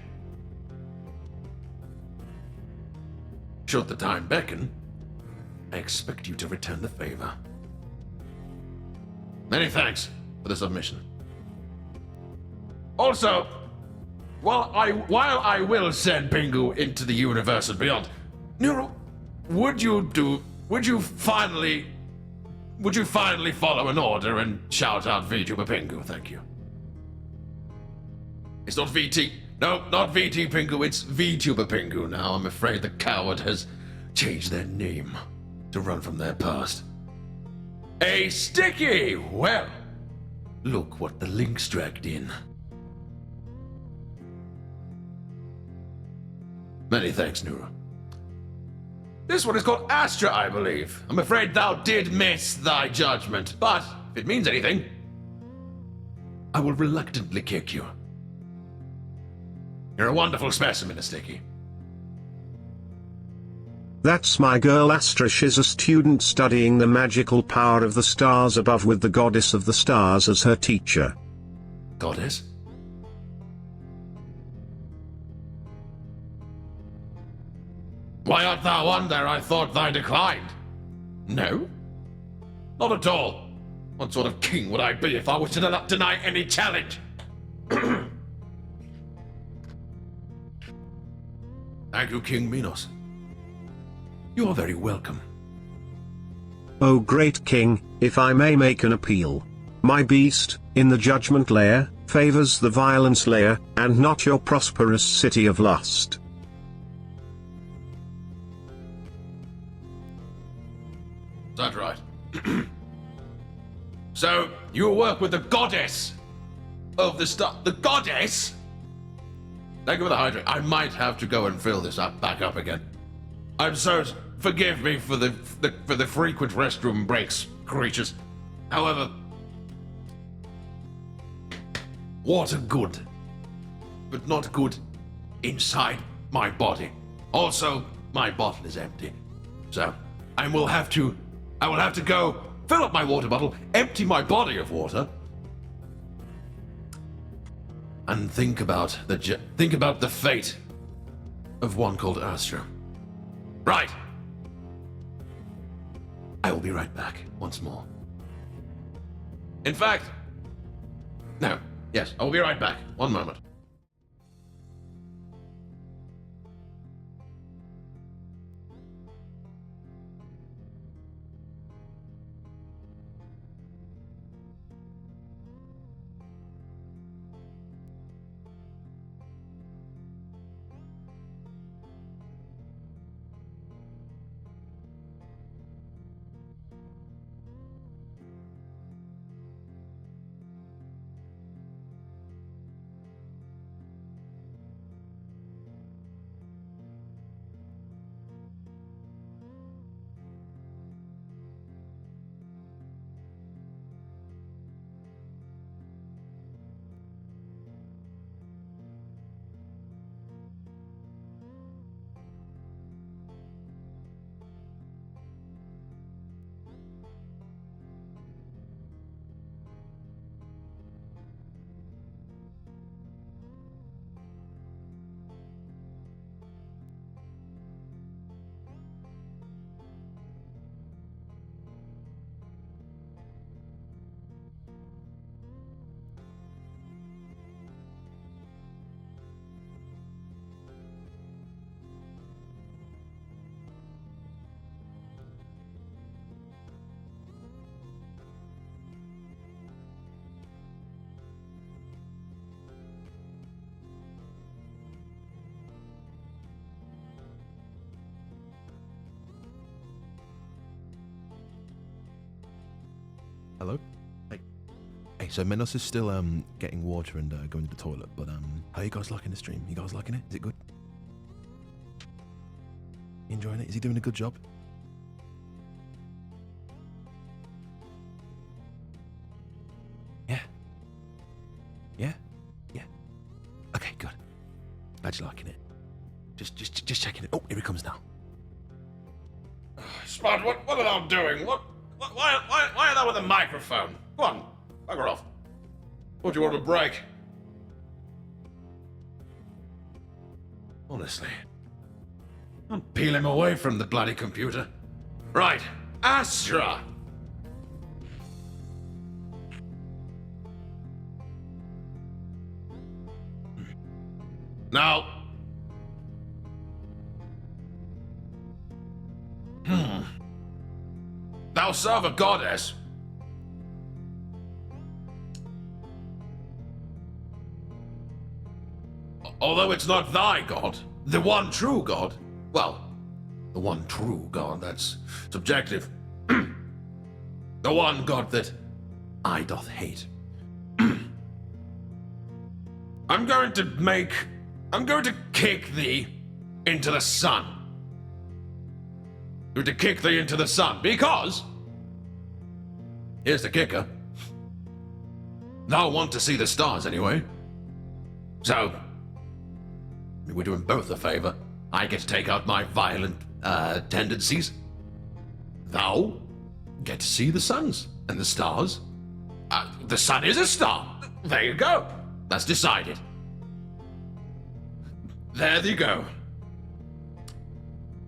C: Should the time beckon, I expect you to return the favor. Many thanks for the submission. Also, while I will send Pingu into the universe and beyond, Nero, would you finally follow an order and shout out VTuber Pingu? Thank you. It's not VT. No, not VT Pingu, it's VTuber Pingu now. I'm afraid the coward has changed their name to run from their past. A sticky! Well, look what the link's dragged in. Many thanks, Nura. This one is called Astra, I believe. I'm afraid thou did miss thy judgment, but if it means anything, I will reluctantly kick you. You're a wonderful specimen, Sticky.
A: That's my girl Astra. She's a student studying the magical power of the stars above with the goddess of the stars as her teacher.
C: Goddess? Why art thou on there? I thought thy declined. No? Not at all. What sort of king would I be if I was to deny any challenge? Thank you, King Minos. You are very welcome.
A: Oh great king, if I may make an appeal. My beast, in the judgment layer, favors the violence layer, and not your prosperous city of lust.
C: That's right. So, you work with the goddess of the star. The goddess? Thank you for the hydrate. I might have to go and fill this up back up again. I'm so forgive me for the frequent restroom breaks, creatures. However, water good, but not good inside my body. Also, my bottle is empty, so I will have to go fill up my water bottle, empty my body of water, and think about the fate of one called Astra. Right. I will be right back once more. In fact, no, yes, I will be right back. One moment. Hello? Hey. Hey, so Minos is still getting water and going to the toilet, but how you guys liking the stream? You guys liking it? Is it good? You enjoying it? Is he doing a good job? Yeah. Yeah? Yeah. Okay, good. Glad you're liking it. Just checking it. Oh, here he comes now. Spud, what are thou doing? Why are thou with a microphone? Go on, bugger off. What do you want to break? Honestly. Don't peel him away from the bloody computer. Right, Astra. Now. Thou serve a goddess. Although it's not thy god, the one true god. Well, the one true god, that's subjective. The one god that I doth hate. I'm going to kick thee into the sun. To kick thee into the sun, because here's the kicker. Thou want to see the stars anyway. So we're doing both a favor. I get to take out my violent tendencies. Thou get to see the suns and the stars. The sun is a star. There you go. That's decided. There you go.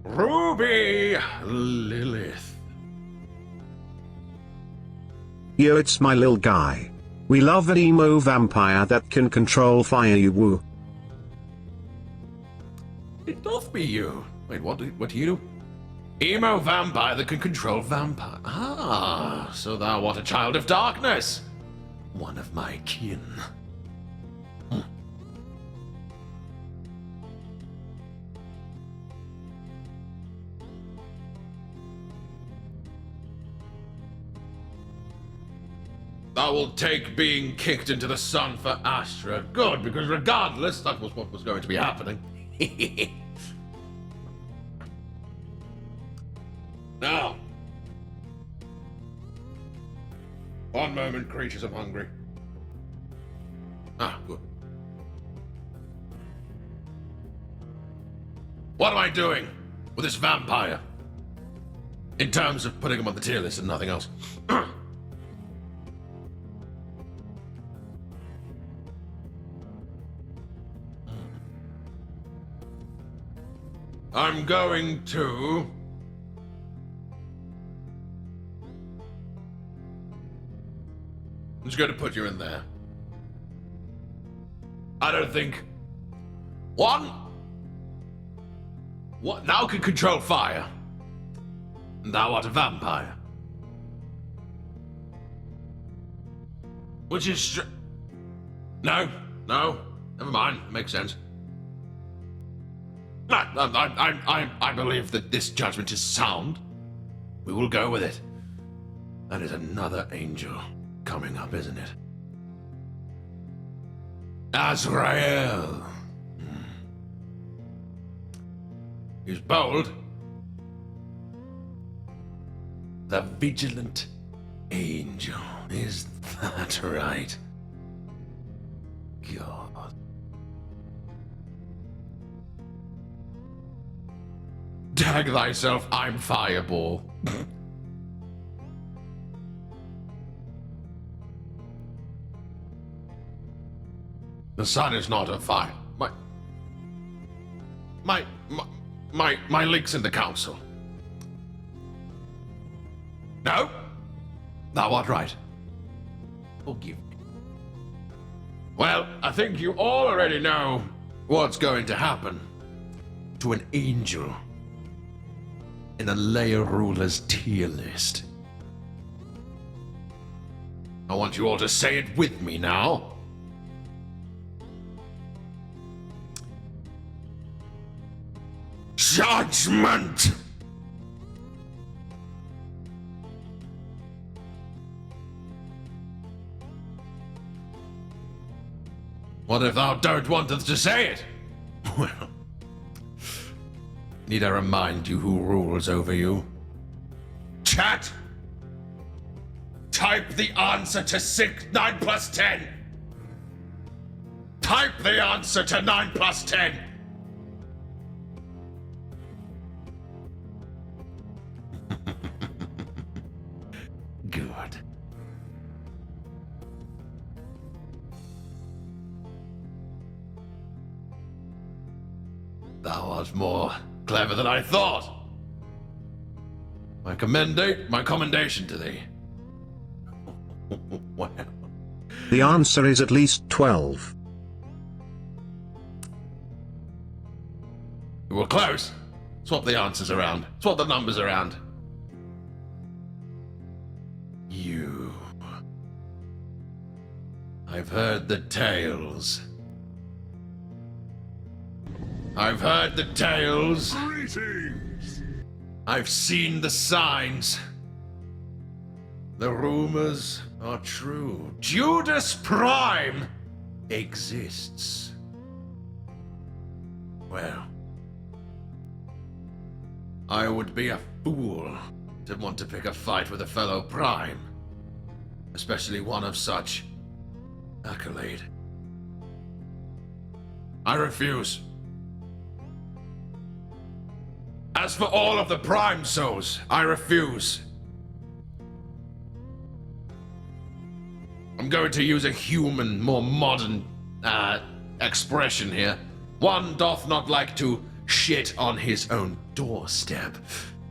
C: Ruby Lilith.
A: Yo, it's my lil guy. We love an emo vampire that can control fire, you woo.
C: It doth be you. Wait, what do you do? Emo vampire that can control vampire. Ah, so thou art a child of darkness. One of my kin. Thou will take being kicked into the sun for Astra. Good, because regardless, that was what was going to be happening. Now. One moment, creatures, I'm hungry. Ah, good. What am I doing with this vampire? In terms of putting him on the tier list and nothing else. I'm going to... I'm just going to put you in there. I don't think... One... What? Thou can control fire. And thou art a vampire. Which is... No, never mind. It makes sense. I believe that this judgment is sound. We will go with it. That is another angel coming up, isn't it? Azrael. He's bold. The vigilant angel. Is that right? God. Tag thyself, I'm Fireball. The sun is not a fire. My link's in the council. No? Thou art right. Forgive me. Well, I think you all already know what's going to happen to an angel in a layer ruler's tier list. I want you all to say it with me now. Judgment! What if thou don't want us to say it? Well, need I remind you who rules over you? Chat! Type the answer to 9 plus 10! Type the answer to 9 plus 10! Good. Thou art more clever than I thought. My commendation to thee. Wow.
A: The answer is at least 12.
C: You were close. Swap the answers around. Swap the numbers around. You. I've heard the tales. I've heard the tales.
B: Greetings!
C: I've seen the signs. The rumors are true. Minos Prime exists. Well, I would be a fool to want to pick a fight with a fellow Prime, especially one of such accolade. I refuse. As for all of the Prime souls, I refuse. I'm going to use a human, more modern, expression here. One doth not like to shit on his own doorstep.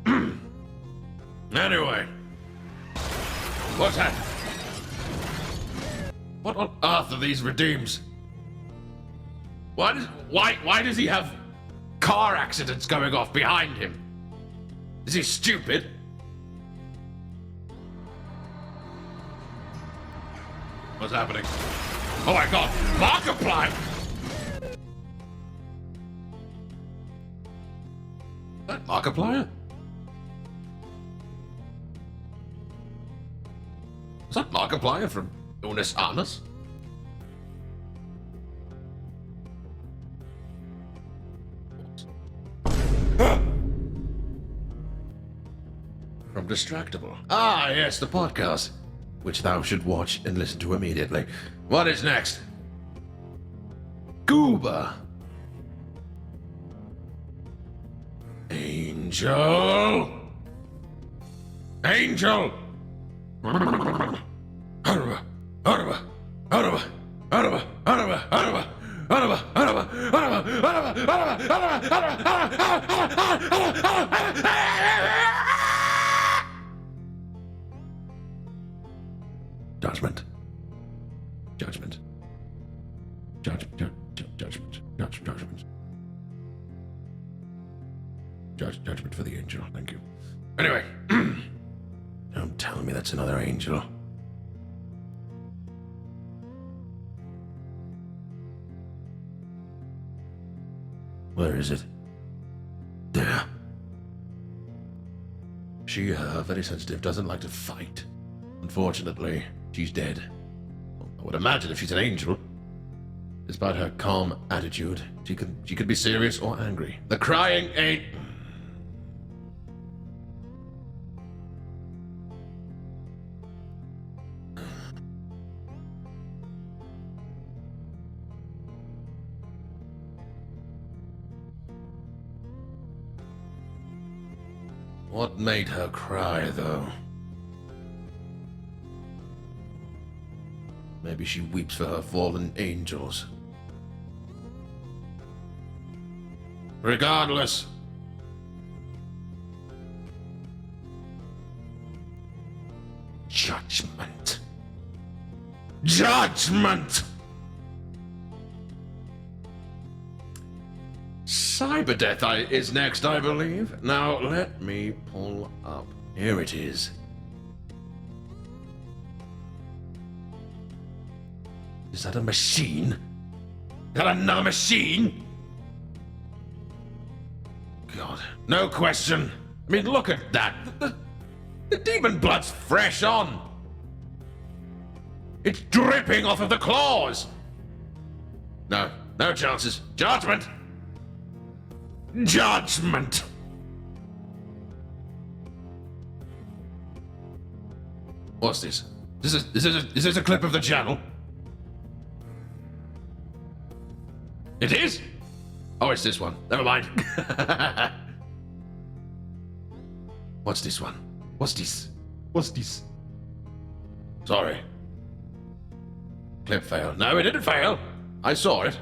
C: Anyway. What's that? What on earth are these redeems? Why does he have car accidents going off behind him? Is he stupid? What's happening? Oh my god! Markiplier! That Markiplier? Is that Markiplier from Minos Prime? From Distractable. Ah, yes, the podcast, which thou should watch and listen to immediately. What is next? Gooba. Angel. Angel. Judgment. Judgment. Judgment. Judgment. Judgment for the angel. Thank you. Anyway. Don't tell me that's another angel. Where is it? There. She, very sensitive, doesn't like to fight. Unfortunately, she's dead. I would imagine if she's an angel, despite her calm attitude, she could be serious or angry. The crying ain't... What made her cry, though? Maybe she weeps for her fallen angels. Regardless. Judgment. Judgment! Cyberdeath is next, I believe. Now, let me pull up. Here it is. Is that a machine? Is that another machine? God, no question. I mean, look at that. The demon blood's fresh on. It's dripping off of the claws. No. No chances. Judgment! Judgment! What's this? Is this a clip of the channel? It is? Oh, it's this one. Never mind. What's this one? What's this? What's this? Sorry. Clip failed. No, it didn't fail. I saw it.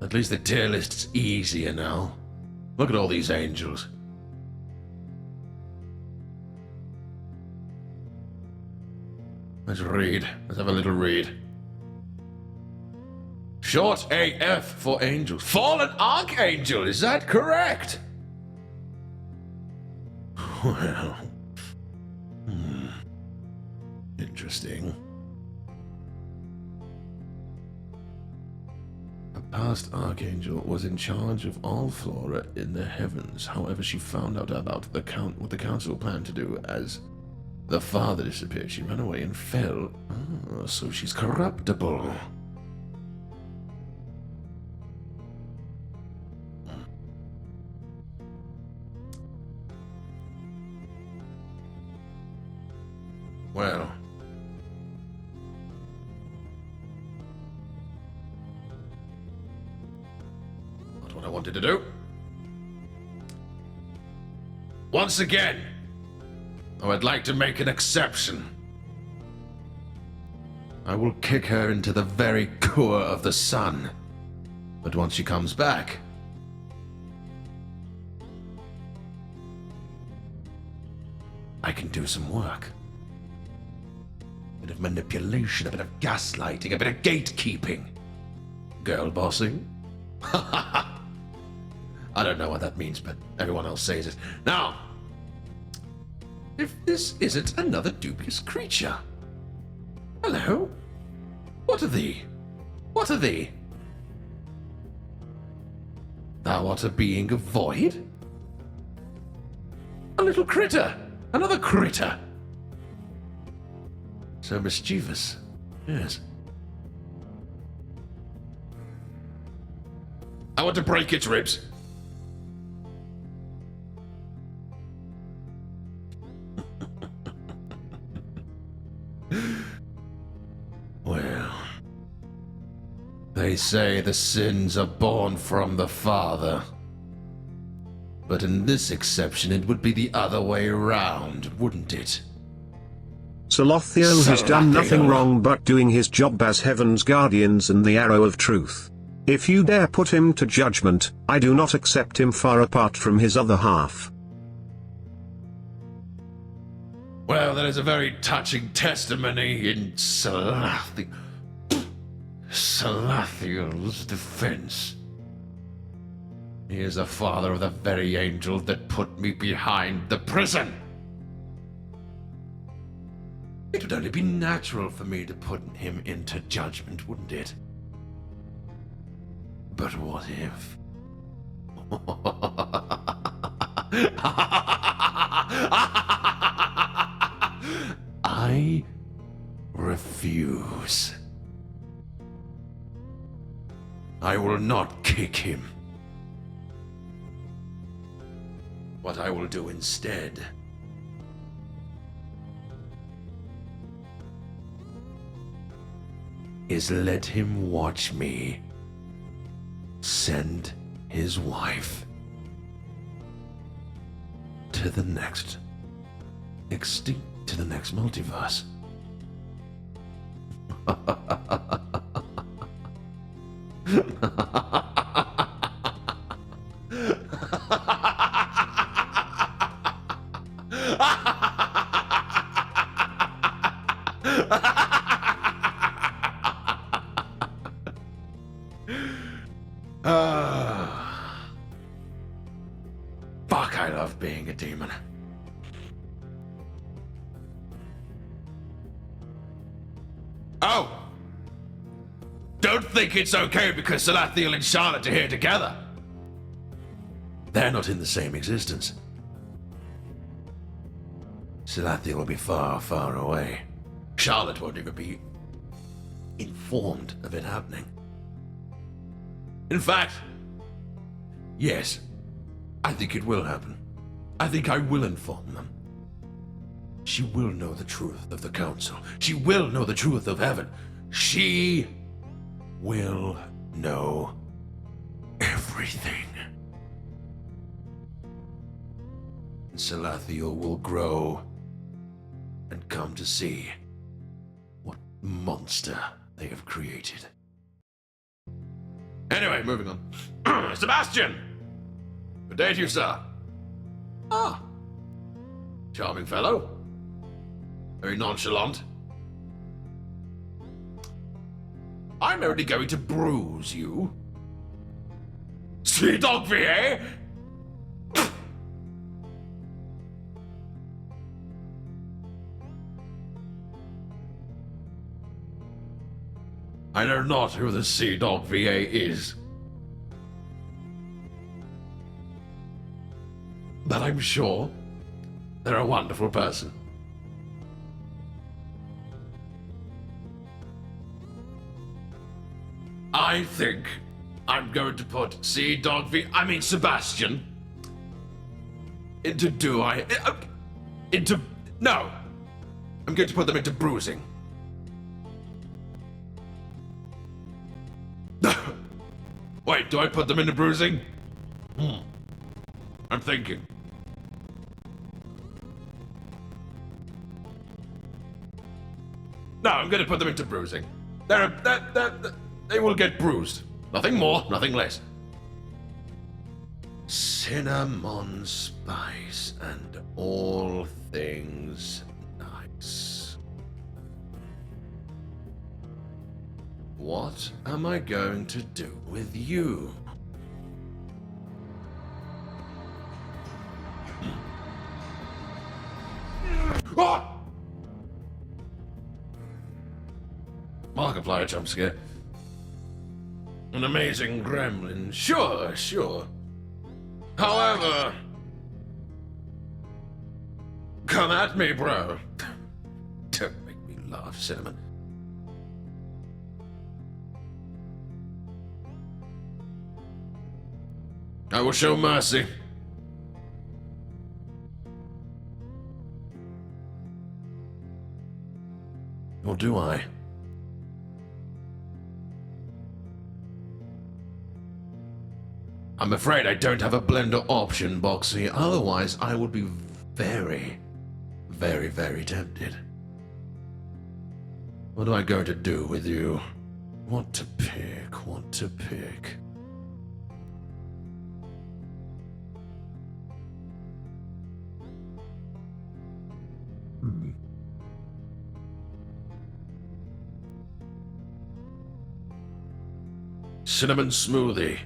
C: At least the tier list's easier now. Look at all these angels. Let's read. Let's have a little read. Short AF for angels. Fallen Archangel, is that correct? Well. Interesting. A past Archangel was in charge of all flora in the heavens. However, she found out about what the council planned to do as the father disappeared. She ran away and fell. Oh, so she's corruptible. Well. Not what I wanted to do. Once again, I would like to make an exception. I will kick her into the very core of the sun. But once she comes back, I can do some work. A bit of manipulation, a bit of gaslighting, a bit of gatekeeping. Girl bossing? I don't know what that means, but everyone else says it. Now, if this isn't another dubious creature. Hello? What are thee? What are thee? Thou art a being of void? A little critter! Another critter! So mischievous. Yes. I want to break its ribs. Well, they say the sins are born from the father. But in this exception, it would be the other way around, wouldn't it?
A: Salathiel has done nothing wrong but doing his job as Heaven's Guardians and the Arrow of Truth. If you dare put him to judgment, I do not accept him far apart from his other half.
C: Well, that is a very touching testimony in Salathiel's defense. He is the father of the very angel that put me behind the prison. It would only be natural for me to put him into judgment, wouldn't it? But what if? I refuse. I will not kick him. What I will do instead is let him watch me send his wife to the next multiverse. Fuck, I love being a demon. Oh! Don't think it's okay because Salathiel and Charlotte are here together. They're not in the same existence. Salathiel will be far, far away. Charlotte won't even be informed of it happening. In fact, yes, I think it will happen. I think I will inform them. She will know the truth of the council. She will know the truth of heaven. She will know everything. And Salathiel will grow and come to see what monster they have created. Anyway, moving on. Sebastian! Good day to you, sir. Ah. Charming fellow. Very nonchalant. I'm only going to bruise you. Sea dog VA? I know not who the Sea Dog VA is. But I'm sure they're a wonderful person. I think I'm going to put Sebastian no. I'm going to put them into bruising. Wait, do I put them into bruising? I'm thinking. No, I'm going to put them into bruising. They will get bruised. Nothing more, nothing less. Cinnamon spice and all things nice. What am I going to do with you? Ah! Markiplier jump scare. An amazing gremlin. Sure. However, come at me, bro. Don't make me laugh, Cinnamon. I will show mercy. Or do I? I'm afraid I don't have a blender option, Boxy. Otherwise, I would be very, very, very tempted. What am I going to do with you? What to pick? Cinnamon smoothie.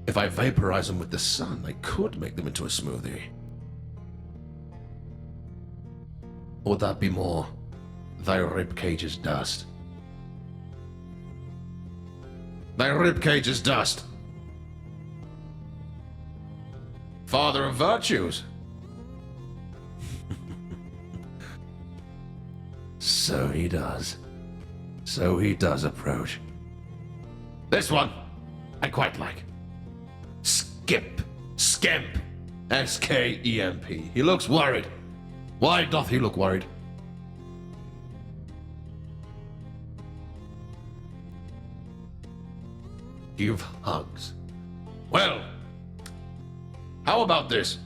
C: If I vaporize them with the sun, I could make them into a smoothie. Or would that be more thy ribcage's dust? Thy ribcage's dust. Father of virtues. So he does approach. This one, I quite like. Skemp. S-K-E-M-P. He looks worried. Why doth he look worried? Give hugs. Well, how about this?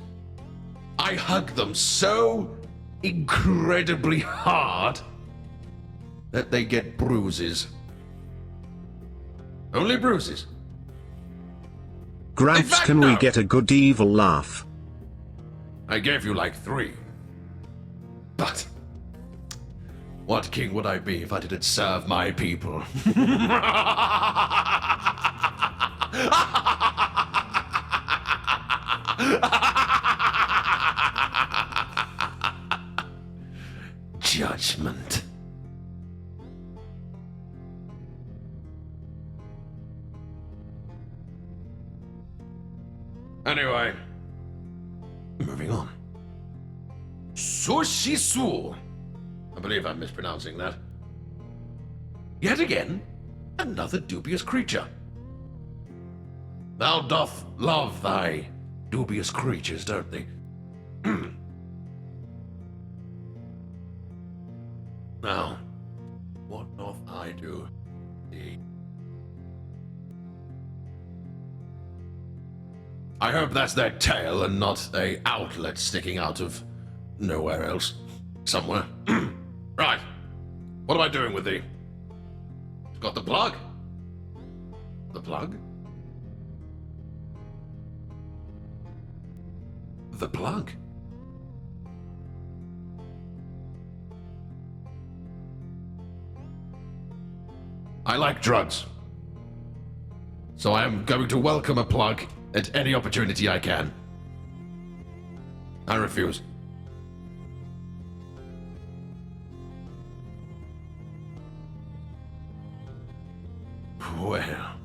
C: I hug them so incredibly hard that they get bruises. Only bruises.
A: Gramps, can we get a good evil laugh?
C: I gave you like 3. But what king would I be if I didn't serve my people? Judgment. Anyway, moving on. Sushisu. I believe I'm mispronouncing that. Yet again, another dubious creature. Thou doth love thy dubious creatures, don't they? Now, what doth I do? I hope that's their tail and not a outlet sticking out of nowhere else. Somewhere. Right. What am I doing with thee? It's got the plug. The plug? The plug? I like drugs. So I am going to welcome a plug at any opportunity I can. I refuse. Well,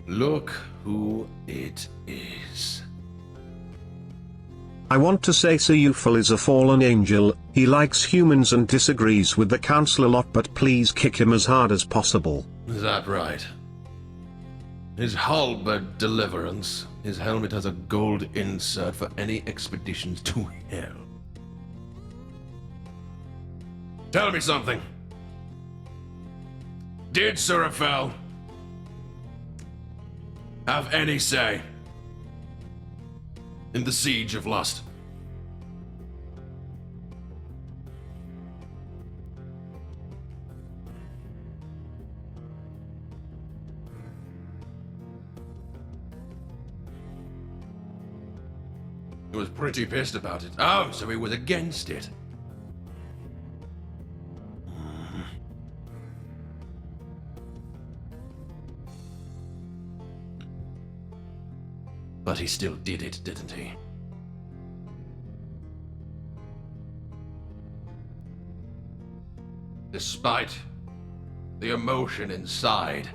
C: look who it is.
A: I want to say Seufel is a fallen angel. He likes humans and disagrees with the council a lot, but please kick him as hard as possible.
C: Is that right? His halberd deliverance. His helmet has a gold insert for any expeditions to hell. Tell me something. Did Surafel have any say in the Siege of Lust? He was pretty pissed about it. Oh, so he was against it. But he still did it, didn't he? Despite the emotion inside,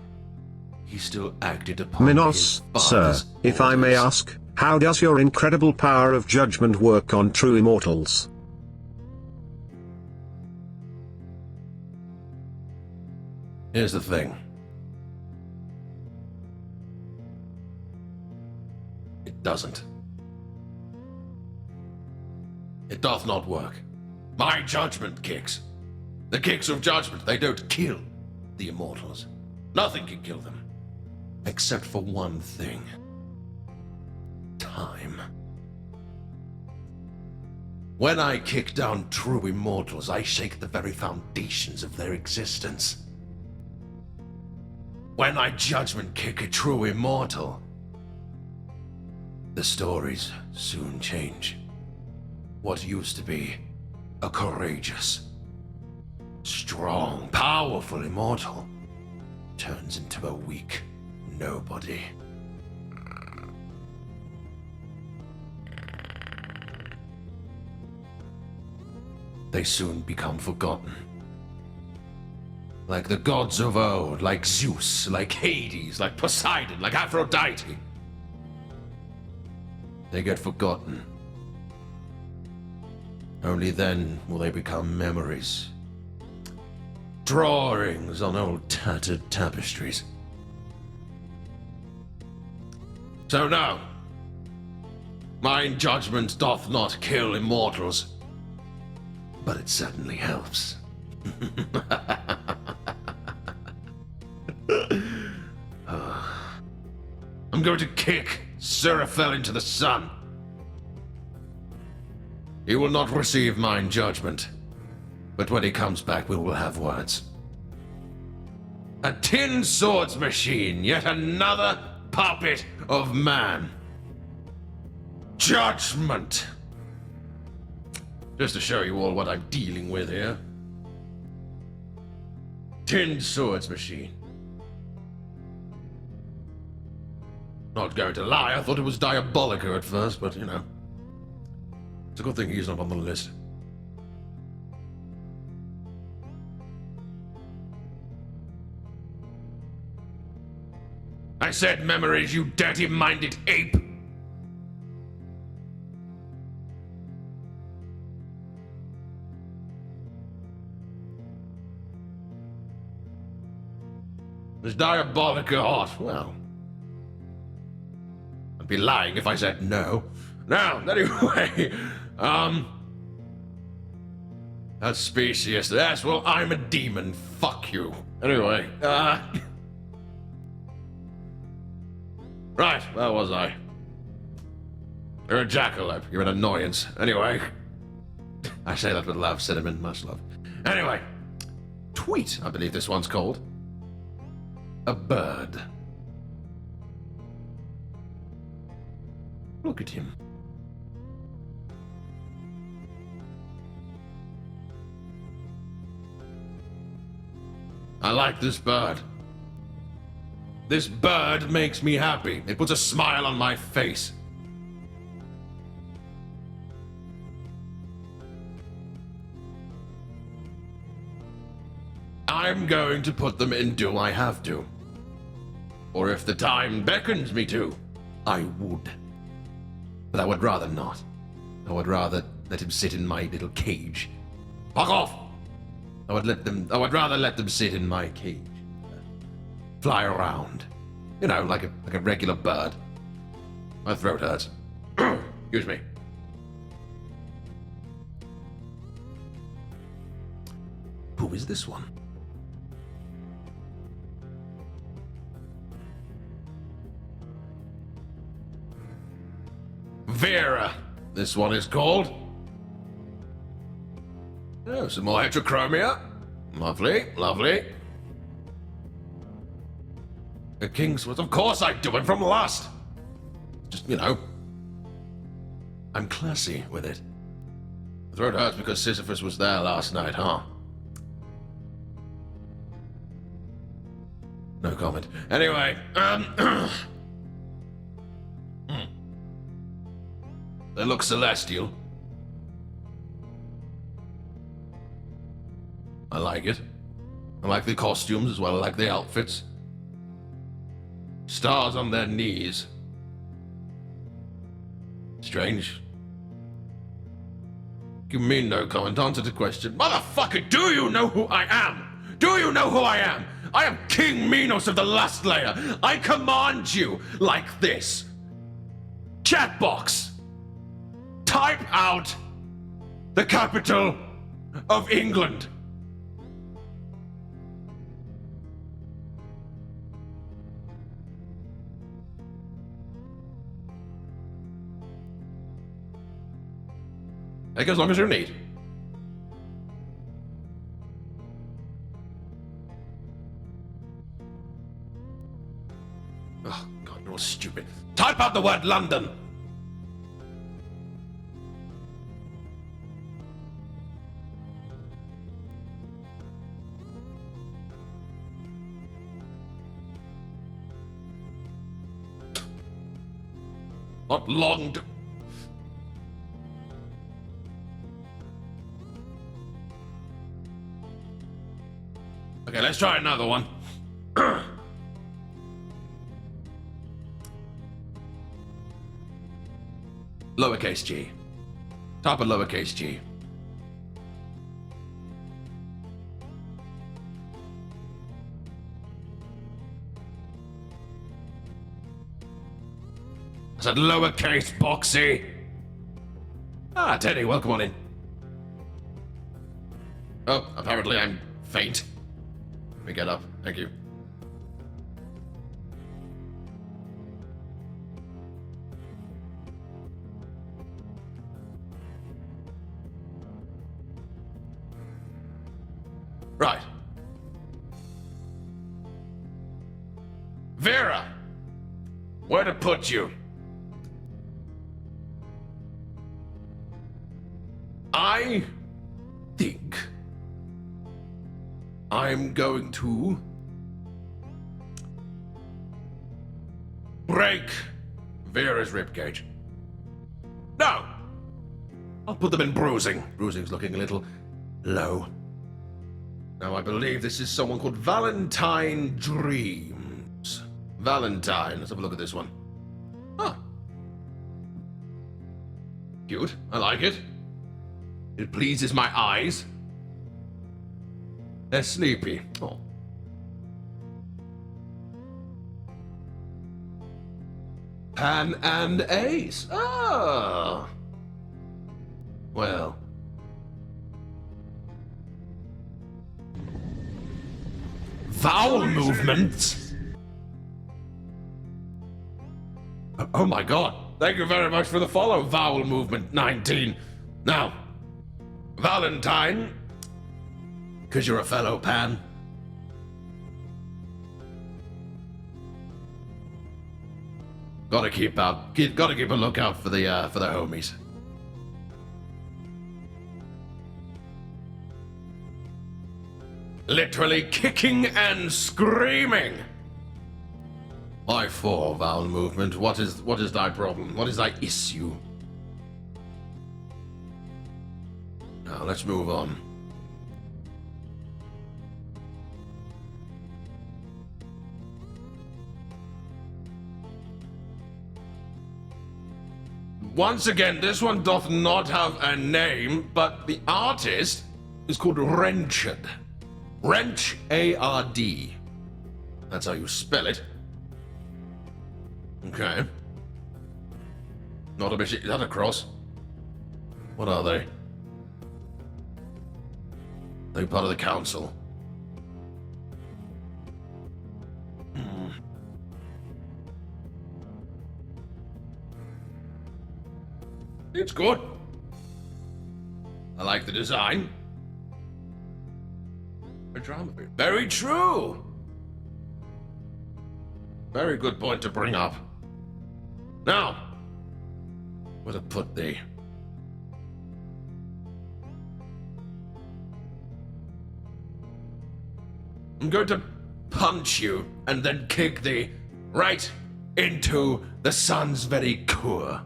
C: he still acted upon
A: Minos,
C: his
A: sir,
C: father's
A: if I may
C: orders.
A: ask, how does your incredible power of judgment work on true immortals?
C: Here's the thing. It doesn't. It doth not work. My judgment kicks. The kicks of judgment, they don't kill the immortals. Nothing can kill them. Except for one thing. Time. When I kick down true immortals, I shake the very foundations of their existence. When I judgment kick a true immortal, the stories soon change. What used to be a courageous, strong, powerful immortal turns into a weak nobody. They soon become forgotten. Like the gods of old, like Zeus, like Hades, like Poseidon, like Aphrodite. They get forgotten. Only then will they become memories. Drawings on old tattered tapestries. So no, mine judgment doth not kill immortals, but it certainly helps. I'm going to kick Surafel into the sun. He will not receive mine judgment, but when he comes back, we will have words. A tin swords machine, yet another puppet of man. Judgment. Just to show you all what I'm dealing with here. Tin swords machine. Not going to lie, I thought it was Diabolica at first, but you know. It's a good thing he's not on the list. I said memories, you dirty-minded ape! It's diabolically hot. Well, I'd be lying if I said no. Now, anyway, that's specious. Yes, well, I'm a demon. Fuck you. Anyway, right, where was I? You're a jackalope. You're an annoyance. Anyway, I say that with love, Cinnamon. Much love. Anyway, tweet, I believe this one's called. A bird. Look at him. I like this bird. This bird makes me happy. It puts a smile on my face. I'm going to put them in Do I Have To. Or if the time beckons me to, I would. But I would rather not. I would rather let him sit in my little cage. Fuck off! I would rather let them sit in my cage. Fly around. You know, like a regular bird. My throat hurts. Excuse me. Who is this one? Vera, this one is called. Oh, some more heterochromia. Lovely, lovely. A Kingswood, of course I do it from lust. Just, you know, I'm classy with it. The throat hurts because Sisyphus was there last night, huh? No comment. Anyway, they look celestial. I like it. I like the costumes as well. I like the outfits. Stars on their knees. Strange. You mean no comment? Answer the question. Motherfucker, do you know who I am? Do you know who I am? I am King Minos of the Lust Layer. I command you like this. Chat box. Type out the capital of England. Take as long as you need. Oh, God, you're all stupid. Type out the word London. Not long to... Okay, let's try another one. Lowercase g. Type a lowercase g. I said lowercase boxy. Ah, Teddy, welcome on in. Oh, apparently I'm faint. Let me get up. Thank you. Right. Vera! Where to put you? I think I'm going to break Vera's ribcage. No! I'll put them in bruising. Bruising's looking a little low. Now, I believe this is someone called Valentine Dreams. Valentine. Let's have a look at this one. Ah. Cute. I like it. It pleases my eyes. They're sleepy. Oh. Pan and ace. Ah. Well. Vowel movements. Oh my god. Thank you very much for the follow, Vowel Movement 19. Now, Valentine, because you're a fellow Pan. Gotta keep a lookout for the homies. Literally kicking and screaming. Why for, Vowel Movement? What is thy problem? What is thy issue? Now let's move on. Once again, this one doth not have a name, but the artist is called Wrenched. Wrench, A-R-D. That's how you spell it. Okay. Not a bit. Is that a cross? What are they? They part of the council. It's good. I like the design. Very true. Very good point to bring up. Now, where to put thee? I'm going to punch you and then kick thee right into the sun's very core.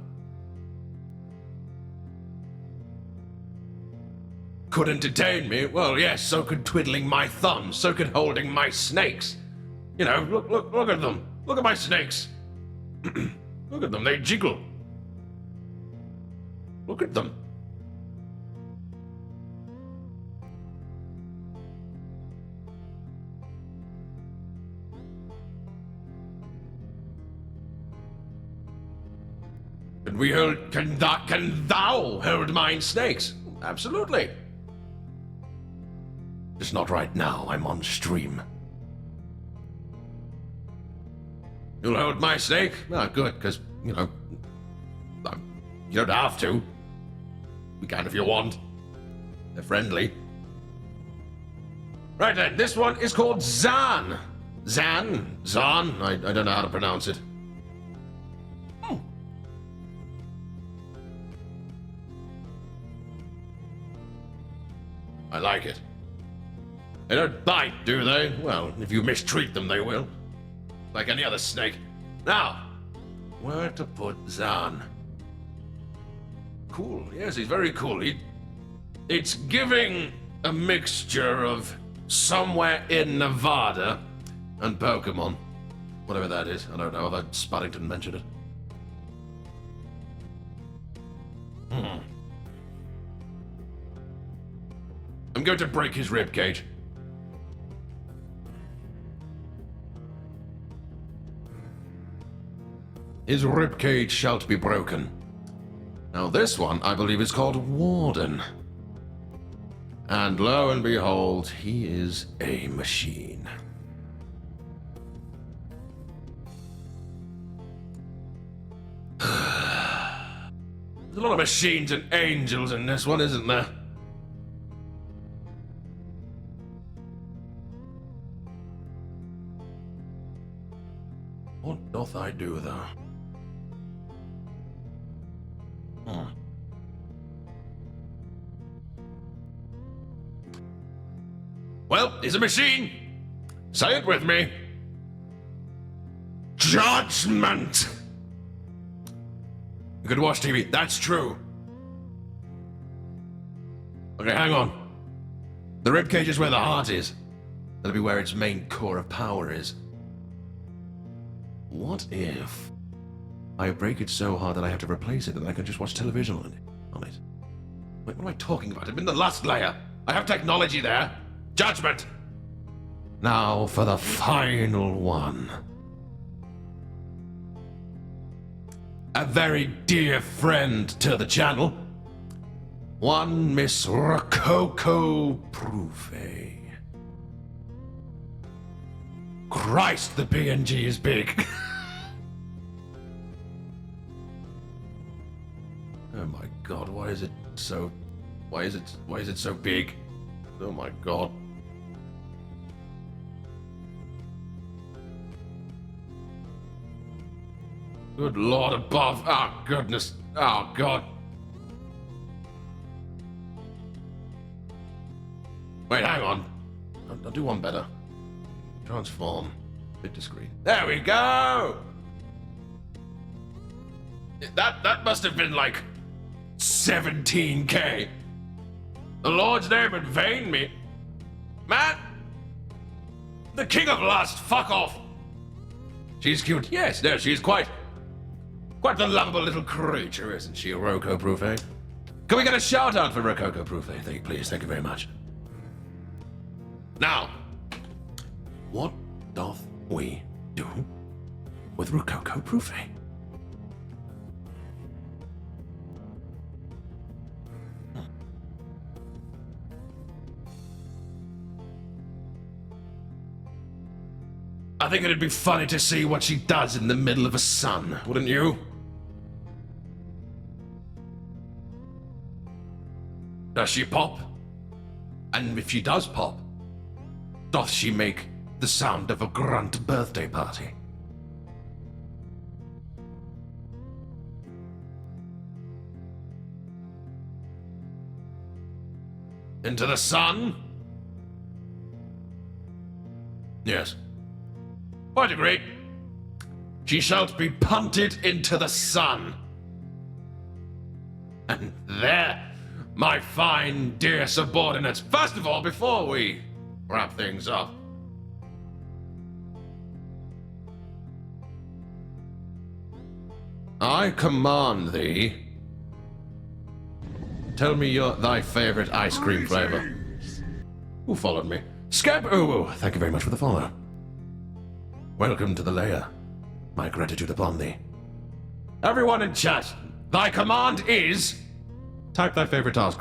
C: Could entertain me? Well, yes, so could twiddling my thumbs, so could holding my snakes. You know, look at them. Look at my snakes. Look at them, they jiggle. Look at them. Can thou hold mine snakes? Absolutely. Just not right now, I'm on stream. You'll hold my snake? Ah, good, because, you know, you don't have to. You can if you want. They're friendly. Right then, this one is called Zan. Zan? I don't know how to pronounce it. I like it. They don't bite, do they? Well, if you mistreat them, they will. Like any other snake. Now, where to put Zan? Cool. Yes, he's very cool. It's giving a mixture of somewhere in Nevada and Pokemon. Whatever that is. I don't know. I thought Spuddington mentioned it. I'm going to break his ribcage. His ribcage shall be broken. Now this one, I believe, is called Warden. And lo and behold, he is a machine. There's a lot of machines and angels in this one, isn't there? What doth I do, though? Well, he's a machine. Say it with me. Judgment. You could watch TV. That's true. Okay, hang on. The ribcage is where the heart is. That'll be where its main core of power is. What if I break it so hard that I have to replace it and I can just watch television on it? Wait, what am I talking about? I'm in the last layer. I have technology there. Judgment! Now for the final one. a very dear friend to the channel, one Miss Rococo Prouvé. Christ, the PNG is big. Oh my god, why is it so big? Oh my god. Good lord above. Oh goodness. Oh god. Wait, hang on. I'll do one better. Transform. Bit discreet. There we go! That must have been like 17K. The Lord's name in vain me. Man! The king of lust, fuck off! She's cute. Yes, no, she's quite the lovable little creature, isn't she, Rococo Prouvé? Can we get a shout out for Rococo Prouvé, please? Thank you very much. Now, what doth we do with Rococo Prouvé? I think it'd be funny to see what she does in the middle of a sun, wouldn't you? Does she pop? And if she does pop, doth she make the sound of a grunt birthday party? Into the sun? Yes. Quite agree. She shalt be punted into the sun. And there, my fine dear subordinates, first of all, before we wrap things up, I command thee, tell me thy favorite ice cream flavor. Who followed me? Thank you very much for the follow. Welcome to the lair. My gratitude upon thee. Everyone in chat, thy command is... Type thy favorite ice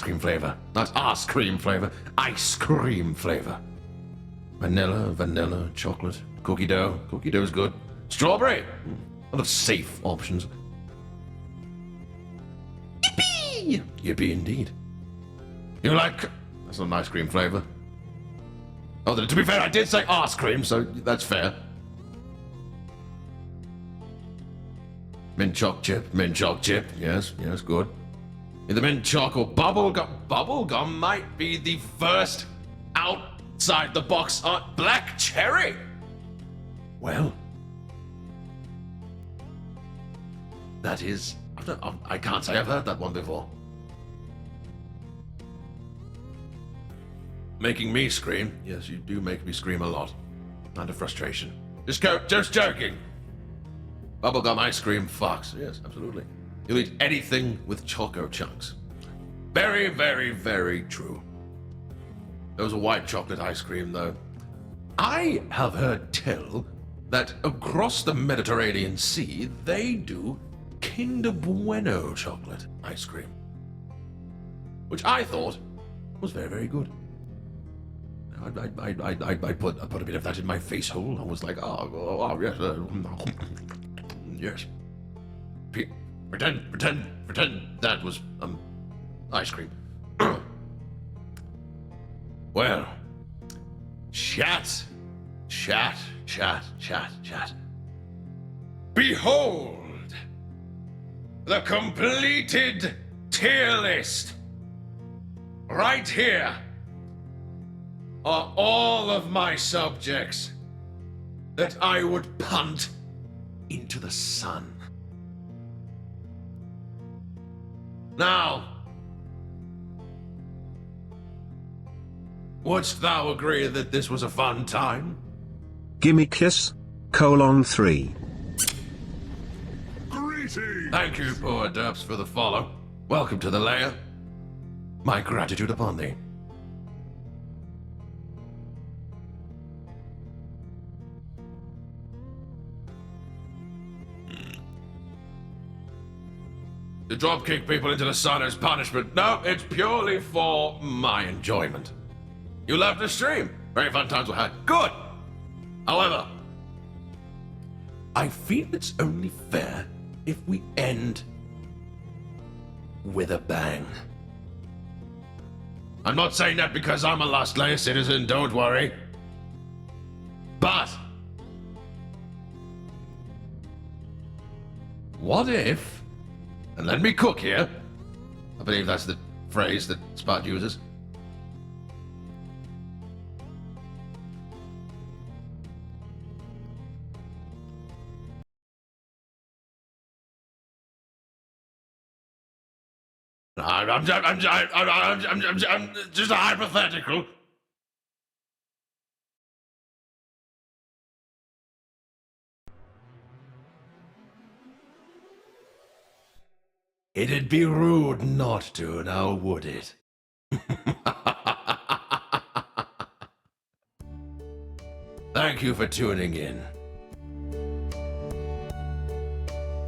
C: cream flavor. Not ice cream flavor, ice cream flavor. Vanilla, chocolate, cookie dough. Cookie dough's good. Strawberry. A lot of safe options. Yippee! Yippee indeed. You like... That's not an ice cream flavor. Oh, to be fair, I did say ice cream, so that's fair. Mint choc chip. Yes, good. Either mint choc or bubblegum. Bubblegum might be the first outside the box black cherry. Well, that is... I can't say I've heard that one before. Making me scream? Yes, you do make me scream a lot. Under frustration. Just joking. Bubblegum ice cream fucks. Yes, absolutely. You'll eat anything with choco chunks. Very, very, very true. There was a white chocolate ice cream, though. I have heard tell that across the Mediterranean Sea, they do Kinder Bueno chocolate ice cream. Which I thought was very, very good. I put a bit of that in my face hole. I was like, oh yes, yes. Pretend that was ice cream. Well, chat. Behold the completed tier list. Right here are all of my subjects that I would punt into the sun. Now, wouldst thou agree that this was a fun time?
A: Gimme kiss, :3.
B: Greetings!
C: Thank you, poor derps, for the follow. Welcome to the lair. My gratitude upon thee. to dropkick people into the sun as punishment. No, it's purely for my enjoyment. You left the stream. Very fun times we had. Good. However, I feel it's only fair if we end with a bang. I'm not saying that because I'm a Lost Layer citizen, don't worry. But what if, and let me cook here, I believe that's the phrase that Spot uses. I'm just a hypothetical. It'd be rude not to, now would it? Thank you for tuning in.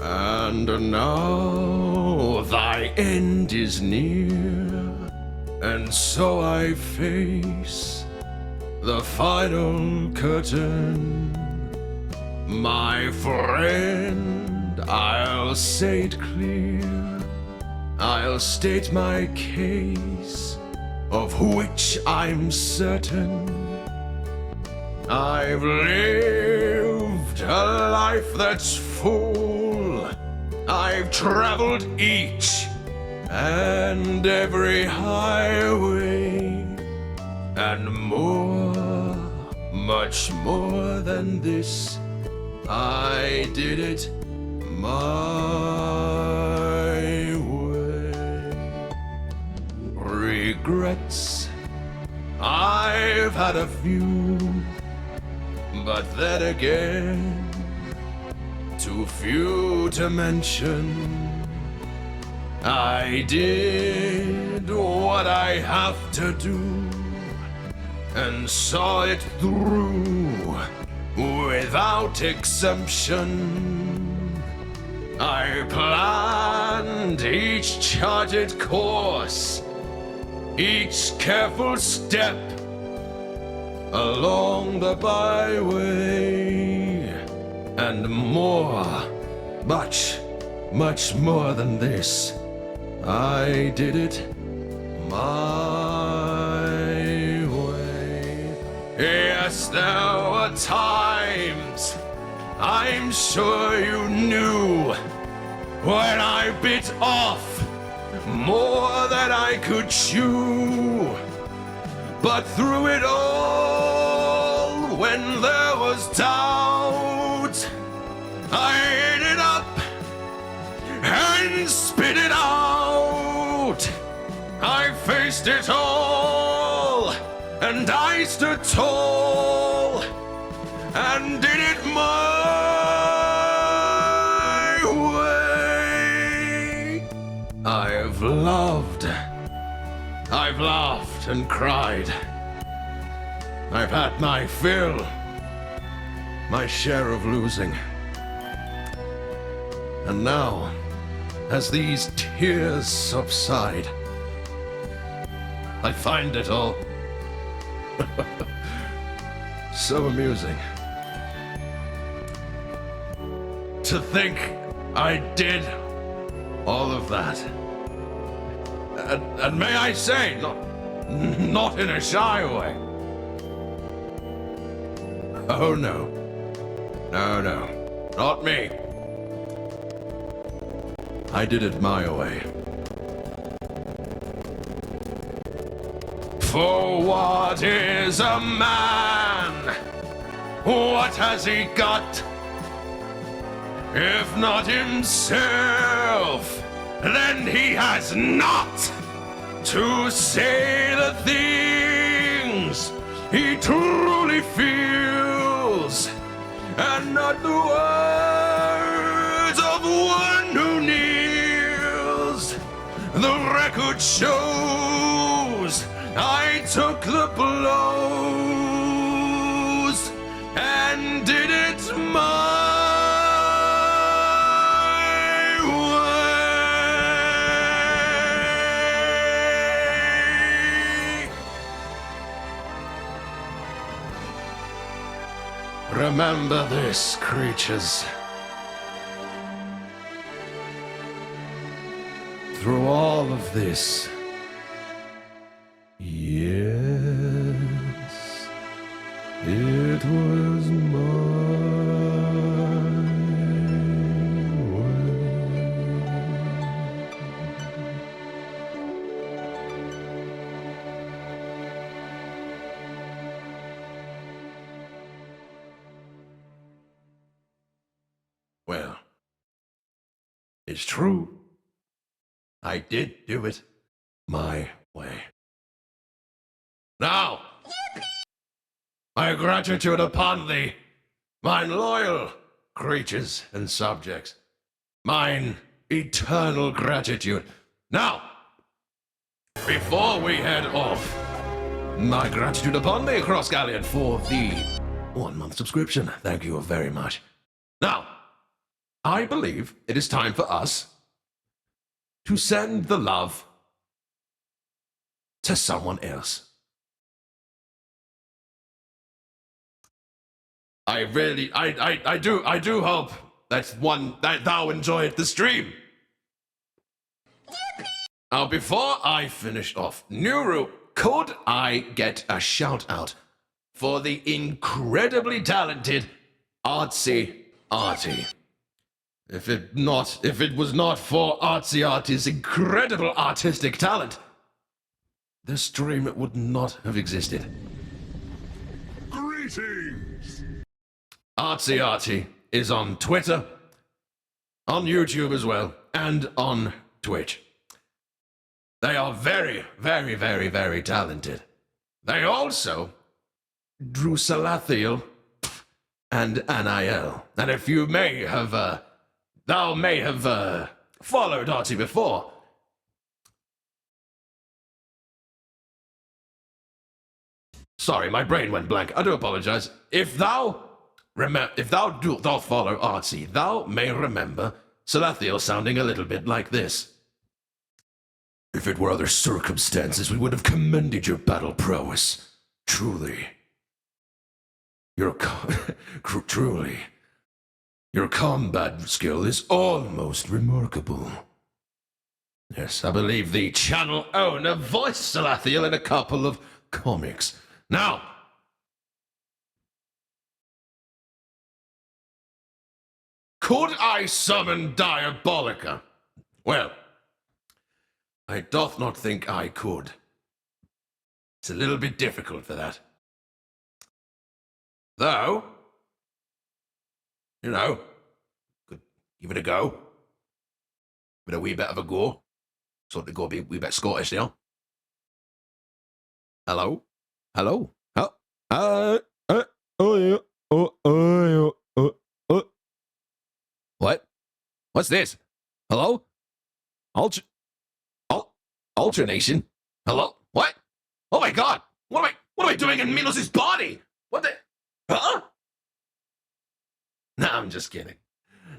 C: And now thy end is near, and so I face the final curtain. My friend, I'll say it clear, I'll state my case, of which I'm certain. I've lived a life that's full. I've traveled each and every highway, and more, much more than this. I did it my way. Regrets, I've had a few, but then again, too few to mention. I did what I have to do, and saw it through without exemption. I planned each charted course, each careful step along the byway, and more, much, much more than this. I did it my way. Yes, there were times, I'm sure you knew, when I bit off more than I could chew. But through it all, when there was doubt, I ate it up and spit it out. I faced it all, and I stood tall, and did it my way. I've loved, I've laughed and cried. I've had my fill, my share of losing. And now, as these tears subside, I find it all so amusing to think I did all of that. And may I say, not in a shy way. Oh no. No, no. Not me. I did it my way. For what is a man? What has he got? If not himself, then he has not to say the things he truly feels, and not the words of one who kneels. The record shows I took the blows and did it my way. Remember this, creatures. Through all of this, yes, it was my way. Well, it's true. I did do it my way. Now, my gratitude upon thee, mine loyal creatures and subjects, mine eternal gratitude. Now, before we head off, my gratitude upon thee, Cross Galleon, for the 1 month subscription. Thank you very much. Now, I believe it is time for us to send the love to someone else. I do hope that thou enjoyed the stream. Now, before I finish off, Nuru, could I get a shout out for the incredibly talented ArtzyArty? If it was not for ArtzyArty's incredible artistic talent, this stream would not have existed.
B: Greetings!
C: ArtzyArty is on Twitter, on YouTube as well, and on Twitch. They are very, very, very, very talented. They also drew Salathiel and Anael. And if you may have, thou may have followed Arty before. Sorry, my brain went blank. I do apologize. If thou doth follow Artsy, thou may remember Salathiel sounding a little bit like this. If it were other circumstances, we would have commended your battle prowess. Truly. Your combat skill is almost remarkable. Yes, I believe the channel owner voiced Salathiel in a couple of comics. Now, could I summon Diabolica? Well, I doth not think I could. It's a little bit difficult for that. Though, you know, could give it a go. With a wee bit of a go. Sort of go a wee bit Scottish, you know. Hello? Hello? What? What's this? Hello? Alternation? Hello? What? Oh my god! What am I doing in Minos' body? What the? Huh? No, I'm just kidding.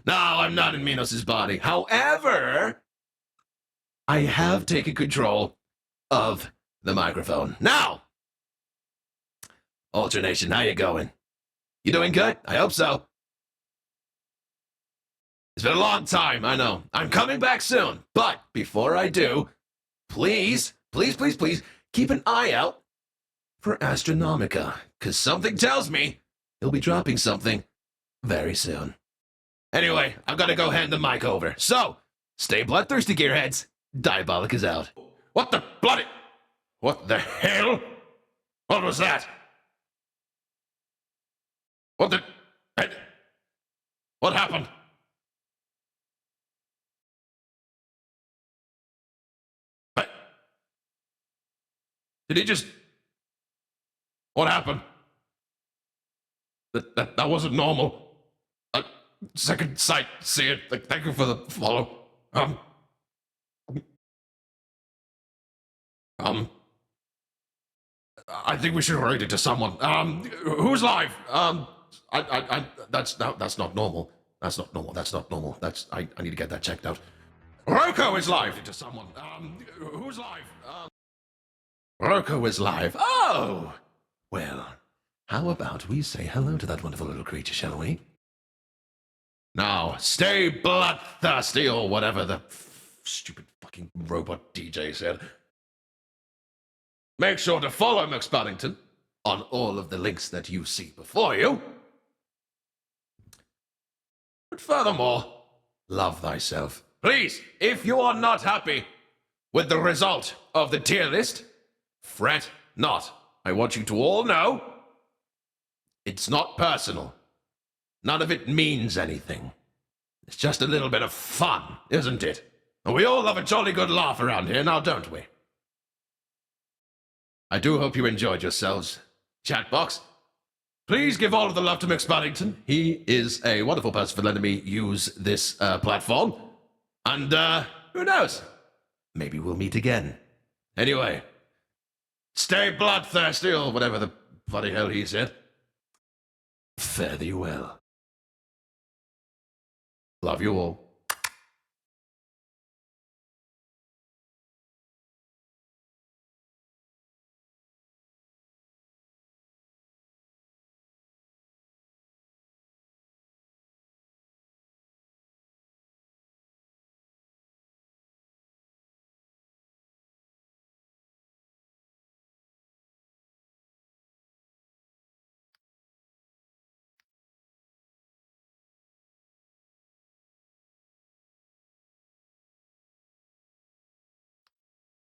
C: No, I'm not in Minos' body. However, I have taken control of the microphone. Now, Alternation, how you going? You doing good? I hope so. It's been a long time, I know. I'm coming back soon. But before I do, please, keep an eye out for Astronomica, because something tells me he'll be dropping something very soon. Anyway, I've got to go hand the mic over. So, stay bloodthirsty, gearheads. Diabolic is out. What the bloody... What the hell? What was that? What the... What happened? Did he just... What happened? That wasn't normal. Second sight, see it. Thank you for the follow. I think we should rate it to someone. Who's live? That's not normal. That's not normal. That's not normal. I need to get that checked out. Roko is live to someone. Who's live? Roko is live. Oh! Well, How about we say hello to that wonderful little creature, shall we? Now, stay bloodthirsty, or whatever the stupid fucking robot DJ said. Make sure to follow McSpaddington on all of the links that you see before you. But furthermore, love thyself. Please, if you are not happy with the result of the tier list, fret not. I want you to all know it's not personal. None of it means anything. It's just a little bit of fun, isn't it? And we all love a jolly good laugh around here, now don't we? I do hope you enjoyed yourselves. Chatbox, please give all of the love to McSpaddington. He is a wonderful person for letting me use this platform. And, who knows? Maybe we'll meet again. Anyway, stay bloodthirsty, or whatever the bloody hell he said. Fare thee well. Love you all.